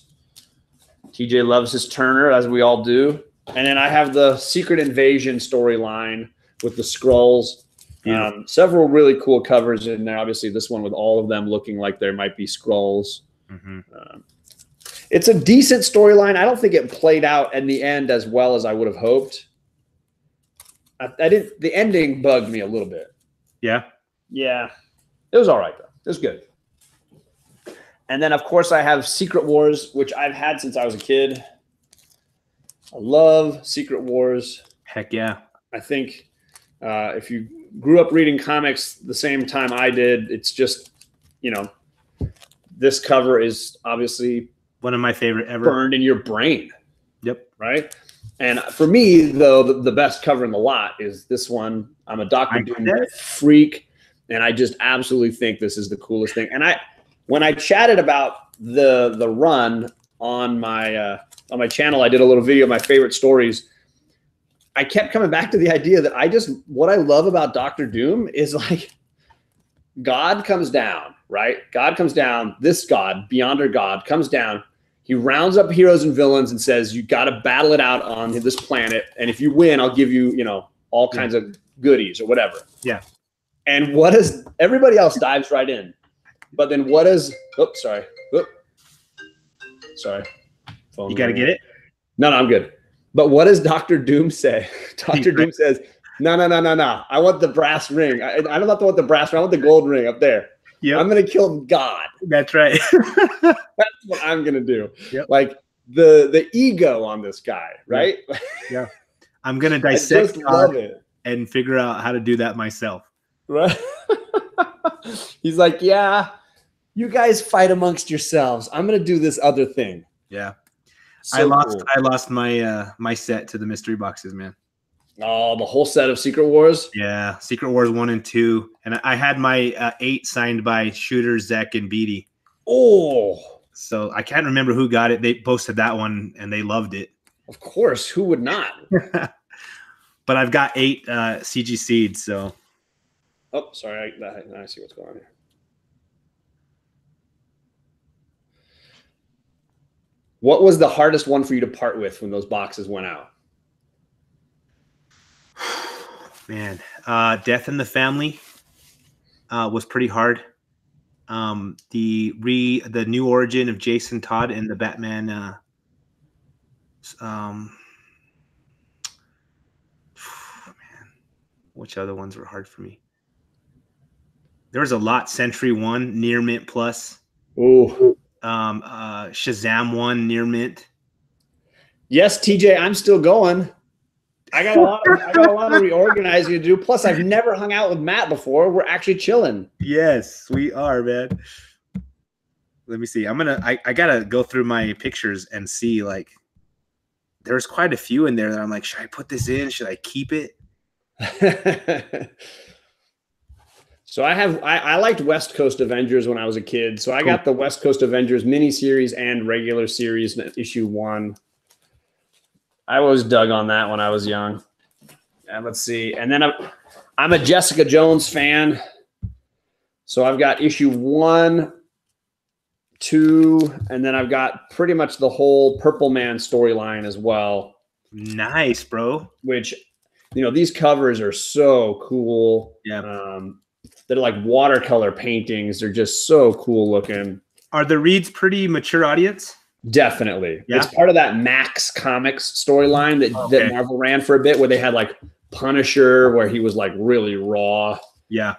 TJ loves his Turner, as we all do. And then I have the Secret Invasion storyline with the Skrulls. Several really cool covers in there. Obviously, this one with all of them looking like there might be Skrulls. Mm-hmm. It's a decent storyline. I don't think it played out in the end as well as I would have hoped. The ending bugged me a little bit. Yeah? Yeah. It was all right, though. It was good. And then, of course, I have Secret Wars, which I've had since I was a kid. I love Secret Wars. Heck yeah. I think if you grew up reading comics the same time I did, it's just, this cover is obviously one of my favorite ever. Burned in your brain. Yep. Right? And for me, though, the best cover in the lot is this one. I'm a Dr. Doom freak, and I just absolutely think this is the coolest thing. And when I chatted about the run on my channel, I did a little video of my favorite stories. I kept coming back to the idea that what I love about Dr. Doom is like God comes down, right? God comes down. This God, Beyonder God, comes down. He rounds up heroes and villains and says, you got to battle it out on this planet. And if you win, I'll give you, all kinds of goodies or whatever. Yeah. And everybody else dives right in. But then sorry. Phone you got to get it? No, I'm good. But what does Dr. Doom say? Dr. Doom says, no. I want the brass ring. I don't want the brass ring. I want the gold ring up there. Yep. I'm going to kill God. That's right. That's what I'm going to do. Yep. Like the ego on this guy, right? Yeah. I'm going to dissect God and figure out how to do that myself. Right. He's like, yeah, you guys fight amongst yourselves. I'm going to do this other thing. Yeah. So I lost my set to the mystery boxes, man. Oh, the whole set of Secret Wars? Yeah, Secret Wars 1 and 2. And I had my 8 signed by Shooter, Zek, and Beatty. Oh. So I can't remember who got it. They posted that one, and they loved it. Of course. Who would not? But I've got 8 CG seeds, so. Oh, sorry. I see what's going on here. What was the hardest one for you to part with when those boxes went out? Man, Death in the Family was pretty hard. The new origin of Jason Todd and the Batman. Man, which other ones were hard for me? There was a lot. Sentry 1, Near Mint Plus. Ooh. Shazam 1, Near Mint. Yes, TJ, I'm still going. I got a lot of reorganizing to do. Plus, I've never hung out with Matt before. We're actually chilling. Yes, we are, man. Let me see. I gotta go through my pictures and see, like, there's quite a few in there that I'm like, should I put this in? Should I keep it? So I liked West Coast Avengers when I was a kid. So I got the West Coast Avengers miniseries and regular series issue 1. I always dug on that when I was young. And let's see. And then I'm a Jessica Jones fan. So I've got issue 1, 2, and then I've got pretty much the whole Purple Man storyline as well. Nice, bro. Which, these covers are so cool. Yeah. They're like watercolor paintings. They're just so cool looking. Are the reads pretty mature audience? Definitely. Yeah. It's part of that Max Comics storyline that Marvel ran for a bit, where they had like Punisher, where he was like really raw. Yeah.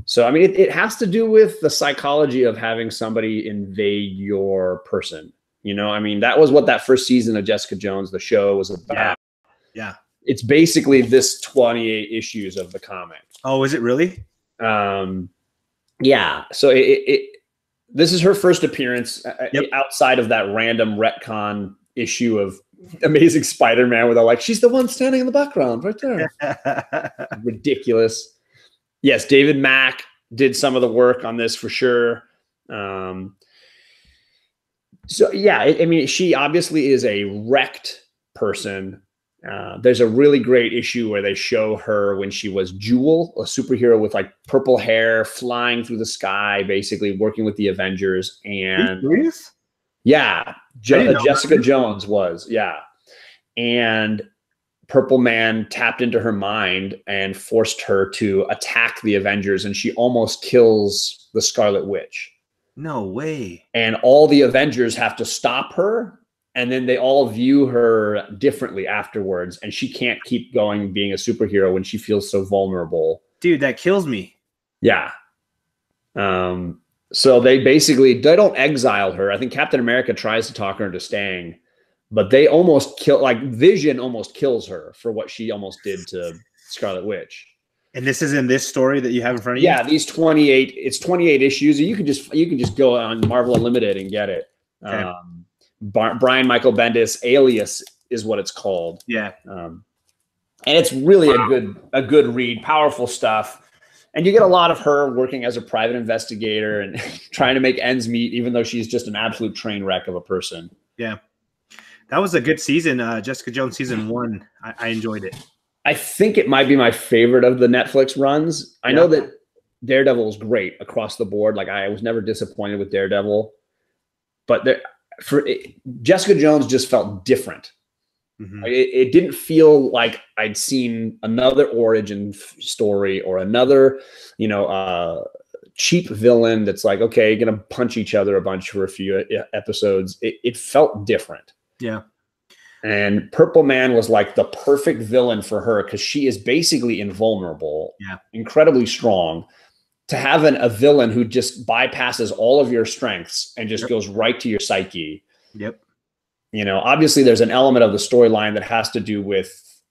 So, I mean, it has to do with the psychology of having somebody invade your person. I mean, that was what that first season of Jessica Jones, the show, was about. Yeah. It's basically this 28 issues of the comic. Oh, is it really? Yeah. So this is her first appearance outside of that random retcon issue of Amazing Spider-Man, where they're like, she's the one standing in the background right there. Ridiculous. Yes, David Mack did some of the work on this for sure. So yeah, I mean, she obviously is a wrecked person. There's a really great issue where they show her when she was Jewel, a superhero with like purple hair, flying through the sky, basically working with the Avengers. And yeah, Jessica Jones was, and Purple Man tapped into her mind and forced her to attack the Avengers, and she almost kills the Scarlet Witch. No way. And all the Avengers have to stop her, and then they all view her differently afterwards, and she can't keep going being a superhero when she feels so vulnerable. Dude, that kills me. Yeah. So they don't exile her. I think Captain America tries to talk her into staying, but they almost kill, like Vision almost kills her for what she almost did to Scarlet Witch. And this is in this story that you have in front of you? Yeah, it's 28 issues. You can just go on Marvel Unlimited and get it. Okay. Brian Michael Bendis, Alias is what it's called. Yeah. And it's really a good read, powerful stuff. And you get a lot of her working as a private investigator and trying to make ends meet, even though she's just an absolute train wreck of a person. Yeah. That was a good season. Jessica Jones season 1. I enjoyed it. I think it might be my favorite of the Netflix runs. I know that Daredevil is great across the board. Like, I was never disappointed with Daredevil, but Jessica Jones just felt different. Mm-hmm. It didn't feel like I'd seen another origin story or another, cheap villain that's like, okay, going to punch each other a bunch for a few episodes. It felt different. Yeah. And Purple Man was like the perfect villain for her, because she is basically invulnerable, incredibly strong. To have a villain who just bypasses all of your strengths and just goes right to your psyche. Yep. Obviously there's an element of the storyline that has to do with,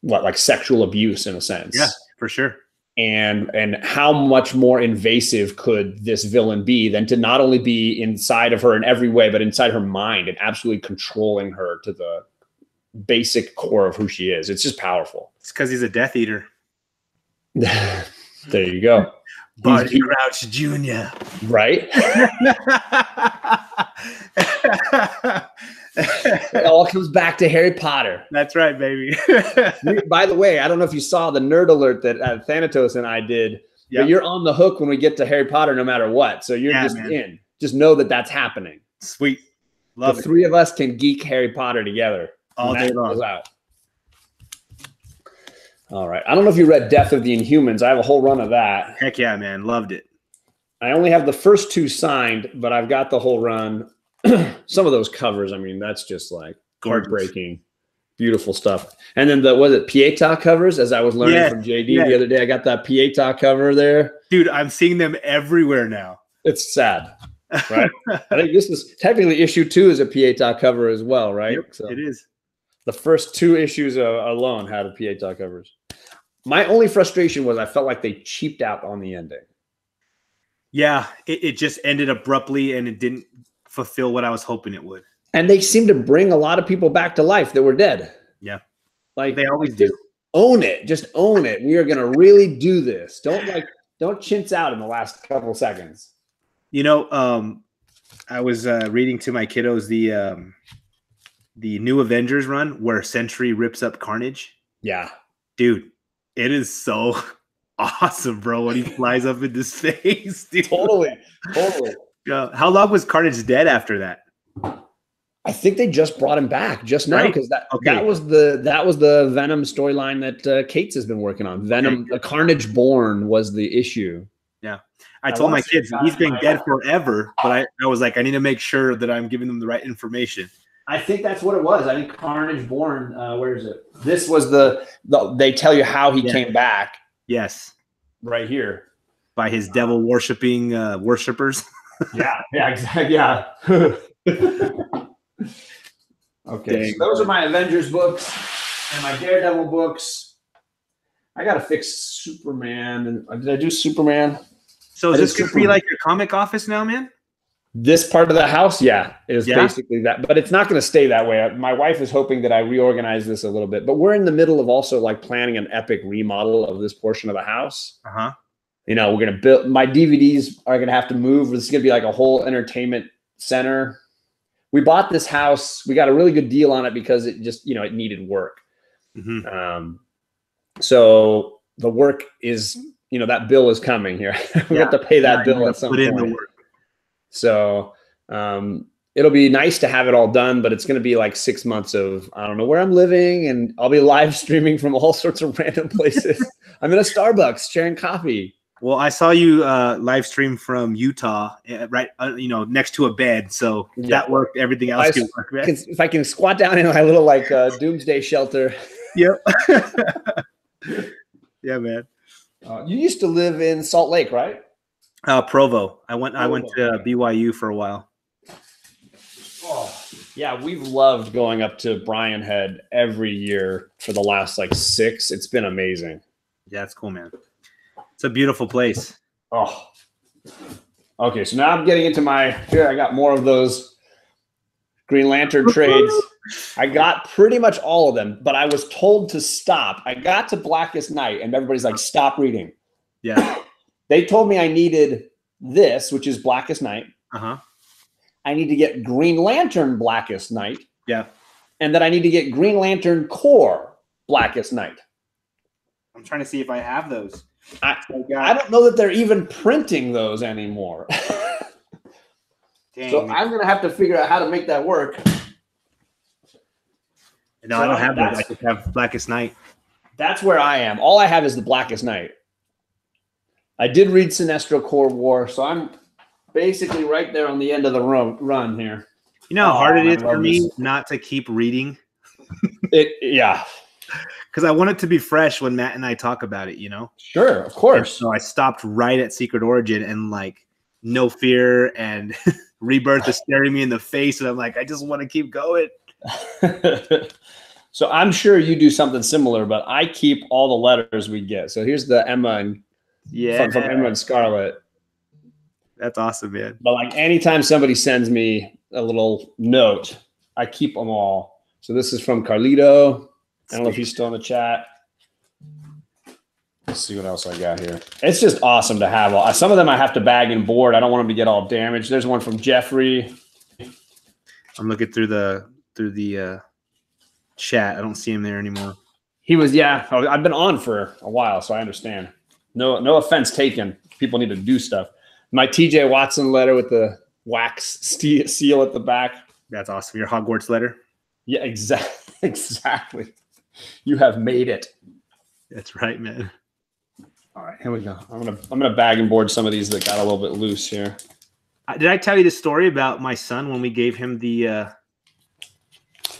like sexual abuse in a sense. Yeah, for sure. And how much more invasive could this villain be than to not only be inside of her in every way, but inside her mind and absolutely controlling her to the basic core of who she is. It's just powerful. It's because he's a Death Eater. There you go. Barty Crouch Jr. Right? It all comes back to Harry Potter. That's right, baby. By the way, I don't know if you saw the nerd alert that Thanatos and I did, but you're on the hook when we get to Harry Potter no matter what. So you're in. Just know that that's happening. Sweet. Love it. 3 of us can geek Harry Potter together. All day long. Out. All right. I don't know if you read Death of the Inhumans. I have a whole run of that. Heck yeah, man. Loved it. I only have the first 2 signed, but I've got the whole run. Some of those covers, I mean, that's just like heartbreaking, beautiful stuff. And then was it Pietà covers? As I was learning from JD the other day, I got that Pietà cover there. Dude, I'm seeing them everywhere now. It's sad, right? I think this is technically issue 2 is a Pietà cover as well, right? Yep, so it is. The first 2 issues alone had a Pietà covers. My only frustration was I felt like they cheaped out on the ending. Yeah, it just ended abruptly, and it didn't fulfill what I was hoping it would. And they seem to bring a lot of people back to life that were dead. Yeah. Like they always do. Own it. Just own it. We are going to really do this. Don't chintz out in the last couple of seconds. I was reading to my kiddos the new Avengers run where Sentry rips up Carnage. Yeah. Dude, it is so awesome, bro. When he flies up into space, dude. Totally. Yeah. How long was Carnage dead after that? I think they just brought him back just now Right? because that Okay. was the Venom storyline that Kate's has been working on. Venom, Carnage Born was the issue. Yeah. I told my kids he's been dead forever, but I was like, I need to make sure that I'm giving them the right information. I think that's what it was. I think Carnage Born. Where is it? This was the they tell you how he came back. Yes. Right here. By his devil worshipping worshippers. Yeah, exactly. Yeah. Okay. Dang. So those are my Avengers books and my Daredevil books. I gotta fix Superman. And did I do Superman? So is this gonna be like your comic office now, man? This part of the house, yeah, is basically that, but it's not going to stay that way. My wife is hoping that I reorganize this a little bit, but we're in the middle of also like planning an epic remodel of this portion of the house. You know, we're going to build, my DVDs are going to have to move. This is going to be like a whole entertainment center. We bought this house. We got a really good deal on it because it just, you know, it needed work. So the work is, you know, that bill is coming here. We have to pay that bill at some point. So it'll be nice to have it all done, but it's going to be like 6 months of, I don't know where I'm living, and I'll be live streaming from all sorts of random places. I'm in a Starbucks sharing coffee. Well, I saw you live stream from Utah, right? You know, next to a bed. So that worked. Everything else could work. Right? If I can squat down in my little like doomsday shelter. Yep. Yeah, man. You used to live in Salt Lake, right? Provo. I went to BYU for a while. Oh, yeah, we've loved going up to Bryan Head every year for the last like 6. It's been amazing. Yeah, it's cool, man. It's a beautiful place. Oh. Okay, so now I'm getting into here I got more of those Green Lantern trades. I got pretty much all of them, but I was told to stop. I got to Blackest Night and everybody's like, stop reading. Yeah. They told me I needed this, which is Blackest Night. I need to get Green Lantern Blackest Night. Yeah. And then I need to get Green Lantern Core Blackest Night. I'm trying to see if I have those. I don't know that they're even printing those anymore. So I'm going to have to figure out how to make that work. No, I don't have those. I just have Blackest Night. That's where I am. All I have is the Blackest Night. I did read Sinestro Core War, so I'm basically right there on the end of the run here. You know how hard it is for me not to keep reading? Yeah. Because I want it to be fresh when Matt and I talk about it, you know? Sure, of course. And so I stopped right at Secret Origin and like No Fear and Rebirth is staring me in the face. And I'm like, I just want to keep going. So I'm sure you do something similar, but I keep all the letters we get. So here's the Emma and from Emma and Scarlet. That's awesome, man. But like anytime somebody sends me a little note, I keep them all. So this is from Carlito. I don't know if he's still in the chat. Let's see what else I got here. It's just awesome to have. Some of them I have to bag and board. I don't want them to get all damaged. There's one from Jeffrey. I'm looking through the chat. I don't see him there anymore. He was, yeah. I've been on for a while, so I understand. No offense taken. People need to do stuff. My TJ Watson letter with the wax seal at the back. That's awesome. Your Hogwarts letter. Yeah, exactly. You have made it. That's right, man. All right, here we go. I'm gonna bag and board some of these that got a little bit loose here. Did I tell you the story about my son when we gave him the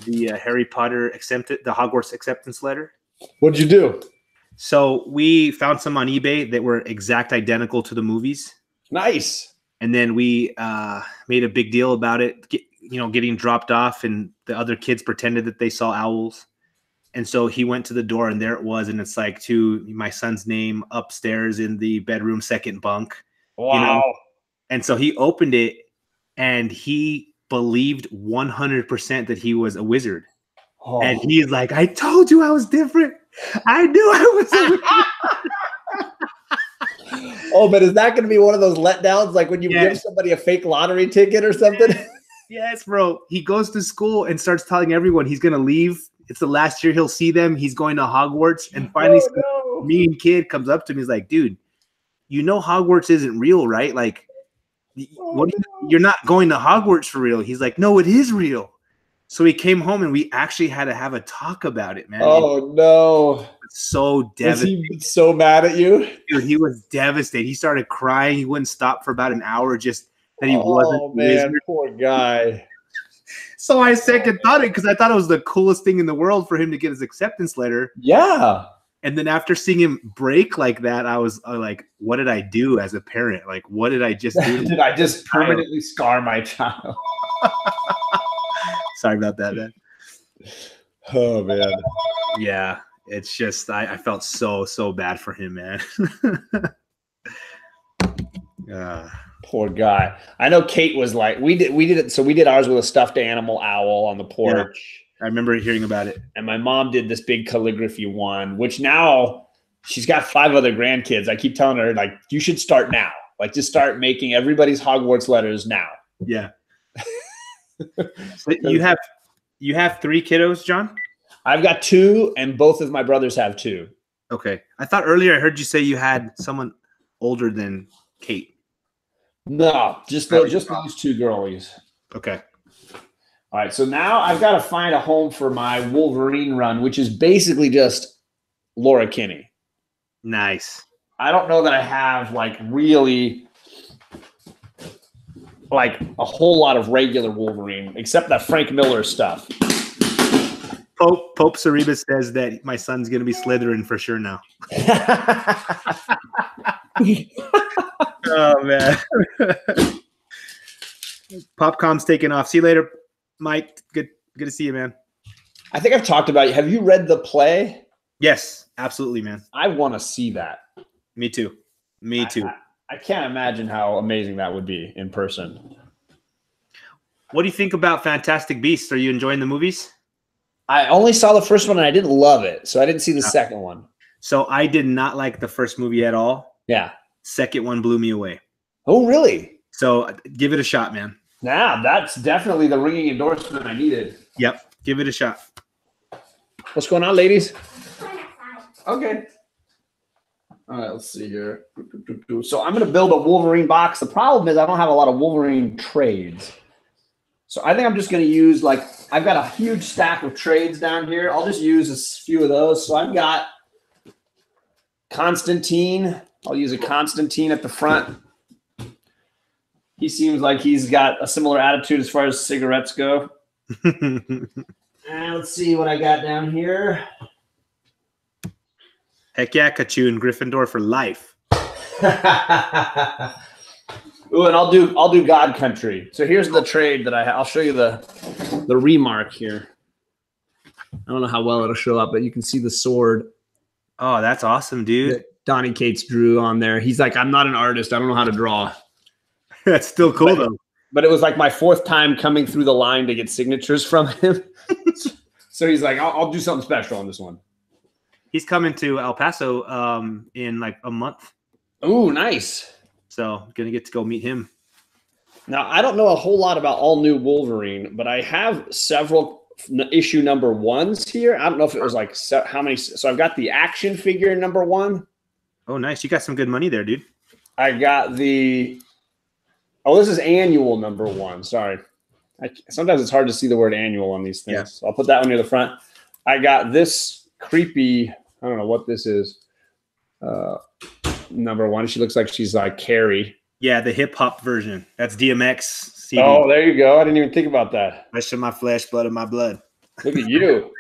Harry Potter the Hogwarts acceptance letter? What'd you do? So we found some on eBay that were exact identical to the movies. Nice. And then we made a big deal about it, getting dropped off, and the other kids pretended that they saw owls. And so he went to the door, and there it was, and it's like to my son's name upstairs in the bedroom second bunk. Wow. You know? And so he opened it, and he believed 100% that he was a wizard. Oh. And he's like, I told you I was different. I knew I was a wizard. Oh, but is that going to be one of those letdowns, like when you give somebody a fake lottery ticket or something? Yes, bro. He goes to school and starts telling everyone he's going to leave. It's the last year he'll see them. He's going to Hogwarts. And finally, mean kid comes up to me. He's like, dude, you know Hogwarts isn't real, right? Like, you're not going to Hogwarts for real. He's like, no, it is real. So he came home and we actually had to have a talk about it, man. Oh no. So devastated. Was he so mad at you? Dude, he was devastated. He started crying. He wouldn't stop for about an hour just that he wasn't. Oh man, poor guy. So I second thought it because I thought it was the coolest thing in the world for him to get his acceptance letter. Yeah. And then after seeing him break like that, I was like, what did I do as a parent? Like, what did I just do? Did I just permanently scar my child? Sorry about that, man. Oh man. Yeah. It's just I felt so bad for him, man. Poor guy. I know Kate was like, we did it. So we did ours with a stuffed animal owl on the porch. Yeah, I remember hearing about it. And my mom did this big calligraphy one, which now she's got 5 other grandkids. I keep telling her, like, you should start now. Like, just start making everybody's Hogwarts letters now. Yeah. So you have 3 kiddos, John? I've got 2, and both of my brothers have 2. Okay. I thought earlier I heard you say you had someone older than Kate. No, just those 2 girlies. Okay. All right, so now I've got to find a home for my Wolverine run, which is basically just Laura Kinney. Nice. I don't know that I have like really like a whole lot of regular Wolverine, except that Frank Miller stuff. Pope Cerberus says that my son's going to be Slytherin for sure now. Oh, man. Popcom's taking off. See you later, Mike. Good to see you, man. I think I've talked about you. Have you read the play? Yes, absolutely, man. I want to see that. Me too. I can't imagine how amazing that would be in person. What do you think about Fantastic Beasts? Are you enjoying the movies? I only saw the first one and I didn't love it, so I didn't see the second one. So I did not like the first movie at all. Yeah. Second one blew me away. Oh, really? So give it a shot, man. Yeah, that's definitely the ringing endorsement I needed. Yep. Give it a shot. What's going on, ladies? Okay. All right, let's see here. So I'm going to build a Wolverine box. The problem is I don't have a lot of Wolverine trades. So I think I'm just going to use, like, I've got a huge stack of trades down here. I'll just use a few of those. So I've got Constantine. I'll use a Constantine at the front. He seems like he's got a similar attitude as far as cigarettes go. And let's see what I got down here. Heck yeah, Kachun, Gryffindor for life. Ooh, and I'll do God Country. So here's the trade that I'll show you the remark here. I don't know how well it'll show up, but you can see the sword. Oh, that's awesome, dude. That Donnie Cates drew on there. He's like, I'm not an artist. I don't know how to draw. That's still cool, though. But it was like my 4th time coming through the line to get signatures from him. So he's like, I'll do something special on this one. He's coming to El Paso in like a month. Ooh, nice. So gonna get to go meet him. Now, I don't know a whole lot about all new Wolverine, but I have several issue number 1s here. I don't know if it was like how many. So I've got the action figure number 1. Oh, nice. You got some good money there, dude. I got the. Oh, this is annual number 1. Sorry. Sometimes it's hard to see the word annual on these things. Yeah. So I'll put that one near the front. I got this creepy. I don't know what this is. Number 1. She looks like she's like Carrie. Yeah, the hip hop version. That's DMX. CD. Oh, there you go. I didn't even think about that. Flesh of my flesh, blood of my blood. Look at you.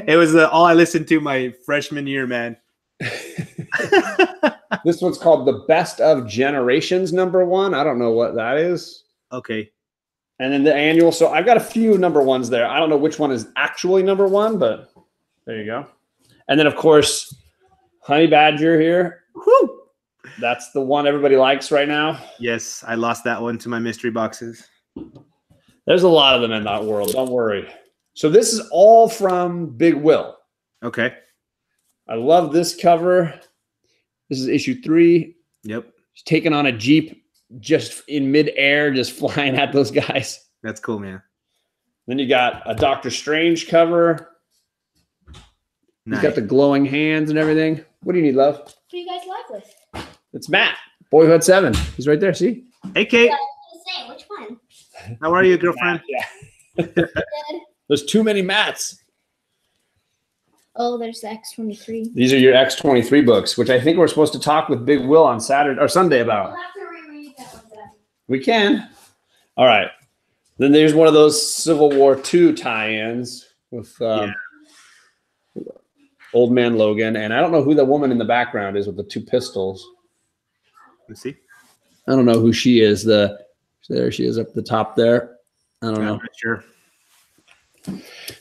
It was all I listened to my freshman year, man. This one's called the Best of Generations number 1. I don't know what that is. Okay. And then the annual. So I've got a few number 1s there. I don't know which one is actually number 1, but there you go. And then, of course, Honey Badger here. Woo! That's the one everybody likes right now. Yes, I lost that one to my mystery boxes. There's a lot of them in that world. Don't worry. So this is all from Big Will. Okay. I love this cover. This is issue 3. Yep. He's taking on a Jeep just in midair, just flying at those guys. That's cool, man. Then you got a Doctor Strange cover. He's got the glowing hands and everything. What do you need, love? What do you guys live with? It's Matt, Boyhood 7. He's right there. See? Hey, Kate. I was gonna say, which one? How are you, girlfriend? Yeah. Good. There's too many Matts. Oh, there's the X23. These are your X23 books, which I think we're supposed to talk with Big Will on Saturday or Sunday about. We'll have to reread that one then. We can. All right. Then there's one of those Civil War II tie-ins with Old Man Logan. And I don't know who the woman in the background is with the two pistols. Let's see. I don't know who she is. There she is up the top there. I don't know. Not sure.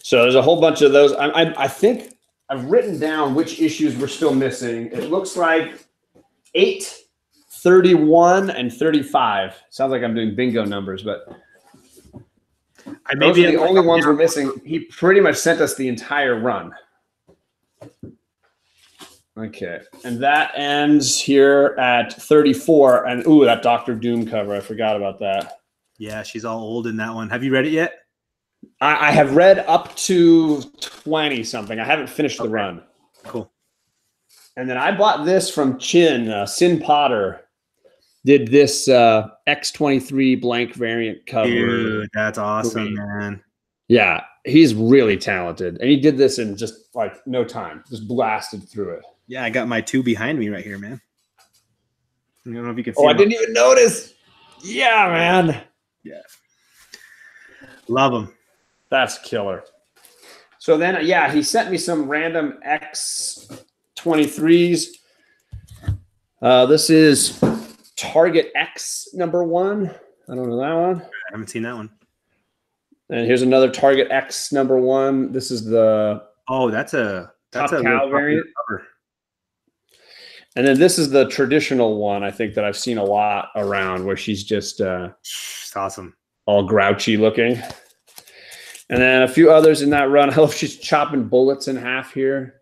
So there's a whole bunch of those. I think I've written down which issues we're still missing. It looks like 8, 31, and 35. Sounds like I'm doing bingo numbers, but those are the only ones we're missing. He pretty much sent us the entire run. Okay, and that ends here at 34. And ooh, that Doctor Doom cover. I forgot about that. Yeah, she's all old in that one. Have you read it yet? I have read up to 20 something. I haven't finished the run. Cool. And then I bought this from Sin Potter. Did this X23 blank variant cover. Dude, that's awesome, man. Yeah, he's really talented. And he did this in just like no time. Just blasted through it. Yeah, I got my 2 behind me right here, man. I don't know if you can see. Oh, I didn't even notice. Yeah, man. Yeah. Love them. That's killer. So then, yeah, he sent me some random X23s. This is Target X #1. I don't know that one. I haven't seen that one. And here's another Target X #1. This is the that's a cow variant. Cover. And then this is the traditional one, I think, that I've seen a lot around, where she's just It's awesome. all grouchy looking. And then a few others in that run. I love she's chopping bullets in half here.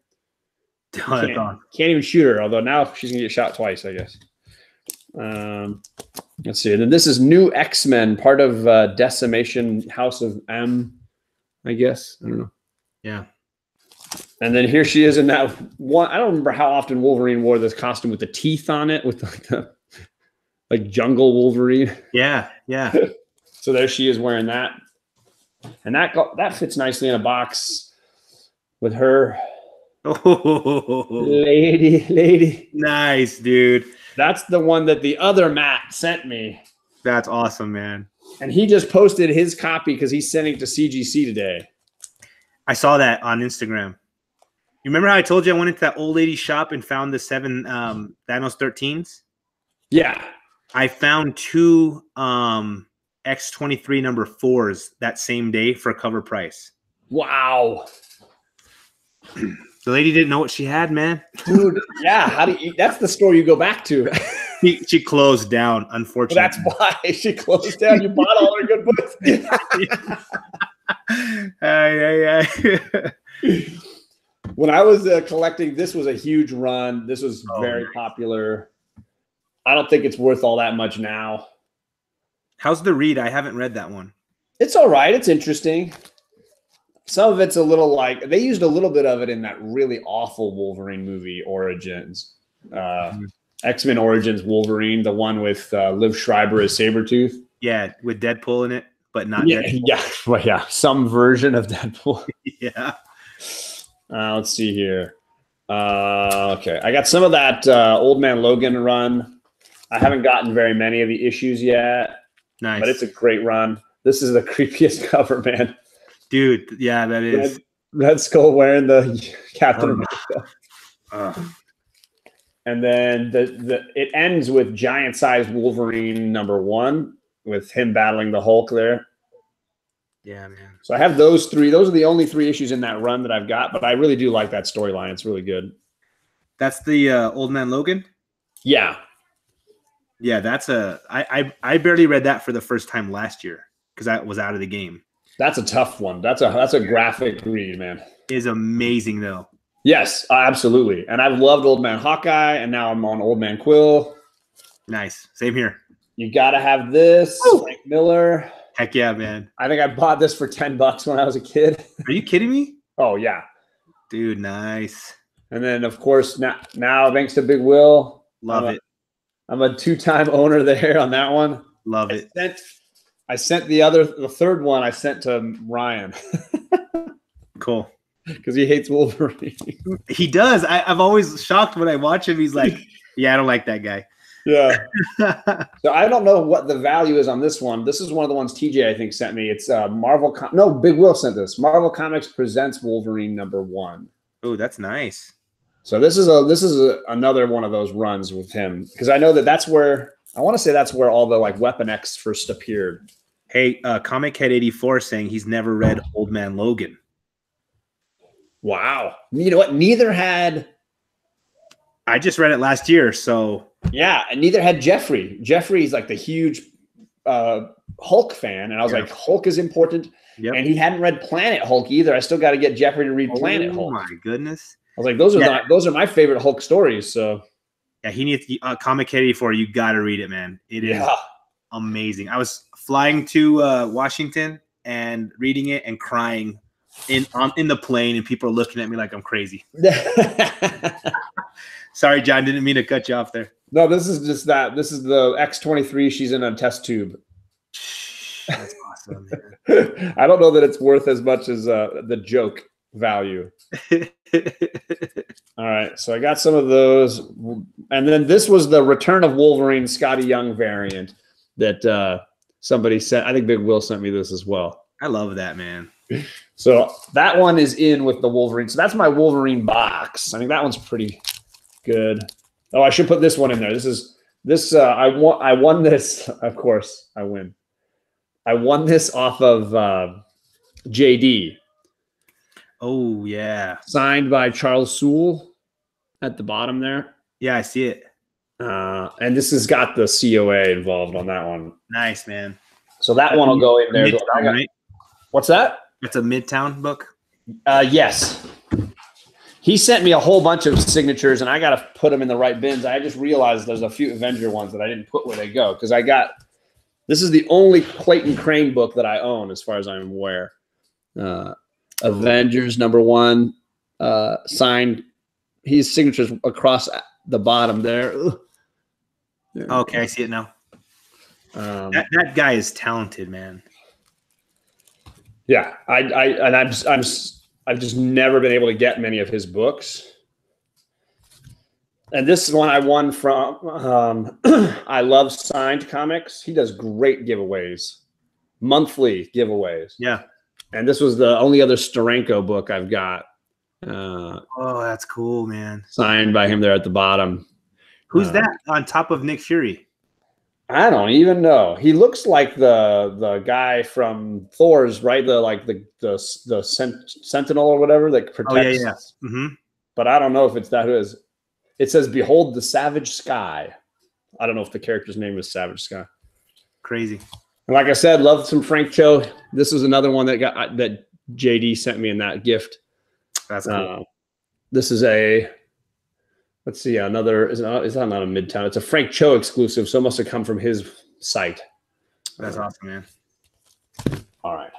Can't even shoot her, although now she's gonna get shot twice, I guess. Let's see. And then this is New X-Men, part of Decimation House of M, I guess. I don't know. Yeah. And then here she is in that one. I don't remember how often Wolverine wore this costume with the teeth on it, with like jungle Wolverine. Yeah, yeah. So there she is wearing that. And that fits nicely in a box with her. Oh, lady. Nice, dude. That's the one that the other Matt sent me. That's awesome, man. And he just posted his copy because he's sending it to CGC today. I saw that on Instagram. You remember how I told you I went into that old lady shop and found the 7 Thanos 13s? Yeah. I found 2 X23 #4s that same day for cover price. Wow. The lady didn't know what she had, man. Dude, yeah. How do you, that's the store you go back to. She closed down, unfortunately. That's why she closed down. You bought all her good books. When I was collecting, this was a huge run. This was very popular. I don't think it's worth all that much now. How's the read? I haven't read that one. It's all right. It's interesting. Some of it's a little like they used a little bit of it in that really awful Wolverine movie, Origins. X-Men Origins Wolverine, the one with Liv Schreiber as Sabretooth. Yeah, with Deadpool in it, but not Deadpool. Yeah, well, yeah, some version of Deadpool. Yeah. Let's see here. Okay, I got some of that Old Man Logan run. I haven't gotten very many of the issues yet. Nice. But it's a great run. This is the creepiest cover, man. Dude, yeah, that is. Red Skull wearing the Captain America. And then it ends with giant-sized Wolverine #1 with him battling the Hulk there. Yeah, man. So I have those 3. Those are the only 3 issues in that run that I've got, but I really do like that storyline. It's really good. That's the Old Man Logan? Yeah. Yeah, that's I barely read that for the first time last year because I was out of the game. That's a tough one. That's a graphic read, man. It is amazing though. Yes, absolutely. And I've loved Old Man Hawkeye, and now I'm on Old Man Quill. Nice. Same here. You got to have this. Woo! Frank Miller. Heck yeah, man. I think I bought this for $10 when I was a kid. Are you kidding me? Oh, yeah. Dude, nice. And then, of course, now thanks to Big Will, Love it. I'm a 2-time owner there on that one. Love it. I sent the third one I sent to Ryan Cool. because he hates Wolverine. He does. I'm always shocked when I watch him. He's like, yeah, I don't like that guy. Yeah. So I don't know what the value is on this one. This is one of the ones TJ I think sent me. It's Big Will sent this. Marvel Comics presents Wolverine #1. Oh, that's nice. So this is another one of those runs with him because I know that's where I want to say that's where all the like Weapon X first appeared. Hey, Comic Head 84 saying he's never read Old Man Logan. Wow. You know what? Neither had. I just read it last year, so yeah, and neither had Jeffrey. Jeffrey's like the huge Hulk fan, and I was like, Hulk is important. Yep. And he hadn't read Planet Hulk either. I still got to get Jeffrey to read Planet Hulk. Oh my goodness! I was like, those are my favorite Hulk stories. So yeah, he needs Comic Head 84. You got to read it, man. It is amazing. I was flying to Washington and reading it and crying in the plane, and people are looking at me like I'm crazy. Sorry, John, didn't mean to cut you off there. No, this is just that. This is the X-23. She's in a test tube. That's awesome, man. I don't know that it's worth as much as the joke value. All right, so I got some of those, and then this was the Return of Wolverine Scotty Young variant that somebody sent. I think Big Will sent me this as well. I love that, man. So that one is in with the Wolverine. So that's my Wolverine box. I think that one's pretty good. Oh, I should put this one in there. I won this. Of course, I win. I won this off of JD. Oh yeah, signed by Charles Soule at the bottom there. Yeah, I see it. And this has got the COA involved on that one. Nice, man. So that one will go in there. Midtown, right? What's that? It's a Midtown book. Yes. He sent me a whole bunch of signatures, and I got to put them in the right bins. I just realized there's a few Avenger ones that I didn't put where they go because this is the only Clayton Crane book that I own, as far as I'm aware. Avengers #1, signed. His signatures across the bottom there. Okay, I see it now. That guy is talented, man. Yeah, I've just never been able to get many of his books. And this one I won from I Love Signed Comics. He does great giveaways, monthly giveaways. Yeah. And this was the only other Steranko book I've got. Oh, that's cool, man. Signed by him there at the bottom. Who's that on top of Nick Fury? I don't even know. He looks like the guy from Thor's, right? The Sentinel or whatever that protects. Oh yeah. Mm-hmm. But I don't know if it's that who is. It says, "Behold the Savage Sky." I don't know if the character's name is Savage Sky. Crazy. And like I said, loved some Frank Cho. This is another one that JD sent me in that gift. That's cool. This is a. Let's see, is that not a Midtown? It's a Frank Cho exclusive, so it must have come from his site. That's awesome, man. All right.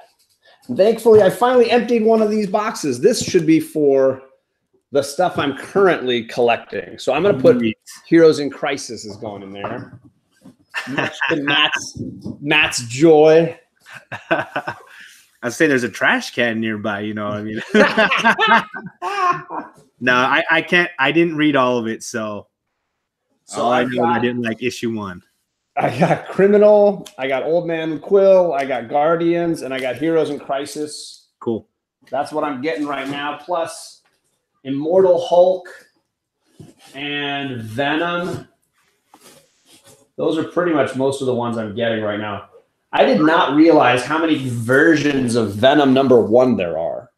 Thankfully, I finally emptied one of these boxes. This should be for the stuff I'm currently collecting. So I'm going to put Heroes in Crisis is going in there. Much to Matt's joy. I'd say there's a trash can nearby, you know what I mean? No, I can't. I didn't read all of it, so I didn't like issue 1. I got Criminal, I got Old Man Quill, I got Guardians, and I got Heroes in Crisis. Cool. That's what I'm getting right now, plus Immortal Hulk and Venom. Those are pretty much most of the ones I'm getting right now. I did not realize how many versions of Venom #1 there are.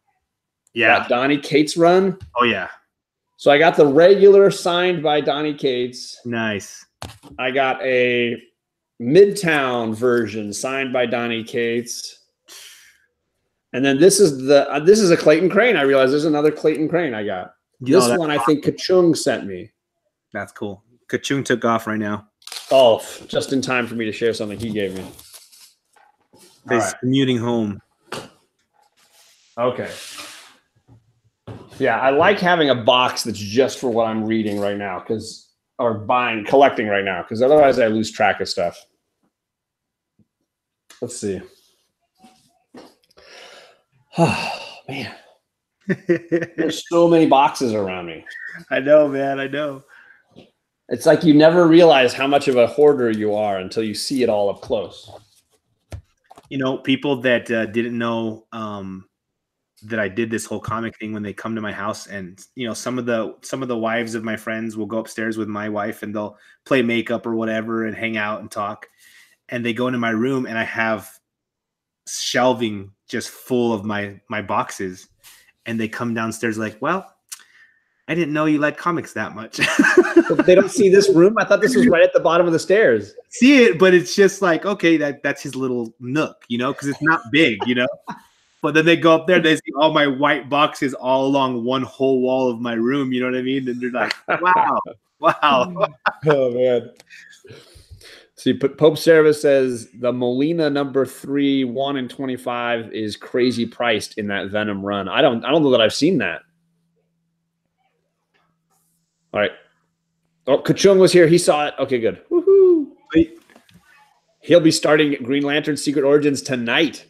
Yeah. That Donny Cates run. Oh, yeah. So I got the regular signed by Donny Cates. Nice. I got a Midtown version signed by Donny Cates. And then this is a Clayton Crane. I realized there's another Clayton Crane I got. This one I think Kachung sent me. That's cool. Kachung took off right now. Oh, just in time for me to share something he gave me. He's commuting home. Okay. Yeah, I like having a box that's just for what I'm reading right now, or collecting right now, because otherwise I lose track of stuff. Let's see. Oh, man. There's so many boxes around me. I know, man. I know. It's like you never realize how much of a hoarder you are until you see it all up close. You know, people that didn't know that I did this whole comic thing, when they come to my house, and you know, some of the wives of my friends will go upstairs with my wife and they'll play makeup or whatever and hang out and talk. And they go into my room and I have shelving just full of my boxes, and they come downstairs like, well, I didn't know you liked comics that much. They don't see this room. I thought this was right at the bottom of the stairs. See it, but it's just like, okay, that's his little nook, you know, because it's not big, you know. But then they go up there, they see all my white boxes all along one whole wall of my room, you know what I mean? And they're like, wow, wow. Oh man. See, Pope Service says the Molina number 3, 1 in 25 is crazy priced in that Venom run. I don't know that I've seen that. All right. Oh, Kachung was here. He saw it. Okay, good. Woohoo. He'll be starting Green Lantern Secret Origins tonight.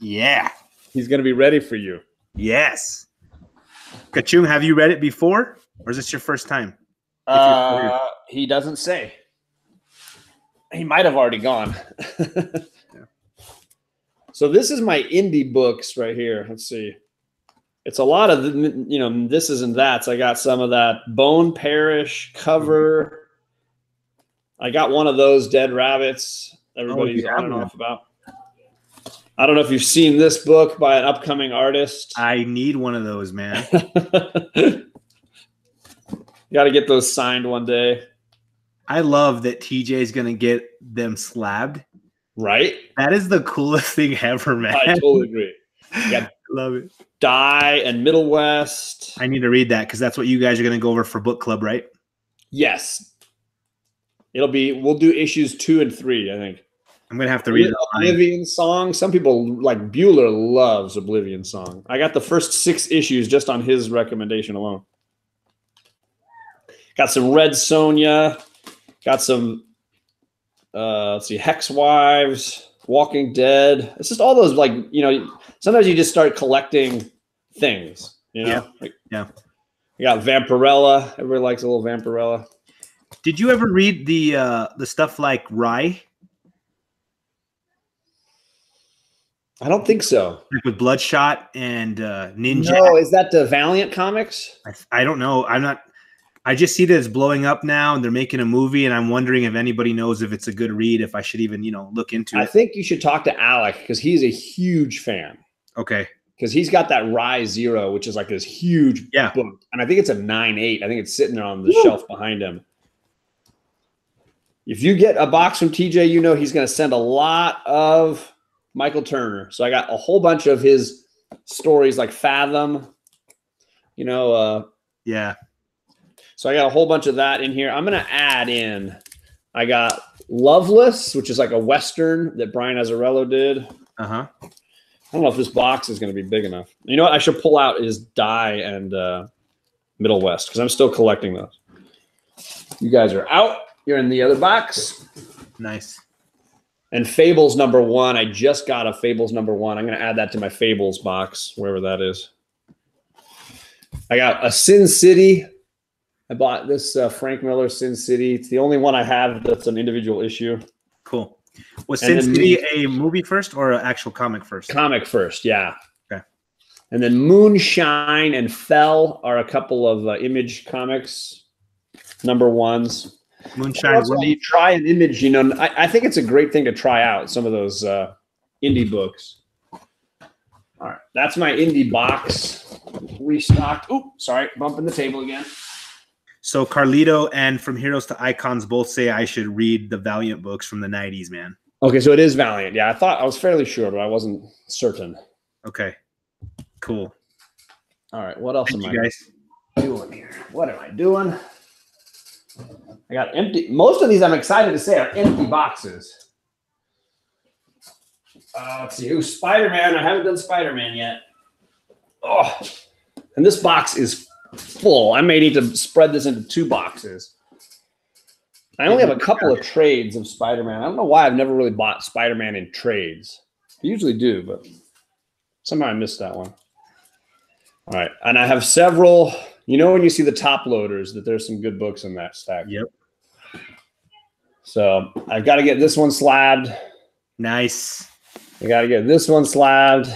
Yeah. He's going to be ready for you. Yes. Kachung, have you read it before? Or is this your first time? He doesn't say. He might have already gone. Yeah. So this is my indie books right here. Let's see. It's a lot of, you know, this isn't that. So I got some of that Bone Parish cover. I got one of those Dead Rabbits. Everybody's on and off about. I don't know if you've seen this book by an upcoming artist. I need one of those, man. You got to get those signed one day. I love that TJ is going to get them slabbed. Right? That is the coolest thing ever, man. I totally agree. Yeah. Love it. Die and Middle West. I need to read that because that's what you guys are going to go over for book club, right? Yes. We'll do issues 2 and 3, I think. I'm going to have to read it. Oblivion Song. Some people, like Bueller, loves Oblivion Song. I got the first 6 issues just on his recommendation alone. Got some Red Sonja. Got some, let's see, Hex Wives, Walking Dead. It's just all those, like, you know, sometimes you just start collecting things, you know? Yeah. Like, Yeah. You got Vampirella. Everybody likes a little Vampirella. Did you ever read the stuff like Rye? I don't think so. Like with Bloodshot and Ninja? No, is that the Valiant Comics? I don't know. I just see that it's blowing up now and they're making a movie, and I'm wondering if anybody knows if it's a good read, if I should even, you know, look into it. I think you should talk to Alec because he's a huge fan. Okay. Because he's got that Rise Zero, which is like this huge book. And I think it's a 9.8. I think it's sitting there on the shelf behind him. If you get a box from TJ, you know he's going to send a lot of Michael Turner. So I got a whole bunch of his stories like Fathom, you know. Yeah. So I got a whole bunch of that in here. I'm going to add in, I got Loveless, which is like a Western that Brian Azzarello did. Uh-huh. I don't know if this box is going to be big enough. You know what I should pull out is Die and Middle West because I'm still collecting those. You guys are out. You're in the other box. Nice. And Fables #1. I just got a Fables #1. I'm going to add that to my Fables box, wherever that is. I got a Sin City. I bought this Frank Miller Sin City. It's the only one I have that's an individual issue. Cool. Was Sin City a movie first or an actual comic first? Comic first, yeah. Okay. And then Moonshine and Fell are a couple of Image Comics #1s. Moonshine. When you try an Image, you know, I think it's a great thing to try out some of those indie books. All right, that's my indie box restocked. Ooh, sorry, bumping the table again. So Carlito and From Heroes to Icons both say I should read the Valiant books from the 90s, man. Okay, so it is Valiant. Yeah, I was fairly sure, but I wasn't certain. Okay, cool. All right, what else Thank am you I guys doing here? What am I doing? I got empty. Most of these, I'm excited to say, are empty boxes. Let's see. Spider-Man. I haven't done Spider-Man yet. Oh, And this box is full. I may need to spread this into 2 boxes. I only have a couple of trades of Spider-Man. I don't know why I've never really bought Spider-Man in trades. I usually do, but somehow I missed that one. All right. And I have several, you know, when you see the top loaders, that there's some good books in that stack. Yep. So I've got to get this one slabbed. Nice. I got to get this one slabbed.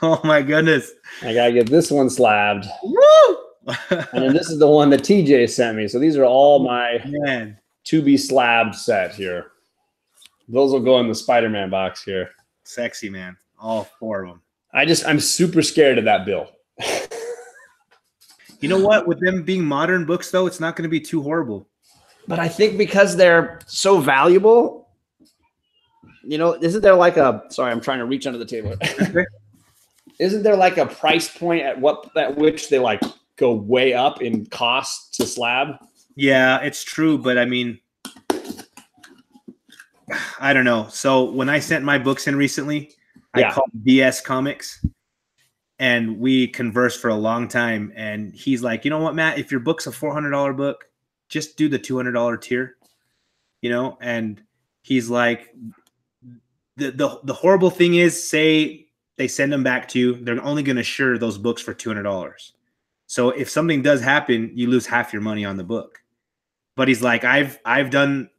Oh my goodness. I got to get this one slabbed. Woo! And then this is the one that TJ sent me. So these are all my to be slabbed set here. Those will go in the Spider-Man box here. Sexy, man. All 4 of them. I'm super scared of that bill. You know what? With them being modern books, though, it's not going to be too horrible. But I think because they're so valuable, you know, isn't there like a, sorry, I'm trying to reach under the table. Isn't there like a price point at which they like go way up in cost to slab? Yeah, it's true. But I mean, I don't know. So when I sent my books in recently, I called BS Comics and we conversed for a long time. And he's like, you know what, Matt, if your book's a $400 book, just do the $200 tier, you know? And he's like, the horrible thing is, say they send them back to you, they're only going to insure those books for $200. So if something does happen, you lose half your money on the book. But he's like, I've done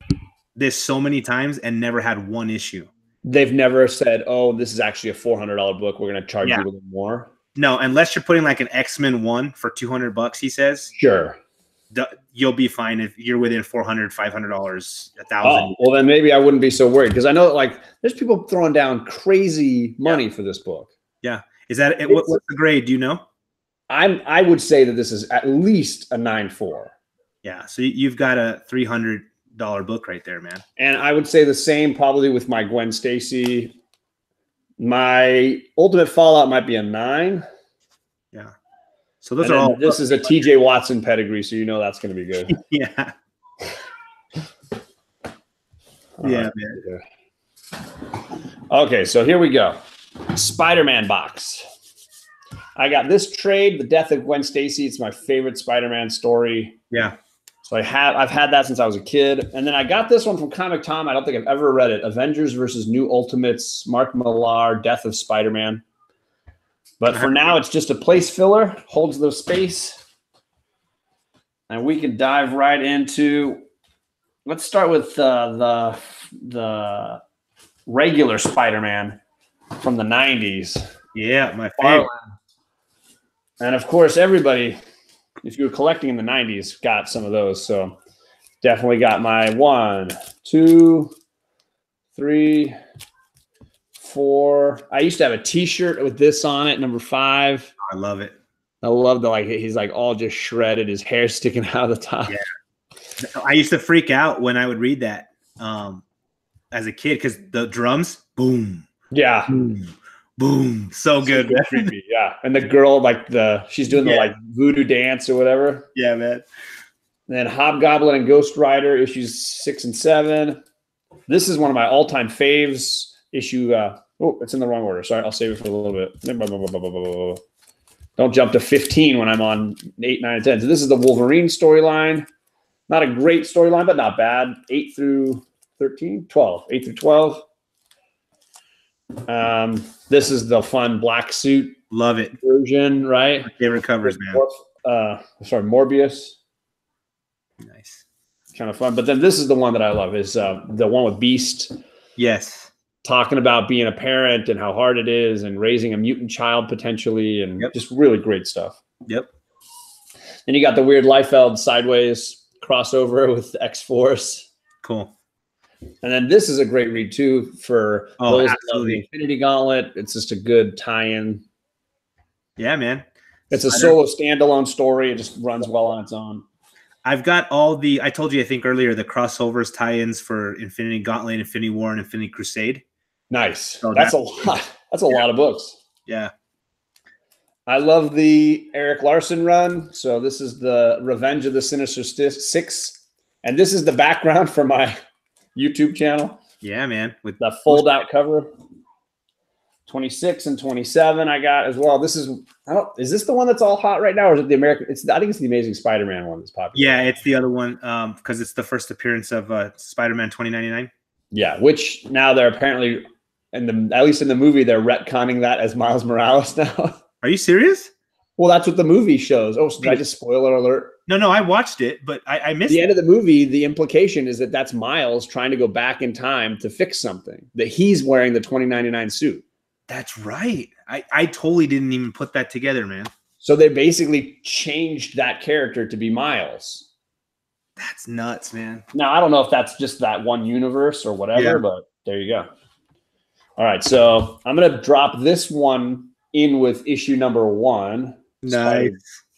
this so many times and never had one issue. They've never said, oh, this is actually a $400 book, we're going to charge you a little more. No, unless you're putting like an X-Men 1 for $200, he says. Sure. You'll be fine if you're within $400, $500, $1,000. Oh, well, then maybe I wouldn't be so worried, because I know like there's people throwing down crazy money for this book. Yeah. Is that it? What's the grade? Do you know? I would say that this is at least a 9.4. Yeah. So you've got a $300 book right there, man. And I would say the same probably with my Gwen Stacy. My Ultimate Fallout might be a 9. Yeah. So those are all. This is a TJ Watson pedigree, so you know that's going to be good. Yeah. Yeah, man. Okay, so here we go. Spider-Man box. I got this trade, The Death of Gwen Stacy. It's my favorite Spider-Man story. Yeah. So I've had that since I was a kid. And then I got this one from Comic Tom. I don't think I've ever read it. Avengers versus New Ultimates, Mark Millar, Death of Spider-Man. But for now, it's just a place filler, holds the space. And we can dive right into, let's start with the regular Spider-Man from the 90s. Yeah, my favorite. And of course, everybody, if you were collecting in the 90s, got some of those. So definitely got my 1, 2, 3, 4. I used to have a T-shirt with this on it, number 5. I love it. I love the he's like all just shredded, his hair sticking out of the top. Yeah. I used to freak out when I would read that as a kid because the drums, boom. Yeah. Boom. Boom. So good. Creepy, yeah. And the girl, she's doing the like voodoo dance or whatever. Yeah, man. And then Hobgoblin and Ghost Rider, issues 6 and 7. This is one of my all-time faves. Issue, it's in the wrong order. Sorry, I'll save it for a little bit. Don't jump to 15 when I'm on 8, 9, and 10. So this is the Wolverine storyline. Not a great storyline, but not bad. 8 through 13, 12. 8 through 12. This is the fun black suit. Love it. Version, right? My favorite covers, man. Morbius. Nice. Kind of fun. But then this is the one that I love, is the one with Beast. Yes. Talking about being a parent and how hard it is and raising a mutant child potentially, and just really great stuff. Yep. Then you got the weird Liefeld Sideways crossover with X-Force. Cool. And then this is a great read too for those that love the Infinity Gauntlet. It's just a good tie-in. Yeah, man. It's a solo standalone story. It just runs well on its own. I've got I told you, I think earlier, the crossovers tie-ins for Infinity Gauntlet, Infinity War, and Infinity Crusade. Nice. So that's a lot. That's a lot of books. Yeah. I love the Eric Larson run. So this is the Revenge of the Sinister Six. And this is the background for my YouTube channel. Yeah, man. With the fold-out cover. 26 and 27 I got as well. This is is this the one that's all hot right now, or is it the American? I think it's the Amazing Spider-Man one that's popular. Yeah, it's the other one because it's the first appearance of Spider-Man 2099. Yeah, which now they're apparently at least in the movie they're retconning that as Miles Morales now. Are you serious? Well, that's what the movie shows. Oh, so did I just spoiler alert? No, I watched it, but I missed the end of the movie. The implication is that that's Miles trying to go back in time to fix something, that he's wearing the 2099 suit. That's right. I totally didn't even put that together, man. So they basically changed that character to be Miles. That's nuts, man. Now, I don't know if that's just that one universe or whatever, but there you go. All right, so I'm going to drop this one in with issue number 1. Nice.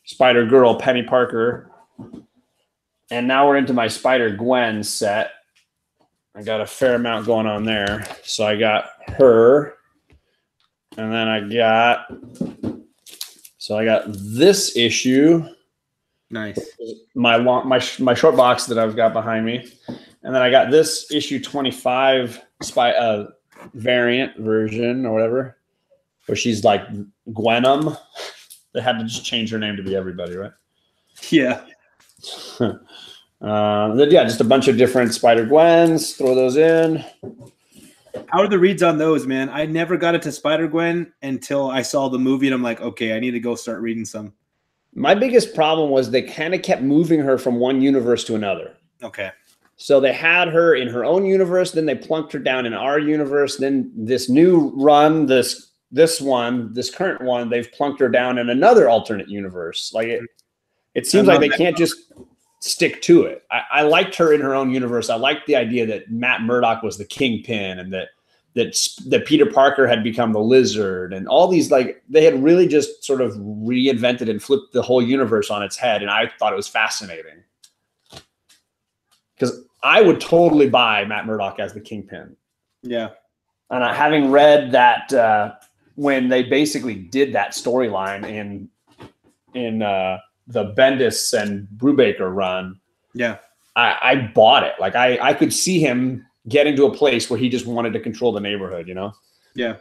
Spider Girl, Penny Parker. And now we're into my Spider-Gwen set. I got a fair amount going on there. So I got her. And then I got this issue. Nice. My short box that I've got behind me. And then I got this issue 25 variant version or whatever, where she's like Gwenum. They had to just change her name to be everybody, right? Yeah. Just a bunch of different Spider-Gwens. Throw those in. How are the reads on those, man? I never got it to Spider-Gwen until I saw the movie, and I'm like, okay, I need to go start reading some. My biggest problem was they kind of kept moving her from one universe to another. Okay. So they had her in her own universe, then they plunked her down in our universe. Then this new run, this current one, they've plunked her down in another alternate universe. Like it seems like they can't just stick to it. I liked her in her own universe. I liked the idea that Matt Murdock was the Kingpin and that Peter Parker had become the Lizard, and all these, like, they had really just sort of reinvented and flipped the whole universe on its head. And I thought it was fascinating because I would totally buy Matt Murdock as the Kingpin. Yeah. And having read that when they basically did that storyline in the Bendis and Brubaker run, yeah, I bought it. Like I could see him getting to a place where he just wanted to control the neighborhood, you know? Yeah.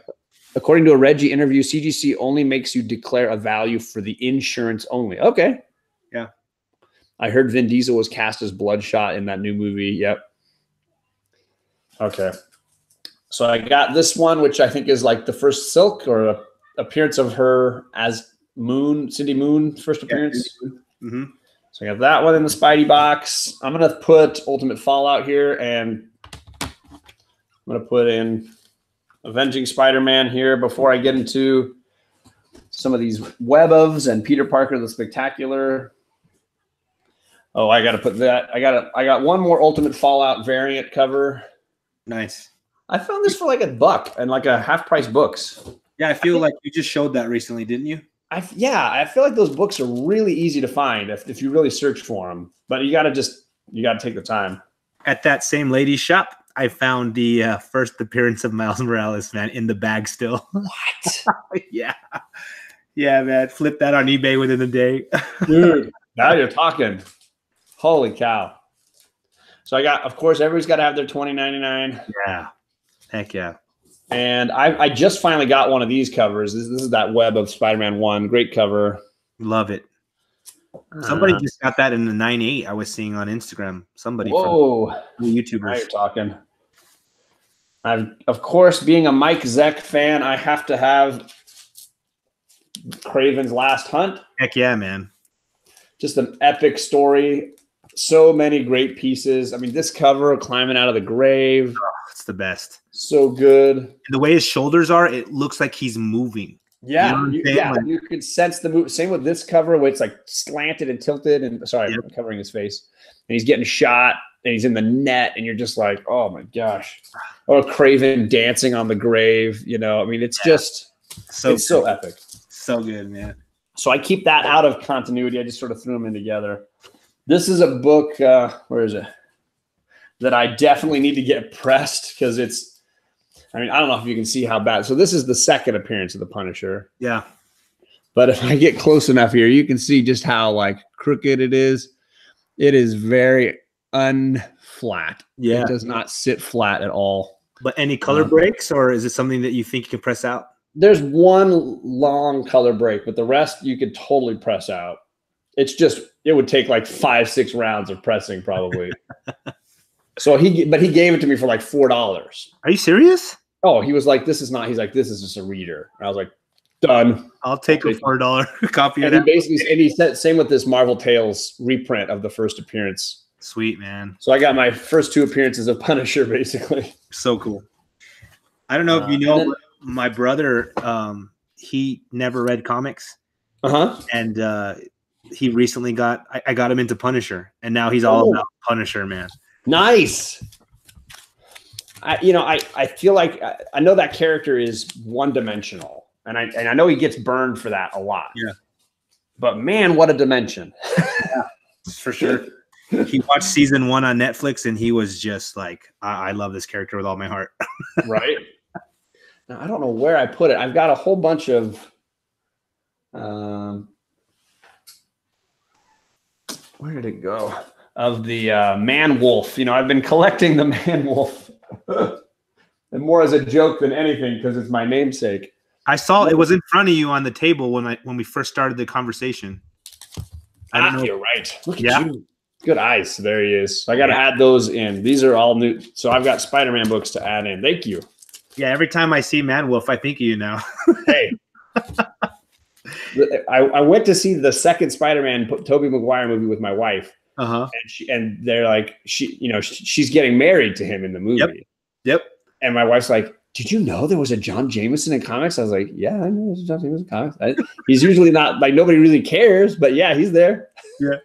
According to a Reggie interview, CGC only makes you declare a value for the insurance only. Okay. Yeah. I heard Vin Diesel was cast as Bloodshot in that new movie. Yep. Okay. So I got this one, which I think is like the first Silk or appearance of her as Cindy Moon, first appearance. Mm-hmm. So I got that one in the Spidey box. I'm going to put Ultimate Fallout here, and I'm going to put in Avenging Spider-Man here before I get into some of these web-ofs and Peter Parker the Spectacular. Oh, I got to put that. I got one more Ultimate Fallout variant cover. Nice. I found this for like $1 and like a half-price books. Yeah, I feel like you just showed that recently, didn't you? I feel like those books are really easy to find if you really search for them. But you got to take the time. At that same lady's shop, I found the first appearance of Miles Morales, man, in the bag still. What? Yeah. Yeah, man. Flip that on eBay within a day. Dude, now you're talking. Holy cow. So I got, of course, everybody's got to have their $20.99. Yeah. Heck yeah. And I just finally got one of these covers. This is that Web of Spider-Man 1. Great cover. Love it. Somebody just got that in the 9.8 I was seeing on Instagram. Somebody Whoa. from the YouTubers. Now you're talking. Of course, being a Mike Zeck fan, I have to have Kraven's Last Hunt. Heck yeah, man. Just an epic story. So many great pieces. I mean, this cover, climbing out of the grave. Oh, it's the best. So good. And the way his shoulders are, it looks like he's moving. Yeah, you could sense the move. Same with this cover, where it's like slanted and tilted. And sorry, I'm covering his face. And he's getting shot, and he's in the net, and you're just like, oh my gosh. Or Kraven dancing on the grave. You know, I mean, it's just so epic. So good, man. So I keep that out of continuity. I just sort of threw them in together. This is a book. Where is it? That I definitely need to get pressed because it's. I mean, I don't know if you can see how bad. So this is the second appearance of the Punisher. Yeah. But if I get close enough here, you can see just how like crooked it is. It is very unflat. Yeah. It does not sit flat at all. But any color breaks, or is it something that you think you can press out? There's one long color break, but the rest you could totally press out. It's just it would take like 5-6 rounds of pressing probably. So he gave it to me for like $4. Are you serious? Oh, he was like, this is not. He's like, this is just a reader. And I was like, done. I'll take a $4 copy of And that. he said same with this Marvel Tales reprint of the first appearance. Sweet, man. So I got my first 2 appearances of Punisher basically. So cool. I don't know if you know, my brother, he never read comics. And he recently I got him into Punisher, and now he's all about Punisher, man. Nice. I feel like I know that character is one-dimensional, and I know he gets burned for that a lot. Yeah. But man, what a dimension. Yeah, for sure. He watched season 1 on Netflix, and he was just like, I love this character with all my heart. Right. Now, I don't know where I put it. I've got a whole bunch of where did it go? Of the Man Wolf. I've been collecting the Man Wolf. And more as a joke than anything because it's my namesake. I saw it was in front of you on the table when we first started the conversation. I don't know. You're right. Look at you. Good eyes. There he is. So I got to add those in. These are all new. So I've got Spider-Man books to add in. Thank you. Yeah, every time I see Man Wolf, I think of you now. Hey. I went to see the second Spider-Man Tobey Maguire movie with my wife. And they're like, she's getting married to him in the movie. Yep. And my wife's like, did you know there was a John Jameson in comics? I was like, yeah, I know there's a John Jameson in comics. He's usually not like nobody really cares, but yeah, he's there. Yeah.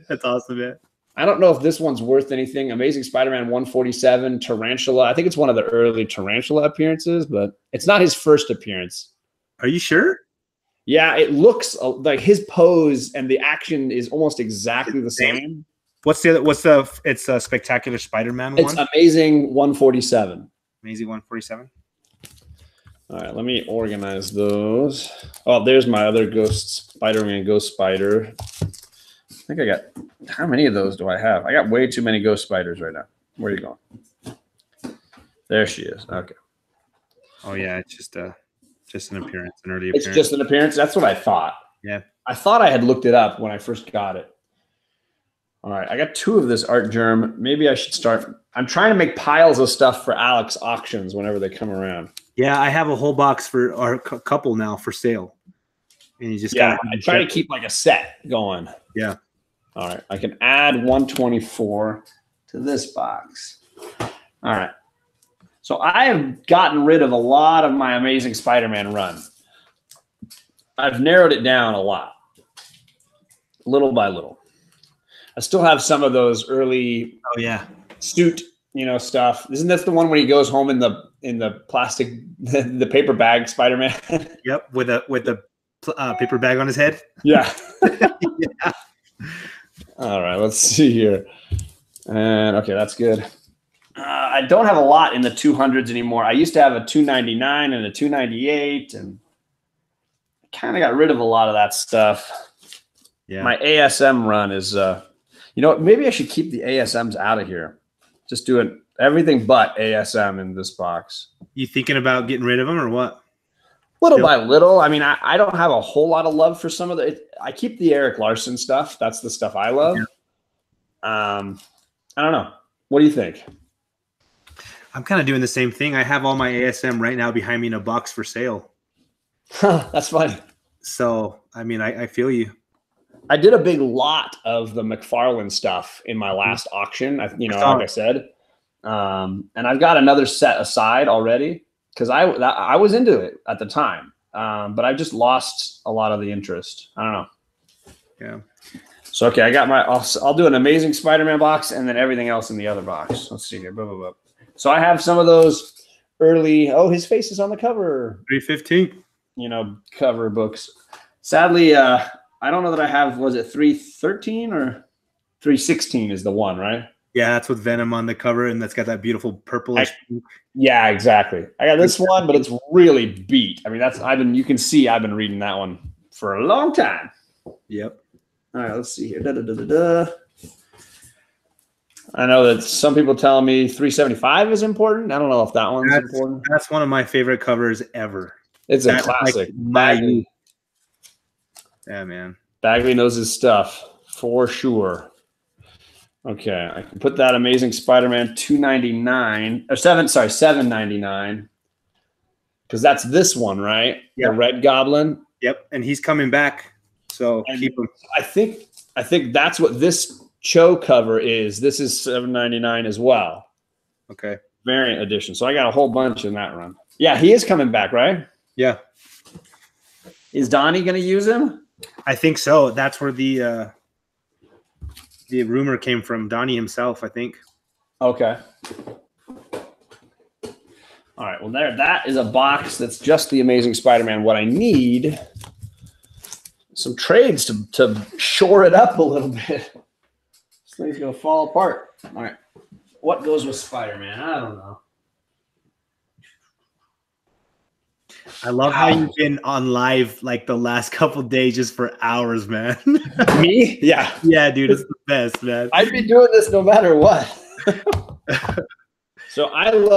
That's awesome, man. I don't know if this one's worth anything. Amazing Spider-Man 147, Tarantula. I think it's one of the early Tarantula appearances, but it's not his first appearance. Are you sure? Yeah, it looks like his pose and the action is almost exactly the same. It's a Spectacular Spider-Man one? It's Amazing 147. Amazing 147. All right, let me organize those. Oh, there's my other Spider-Man Ghost Spider. I think I got, how many of those do I have? I got way too many Ghost Spiders right now. Where are you going? There she is. Okay. Oh yeah, it's just an appearance, an early appearance. It's just an appearance. That's what I thought. Yeah. I thought I had looked it up when I first got it. All right, I got 2 of this art germ. Maybe I should start. I'm trying to make piles of stuff for Alex auctions whenever they come around. Yeah, I have a whole box for our couple now for sale. And you just I try to keep like a set going. Yeah. All right, I can add 124 to this box. All right. So I have gotten rid of a lot of my Amazing Spider-Man run. I've narrowed it down a lot, little by little. I still have some of those early suit, stuff. Isn't that the one when he goes home in the plastic, the paper bag Spider-Man? Yep, with a paper bag on his head. Yeah. Yeah. All right, let's see here. And okay, that's good. I don't have a lot in the 200s anymore. I used to have a 299 and a 298, and I kind of got rid of a lot of that stuff. Yeah. My ASM run is, maybe I should keep the ASMs out of here. Just do it, everything but ASM in this box. You thinking about getting rid of them or what? Little by little. I mean, I don't have a whole lot of love for some of I keep the Eric Larson stuff. That's the stuff I love. Yeah. I don't know. What do you think? I'm kind of doing the same thing. I have all my ASM right now behind me in a box for sale. That's funny. So, I mean, I feel you. I did a big lot of the McFarlane stuff in my last auction, like I said. And I've got another set aside already because I was into it at the time. But I just lost a lot of the interest. I don't know. Yeah. So, okay, I got I'll do an Amazing Spider-Man box and then everything else in the other box. Let's see here. Blah, blah, blah. So I have some of those early, his face is on the cover. 315. Cover books. Sadly, I don't know that I have, was it 313 or 316 is the one, right? Yeah, that's with Venom on the cover, and that's got that beautiful purplish pink. Yeah, exactly. I got this one, but it's really beat. I mean, you can see I've been reading that one for a long time. Yep. All right, let's see here. I know that some people tell me 375 is important. I don't know if that one's important. That's one of my favorite covers ever. It's a That's like classic. my Bagley. Yeah, man. Bagley knows his stuff for sure. Okay, I can put that Amazing Spider-Man 299 or 799 because that's this one, right? Yep. The Red Goblin. Yep, and he's coming back, so And keep him. I think that's what this Cho cover is. This is 799 as well. Okay. Variant edition. So I got a whole bunch in that run. Yeah, he is coming back, right? Yeah, Is Donnie going to use him? I think so. That's where the rumor came from. Donnie himself, I think. Okay. All right. Well, that is a box that's just the Amazing Spider-Man. What I need, some trades to shore it up a little bit. This thing's going to fall apart. All right. What goes with Spider-Man? I don't know. I love how you've been on live like the last couple days just for hours, man. Me? Yeah. Yeah, dude, it's the best, man. I'd be doing this no matter what. So I don't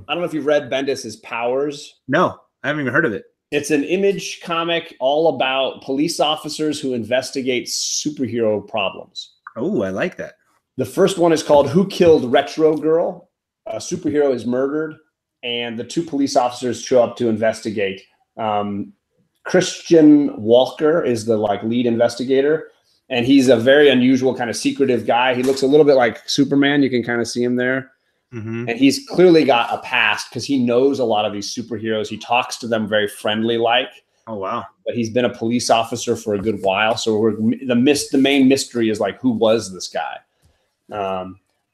know if you've read Bendis's Powers. No, I haven't even heard of it. It's an Image comic all about police officers who investigate superhero problems. Oh, I like that. The first one is called Who Killed Retro Girl? A superhero is murdered, and the two police officers show up to investigate. Christian Walker is the lead investigator, and he's a very unusual kind of secretive guy. He looks a little bit like Superman. You can kind of see him there. Mm-hmm. And he's clearly got a past because he knows a lot of these superheroes. He talks to them very friendly-like. Oh, wow. But he's been a police officer for a good while. So the main mystery is who was this guy?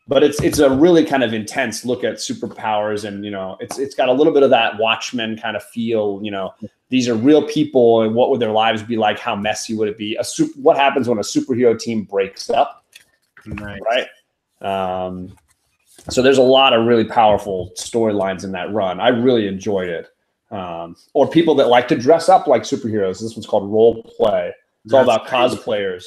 But it's a really kind of intense look at superpowers, and it's got a little bit of that Watchmen kind of feel. These are real people, and what would their lives be like? How messy would it be? What happens when a superhero team breaks up? Nice. Right. So there's a lot of really powerful storylines in that run. I really enjoyed it. Or people that like to dress up like superheroes. This one's called Role Play. It's all about cosplayers.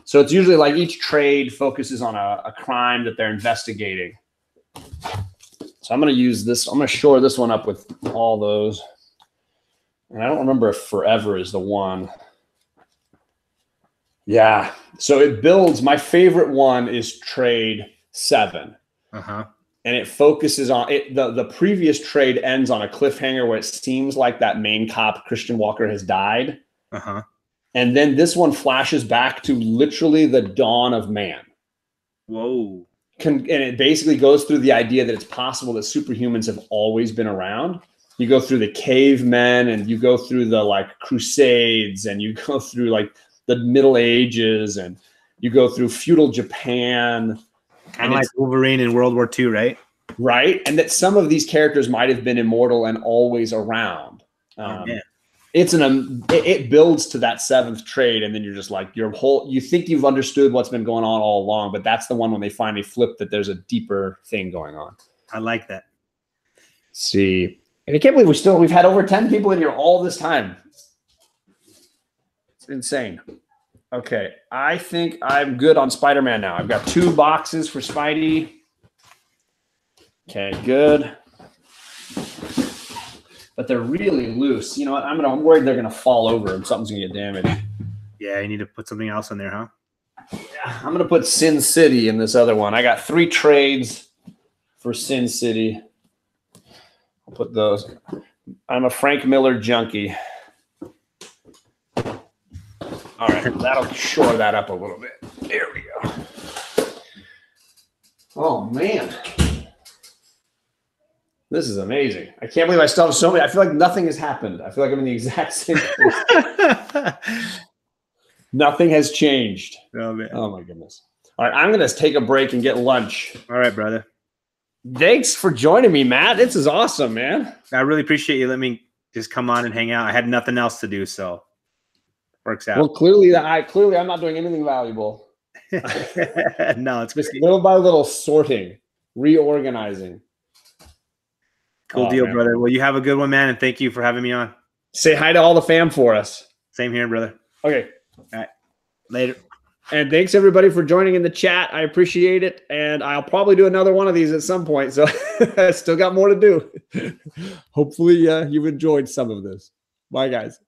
So it's usually each trade focuses on a crime that they're investigating. So I'm going to use this. I'm going to shore this one up with all those. And I don't remember if Forever is the one. Yeah. So it builds. My favorite one is Trade 7. Uh-huh. And it focuses on it. The previous trade ends on a cliffhanger where it seems like that main cop, Christian Walker, has died. Uh-huh. And then this one flashes back to literally the dawn of man. Whoa. And it basically goes through the idea that it's possible that superhumans have always been around. You go through the cavemen, and you go through the Crusades, and you go through the Middle Ages, and you go through feudal Japan. Kind of like Wolverine in World War II, right? Right. And that some of these characters might have been immortal and always around. It builds to that 7th trade, and then you're just you think you've understood what's been going on all along, but that's the one when they finally flip that there's a deeper thing going on. I like that. See, and I can't believe we've had over 10 people in here all this time. It's insane. Okay, I think I'm good on Spider-Man now. I've got 2 boxes for Spidey. Okay, good. But they're really loose. You know what? I'm worried they're gonna fall over and something's gonna get damaged. Yeah, you need to put something else in there, huh? Yeah, I'm gonna put Sin City in this other one. I got 3 trades for Sin City. I'll put those. I'm a Frank Miller junkie. All right, that'll shore that up a little bit. There we go. Oh man. This is amazing. I can't believe I still have so many. I feel like nothing has happened. I feel like I'm in the exact same place. Nothing has changed. Oh, man. Oh, my goodness. All right, I'm going to take a break and get lunch. All right, brother. Thanks for joining me, Matt. This is awesome, man. I really appreciate you letting me just come on and hang out. I had nothing else to do, so works out. Well, clearly I'm not doing anything valuable. No, it's just little by little sorting, reorganizing. Cool deal, man. Brother. Well, you have a good one, man, and thank you for having me on. Say hi to all the fam for us. Same here, brother. Okay. All right. Later. And thanks everybody for joining in the chat. I appreciate it. And I'll probably do another one of these at some point. So I still got more to do. Hopefully you've enjoyed some of this. Bye, guys.